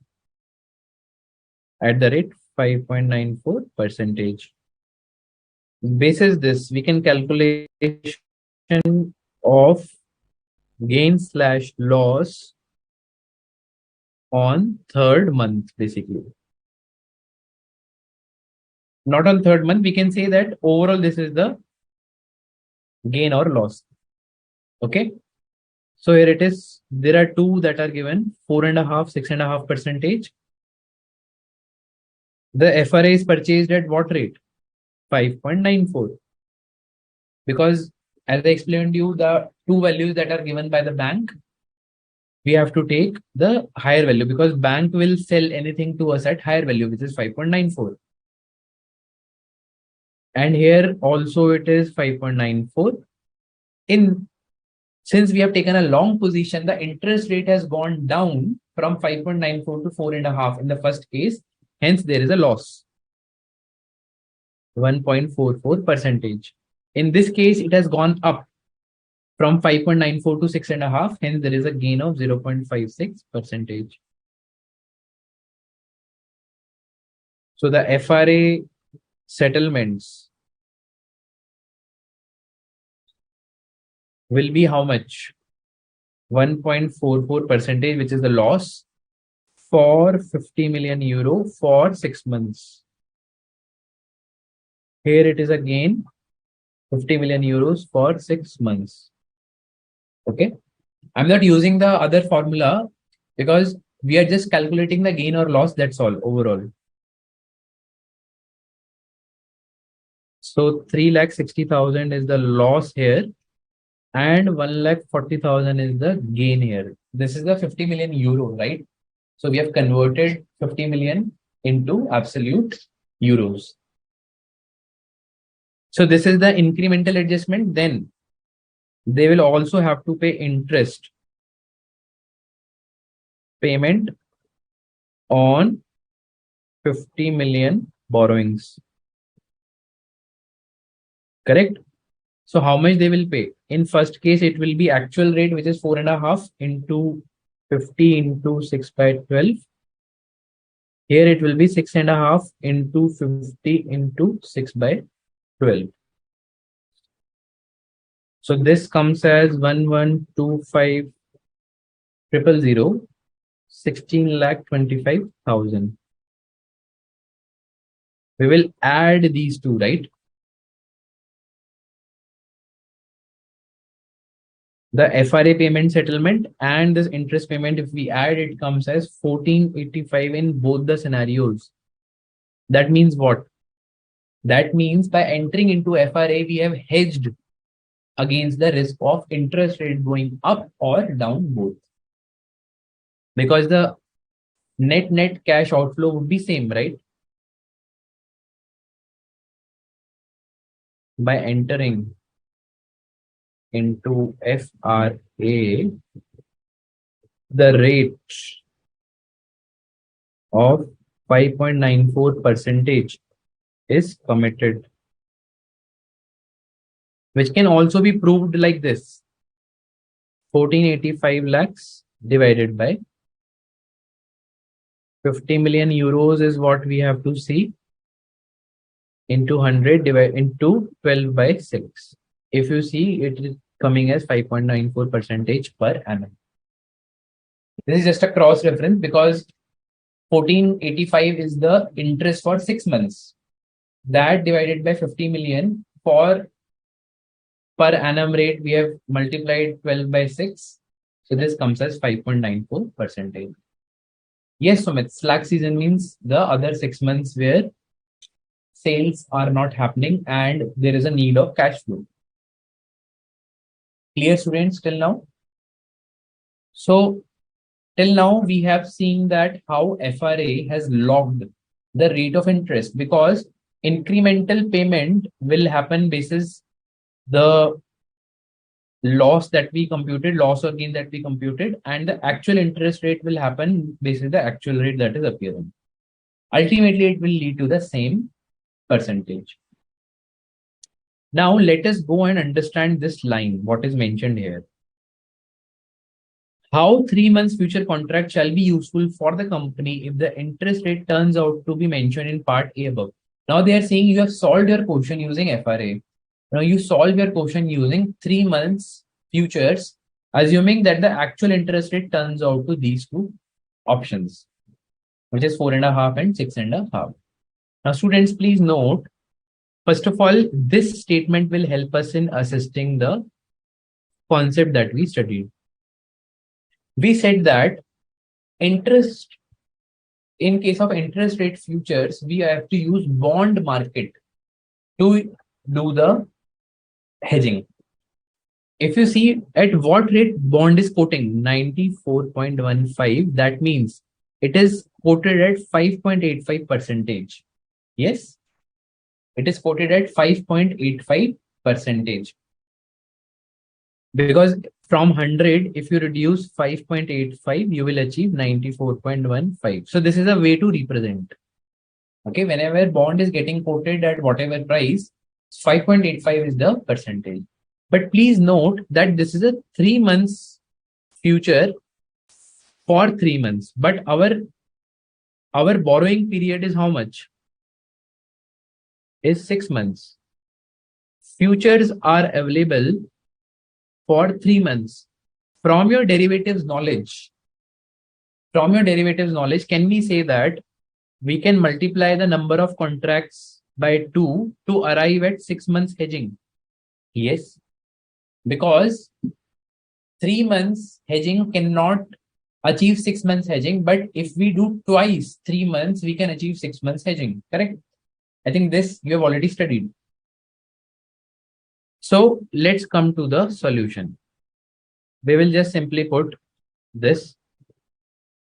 at the rate 5.94%. Basis this, we can calculation of gain/loss on 3rd month, basically. Not on 3rd month, we can say that overall this is the gain or loss. Okay. So here it is. There are 2 that are given, 4.5, 6.5%. The FRA is purchased at what rate? 5.94. Because as I explained to you, the 2 values that are given by the bank, we have to take the higher value because bank will sell anything to us at higher value, which is 5.94. And here also it is 5.94. Since we have taken a long position, the interest rate has gone down from 5.94 to 4.5 in the first case. Hence, there is a loss. 1.44%. In this case, it has gone up from 5.94 to 6.5. Hence, there is a gain of 0.56%. So the FRA settlements will be how much? 1.44%, which is the loss for 50 million euro for 6 months. Here it is a gain 50 million euros for 6 months. Okay. I'm not using the other formula because we are just calculating the gain or loss. That's all overall. So 3,60,000 is the loss here and 1,40,000 is the gain here. This is the 50 million euro, right? So we have converted 50 million into absolute euros. So this is the incremental adjustment. Then they will also have to pay interest payment on 50 million borrowings. Correct? So how much they will pay? In first case, it will be actual rate, which is 4.5 into 50 into 6 by 12. Here it will be 6.5 into 50 into 6 by 12. So this comes as 1125,000, 16,25,000. We will add these two, right? The FRA payment settlement and this interest payment, if we add, it comes as 1485 in both the scenarios. That means what? That means by entering into FRA, we have hedged against the risk of interest rate going up or down both. Because the net cash outflow would be same, right? By entering into FRA, the rate of 5.94% is committed, which can also be proved like this: 1485 lakhs divided by 50 million euros is what we have to see into 100 divided into 12 by 6. If you see, it is coming as 5.94% per annum. This is just a cross reference because 1485 is the interest for 6 months. That divided by 50 million for per annum rate, we have multiplied 12 by 6. So this comes as 5.94%. Yes, Sumit, slack season means the other 6 months where sales are not happening and there is a need of cash flow. Clear, students, till now? So till now, we have seen that how FRA has locked the rate of interest because incremental payment will happen basis the loss that we computed, loss or gain that we computed, and the actual interest rate will happen basis the actual rate that is appearing. Ultimately, it will lead to the same percentage. Now, let us go and understand this line, what is mentioned here. How 3 months future contract shall be useful for the company if the interest rate turns out to be mentioned in part A above. Now they are saying you have solved your question using FRA. Now you solve your question using 3 months futures, assuming that the actual interest rate turns out to these two options, which is 4.5 and 6.5. Now students, please note, first of all, this statement will help us in assisting the concept that we studied. We said that interest, in case of interest rate futures, we have to use bond market to do the hedging. If you see at what rate bond is quoting 94.15, that means it is quoted at 5.85%. Yes, it is quoted at 5.85%. Because from 100, if you reduce 5.85, you will achieve 94.15. So this is a way to represent. Okay, whenever bond is getting quoted at whatever price, 5.85 is the percentage. But please note that this is a 3 months future for 3 months. But our borrowing period is how much? Is 6 months. Futures are available for 3 months. From your derivatives knowledge, can we say that we can multiply the number of contracts by 2 to arrive at 6 months hedging? Yes, because 3 months hedging cannot achieve 6 months hedging, but if we do twice 3 months, we can achieve 6 months hedging. Correct? I think this you have already studied. So let's come to the solution. We will just simply put this.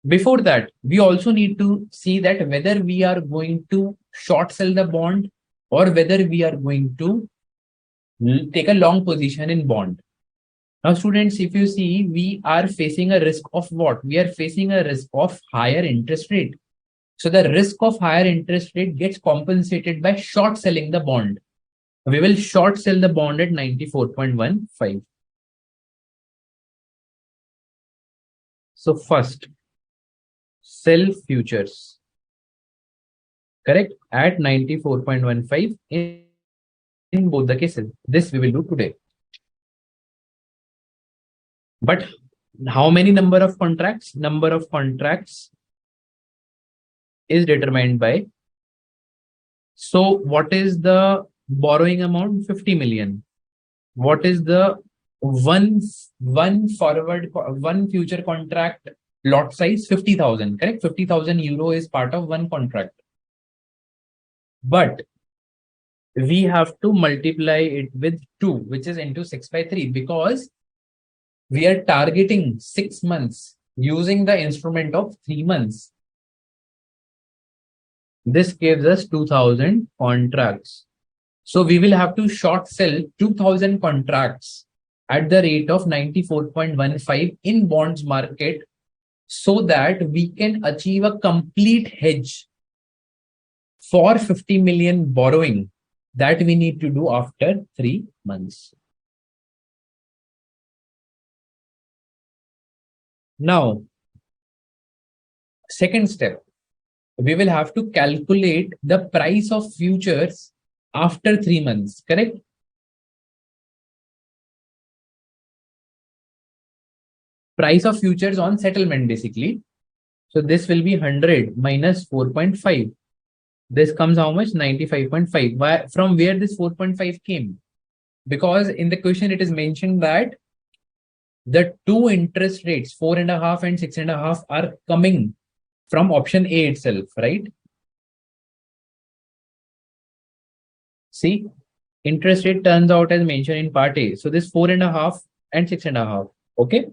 Before that, we also need to see that whether we are going to short sell the bond or whether we are going to take a long position in bond. Now, students, if you see, we are facing a risk of what? We are facing a risk of higher interest rate. So the risk of higher interest rate gets compensated by short selling the bond. We will short sell the bond at 94.15. So first, sell futures. Correct? At 94.15 in both the cases. This we will do today. But how many number of contracts? Number of contracts is determined by. So what is the borrowing amount? 50 million. What is the one future contract lot size? 50,000. Correct? 50,000 euro is part of one contract. But we have to multiply it with 2, which is into 6 by 3, because we are targeting 6 months using the instrument of 3 months. This gives us 2000 contracts. So we will have to short sell 2000 contracts at the rate of 94.15 in bonds market so that we can achieve a complete hedge for 50 million borrowing that we need to do after 3 months. Now, second step, we will have to calculate the price of futures after 3 months, correct? Price of futures on settlement, basically. So this will be 100 minus 4.5. This comes how much? 95.5. From where this 4.5 came? Because in the question it is mentioned that the two interest rates, 4.5 and 6.5, are coming from option A itself, right? See, interest rate turns out as mentioned in part A. So this 4.5 and 6.5. Okay.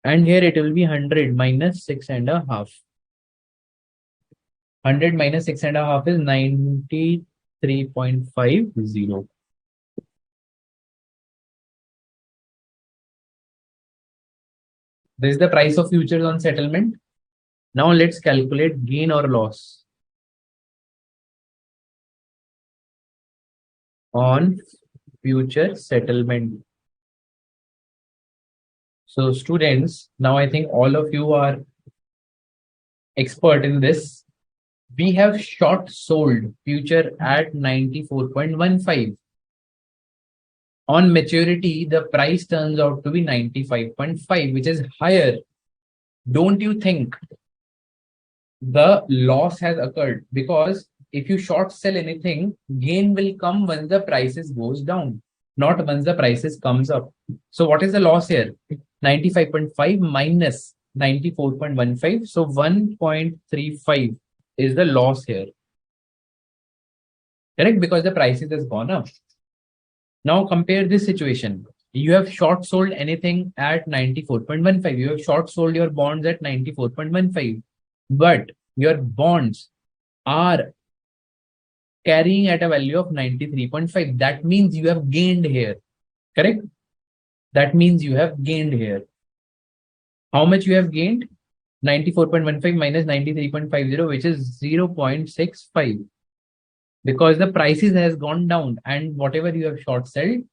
And here it will be 100 minus 6.5. 100 minus 6.5 is 93.50. This is the price of futures on settlement. Now let's calculate gain or loss on future settlement. So students, now I think all of you are expert in this. We have short sold future at 94.15. On maturity, the price turns out to be 95.5, which is higher. Don't you think the loss has occurred? Because if you short sell anything, gain will come when the prices goes down, not once the prices comes up. So what is the loss here? 95.5 minus 94.15. So 1.35 is the loss here. Correct? Because the prices has gone up. Now compare this situation. You have short sold anything at 94.15. You have short sold your bonds at 94.15. But your bonds are carrying at a value of 93.5. That means you have gained here. Correct? That means you have gained here. How much you have gained? 94.15 minus 93.50, which is 0.65. Because the prices has gone down and whatever you have short sold,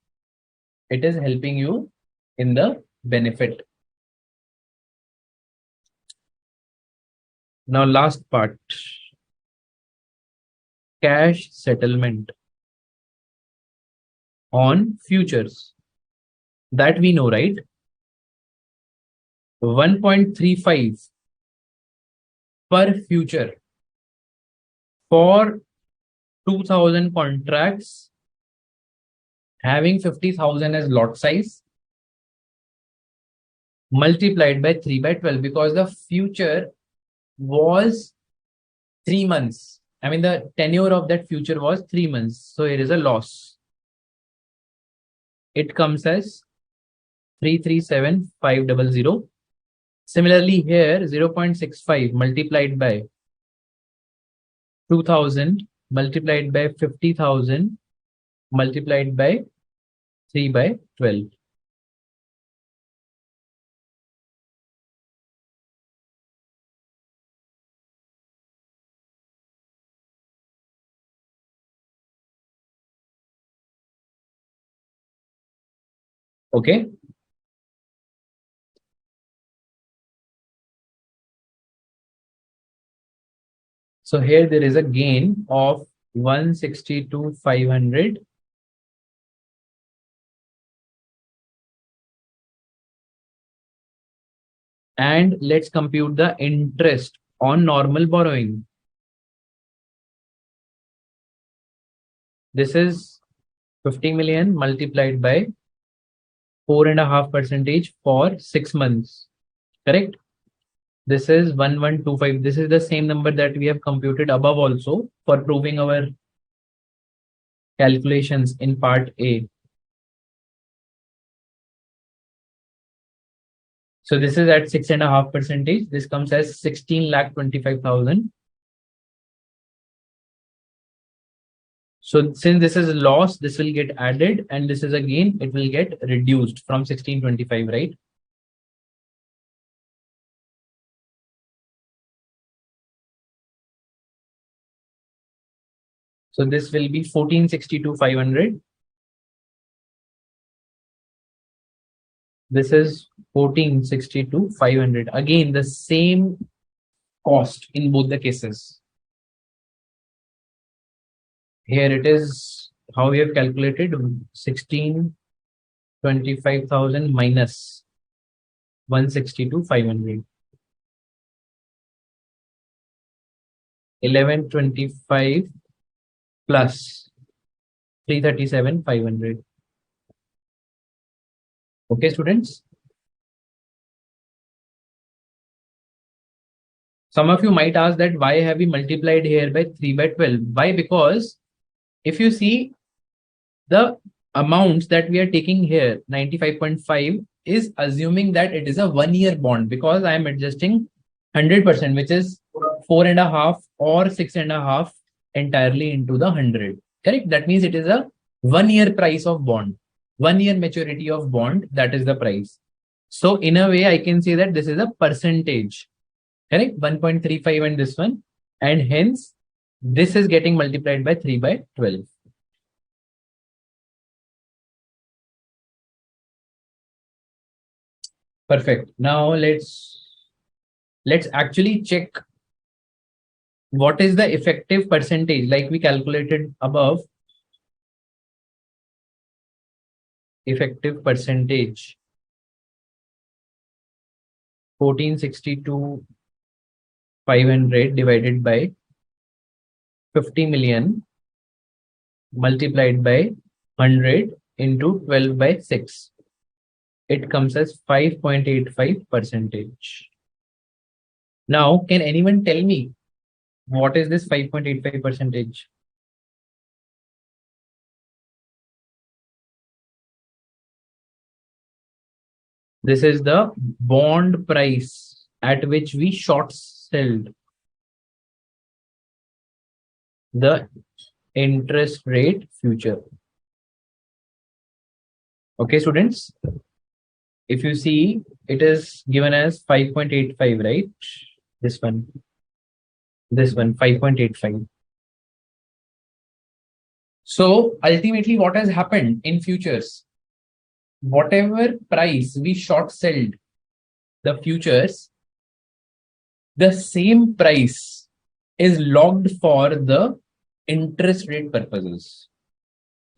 it is helping you in the benefit. Now last part, cash settlement on futures. That we know, right? 1.35 per future for 2000 contracts having 50,000 as lot size multiplied by 3 by 12 because the future was 3 months. I mean, the tenure of that future was 3 months. So here is a loss. It comes as 337,500. Similarly, here 0.65 multiplied by 2000 multiplied by 50,000 multiplied by 3 by 12. Okay. So here there is a gain of 162,500. And let's compute the interest on normal borrowing. This is 50 million multiplied by 4.5% for 6 months. Correct? This is 1125. This is the same number that we have computed above also for proving our calculations in part A. So this is at 6.5%. This comes as 16,25,000. So since this is a loss, this will get added, and this is a gain, it will get reduced from 1625, right? So this will be 1462,500. This is 1462,500. Again, the same cost in both the cases. Here it is how we have calculated 1625,000 minus 162,500. 1125 plus 337,500. Okay, students. Some of you might ask that why have we multiplied here by 3 by 12? Why? Because if you see the amounts that we are taking here, 95.5 is assuming that it is a 1-year bond because I am adjusting 100%, which is 4.5 or 6.5 entirely into the 100. Correct? That means it is a 1-year price of bond, 1-year maturity of bond. That is the price. So in a way, I can say that this is a percentage. Correct? 1.35 and this one. And hence, this is getting multiplied by 3 by 12. Perfect. Now let's actually check what is the effective percentage like we calculated above. Effective percentage 1462,500 divided by 50 million multiplied by 100 into 12 by 6. It comes as 5.85%. Now, can anyone tell me what is this 5.85%? This is the bond price at which we short sold the interest rate future. Okay, students. If you see, it is given as 5.85, right? This one, 5.85. So ultimately, what has happened in futures? Whatever price we short sold the futures, the same price is logged for the interest rate purposes.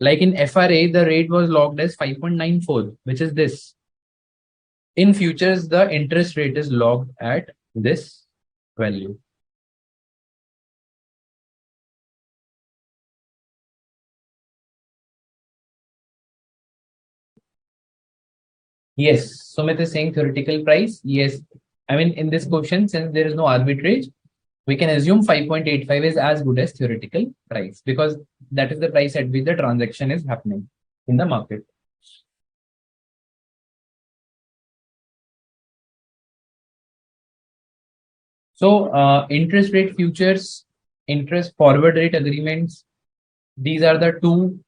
Like in FRA, the rate was logged as 5.94, which is this. In futures, the interest rate is logged at this value. Yes, Sumit is saying theoretical price. Yes, I mean, in this question, since there is no arbitrage, we can assume 5.85 is as good as theoretical price because that is the price at which the transaction is happening in the market. So, interest rate futures, interest forward rate agreements, these are the two,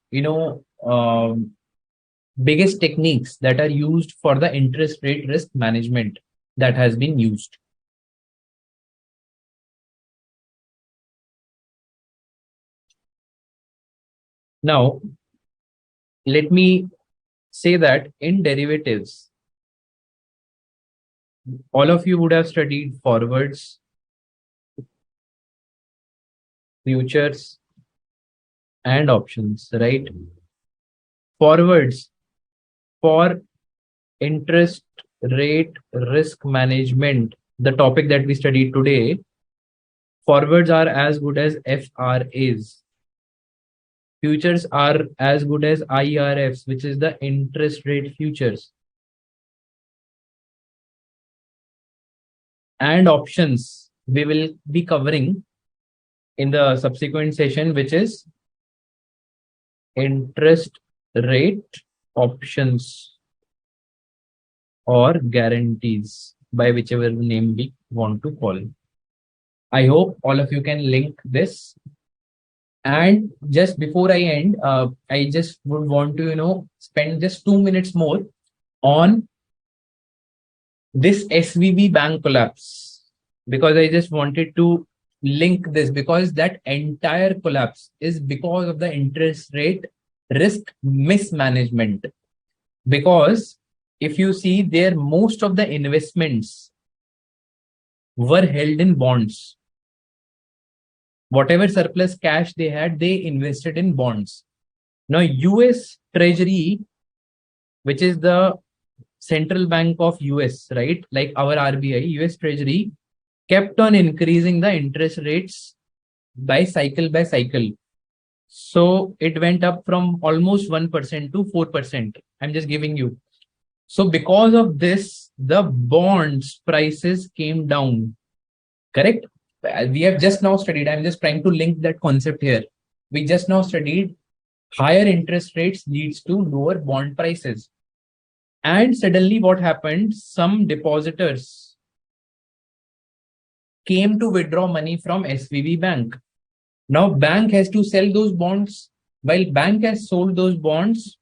biggest techniques that are used for the interest rate risk management that has been used. Now, let me say that in derivatives, all of you would have studied forwards, futures, and options, right? Forwards for interest rate risk management, the topic that we studied today, forwards are as good as FRAs. Futures are as good as IRFs, which is the interest rate futures. And options we will be covering in the subsequent session, which is interest rate options or guarantees, by whichever name we want to call. I hope all of you can link this. And just before I end, I just would want to, spend just 2 minutes more on this SVB bank collapse because I just wanted to link this because that entire collapse is because of the interest rate risk mismanagement. Because if you see there, most of the investments were held in bonds. Whatever surplus cash they had, they invested in bonds. Now, US Treasury, which is the central bank of US, right? Like our RBI, US Treasury kept on increasing the interest rates by cycle. So it went up from almost 1% to 4%. I'm just giving you. So because of this, the bonds prices came down. Correct? We have just now studied. I'm just trying to link that concept here. We just now studied higher interest rates leads to lower bond prices. And suddenly what happened? Some depositors came to withdraw money from SVB bank. Now bank has to sell those bonds. While bank has sold those bonds,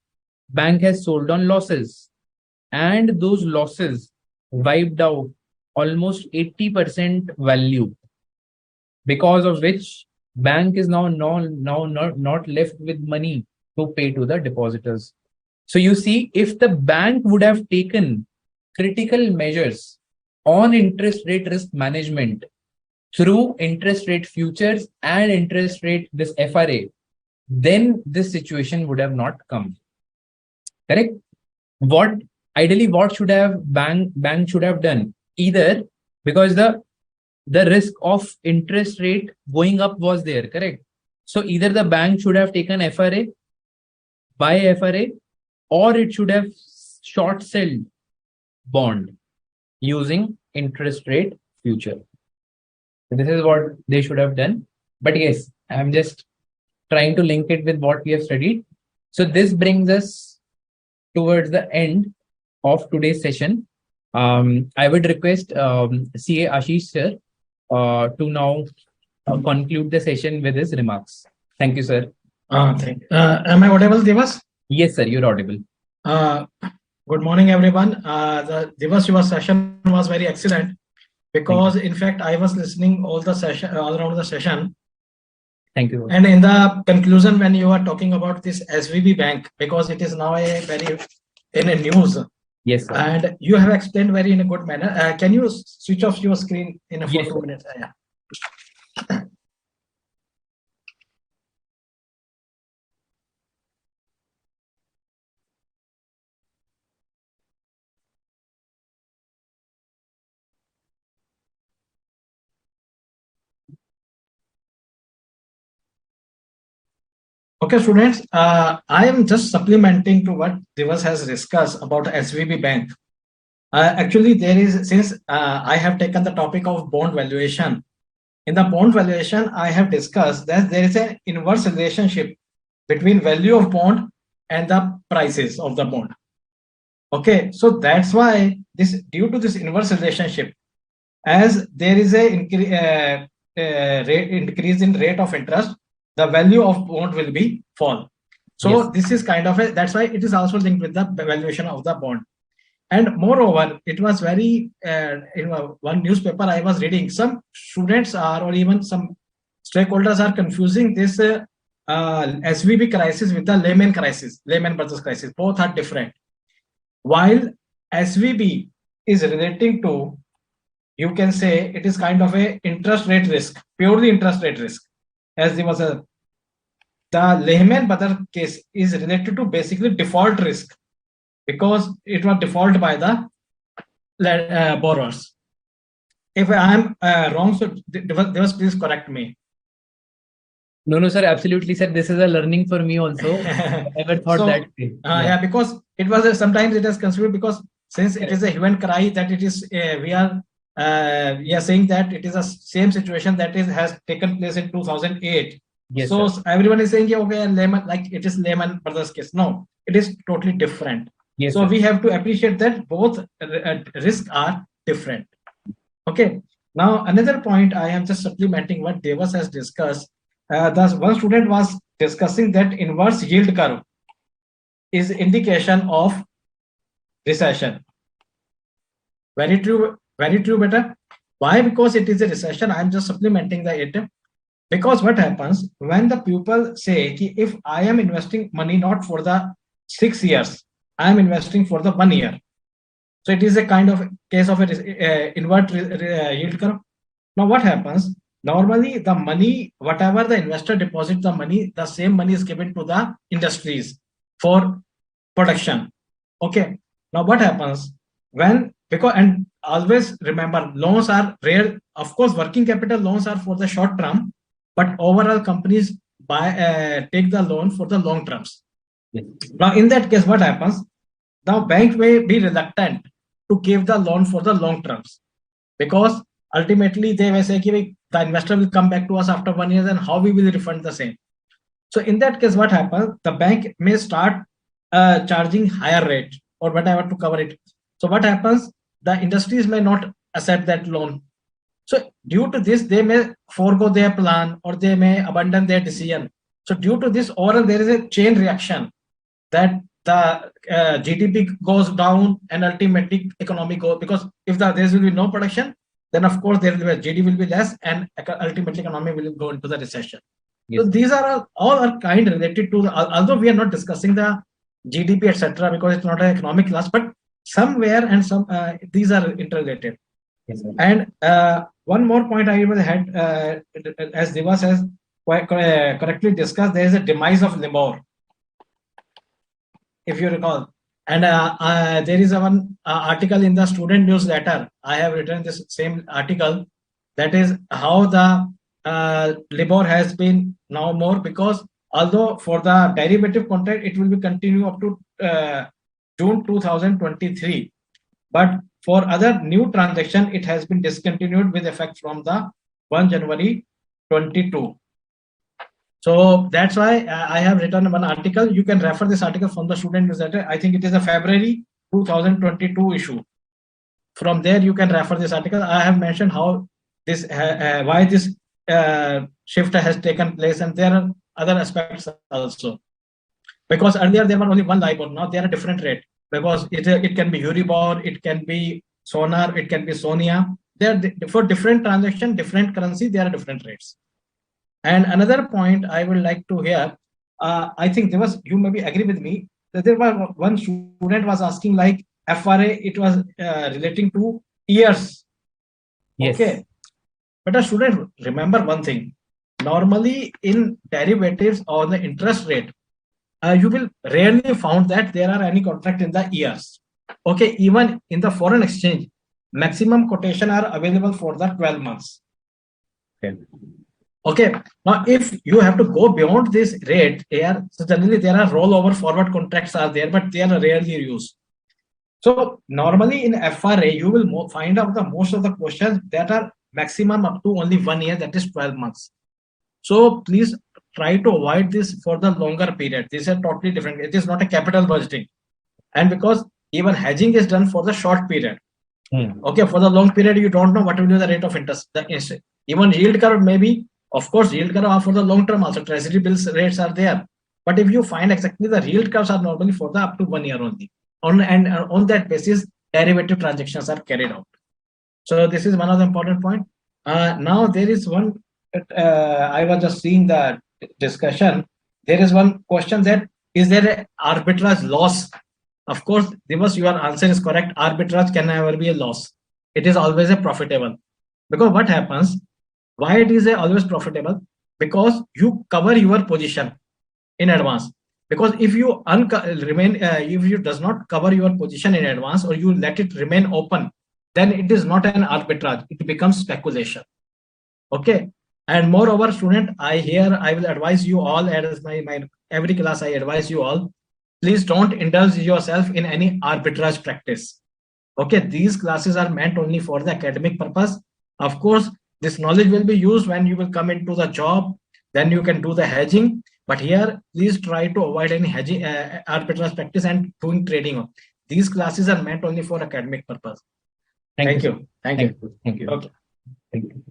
bank has sold on losses. And those losses wiped out almost 80% value, because of which bank is now not left with money to pay to the depositors. So you see, if the bank would have taken critical measures on interest rate risk management through interest rate futures and interest rate this FRA, then this situation would have not come. Correct? What ideally what should have bank should have done? Either because the risk of interest rate going up was there, correct? So either the bank should have taken FRA, buy FRA, or it should have short sold bond using interest rate future. So this is what they should have done. But yes, I'm just trying to link it with what we have studied. So this brings us towards the end of today's session. I would request CA Ashish sir to now conclude the session with his remarks. Thank you, sir. Am I audible, Divas? Yes, sir, you're audible. Good morning, everyone. Divas, your session was very excellent because, in fact, I was listening all around the session. Thank you. And in the conclusion, when you are talking about this SVB bank, because it is now in a news. Yes, sir. And you have explained very in a good manner. Can you switch off your screen in a 2 minutes? Yeah. Okay, students, I am just supplementing to what Divas has discussed about SVB Bank. Actually, there is, since I have taken the topic of bond valuation, in the bond valuation, I have discussed that there is an inverse relationship between value of bond and the prices of the bond. Okay, so that's why this, due to this inverse relationship, as there is a increase in rate of interest, the value of bond will be fall. So Yes. this is kind of a, that's why it is also linked with the valuation of the bond. And moreover, it was very, one newspaper I was reading, some students are, or even some stakeholders are confusing this SVB crisis with the Lehman crisis, Lehman Brothers crisis. Both are different. While SVB is relating to, you can say it is kind of a interest rate risk, purely interest rate risk. As there was the Lehman Brothers case is related to basically default risk, because it was default by the borrowers. If I am wrong, so Devas, please correct me. No, sir, absolutely, sir. This is a learning for me also. I never thought So, that way. yeah, because it was sometimes it is considered, because since it is a hue and cry that it is, we are saying that it is a same situation that is has taken place in 2008. Yes, so sir. everyone is saying, okay, Lehman, like it is Lehman Brothers case. No, it is totally different. Yes, So sir. we have to appreciate that both risks are different. Okay. Now another point I am just supplementing what Devas has discussed. The one student was discussing that inverse yield curve is indication of recession. Very true, better. Why? Because it is a recession. I'm just supplementing the it. Because what happens when the people say, if I am investing money not for the 6 years, I am investing for the 1 year. So it is a kind of case of a invert yield curve. Now what happens? Normally the money, whatever the investor deposits the money, the same money is given to the industries for production. Okay. Now what happens when, because, and always remember, loans are rare. Of course, working capital loans are for the short term, but overall companies take the loan for the long terms. Yes. Now in that case, what happens? The bank may be reluctant to give the loan for the long terms, because ultimately they may say, the investor will come back to us after 1 year, and how we will refund the same. So in that case, what happens? The bank may start charging higher rate or whatever to cover it. So what happens? The industries may not accept that loan. So due to this, they may forego their plan or they may abandon their decision. So due to this, overall there is a chain reaction that the GDP goes down and ultimately economy goes, because if there will be no production, then of course there will be GDP will be less and ultimately economy will go into the recession. Yes. So these are all are kind related to although we are not discussing the GDP etc. because it's not an economic class, but somewhere and some these are interrelated. Yes, and one more point I will had, as Devas has quite correctly discussed, there is a demise of LIBOR, if you recall. And there is one article in the student newsletter. I have written this same article. That is how the LIBOR has been now more, because although for the derivative contract it will be continue up to June 2023, but for other new transaction it has been discontinued with effect from the 1 January 22. So that's why I have written one article. You can refer this article from the student newsletter. I think it is a February 2022 issue. From there, you can refer this article. I have mentioned how this, why this shift has taken place, and there are other aspects also. Because earlier there were only one LIBOR, now there are different rate. Because it can be Euribor, it can be Sonar, it can be Sonia. There for different transaction, different currency, there are different rates. And another point I would like to hear, I think there was, you maybe agree with me, that there was one student was asking like FRA, it was relating to years. Yes. Okay. But a student, remember one thing, normally in derivatives or the interest rate, you will rarely found that there are any contract in the years. Okay, even in the foreign exchange, maximum quotation are available for the 12 months. Okay. Okay. Now, if you have to go beyond this rate here, so generally there are rollover forward contracts are there, but they are rarely used. So normally in FRA, you will find out the most of the questions that are maximum up to only 1 year, that is 12 months. So please try to avoid this for the longer period. These are totally different. It is not a capital budgeting. And because even hedging is done for the short period. Okay, for the long period, you don't know what will be the rate of interest. Even yield curve maybe, of course, yield curve are for the long term also. Treasury bills rates are there. But if you find exactly the yield curves are normally for the up to 1 year only. On that basis, derivative transactions are carried out. So this is one of the important point. Now there is one, I was just seeing the discussion. There is one question that, is there an arbitrage loss? Of course, Dimas, your answer is correct. Arbitrage can never be a loss. It is always a profitable. Because what happens, why it is always profitable? Because you cover your position in advance. Because if you if you does not cover your position in advance, or you let it remain open, then it is not an arbitrage. It becomes speculation. Okay. And moreover, student, I will advise you all, as my every class I advise you all, please don't indulge yourself in any arbitrage practice. Okay, these classes are meant only for the academic purpose. Of course, this knowledge will be used when you will come into the job, then you can do the hedging. But here, please try to avoid any hedging, arbitrage practice and doing trading. These classes are meant only for academic purpose. Thank you. Thank you. Thank you. Okay. Thank you.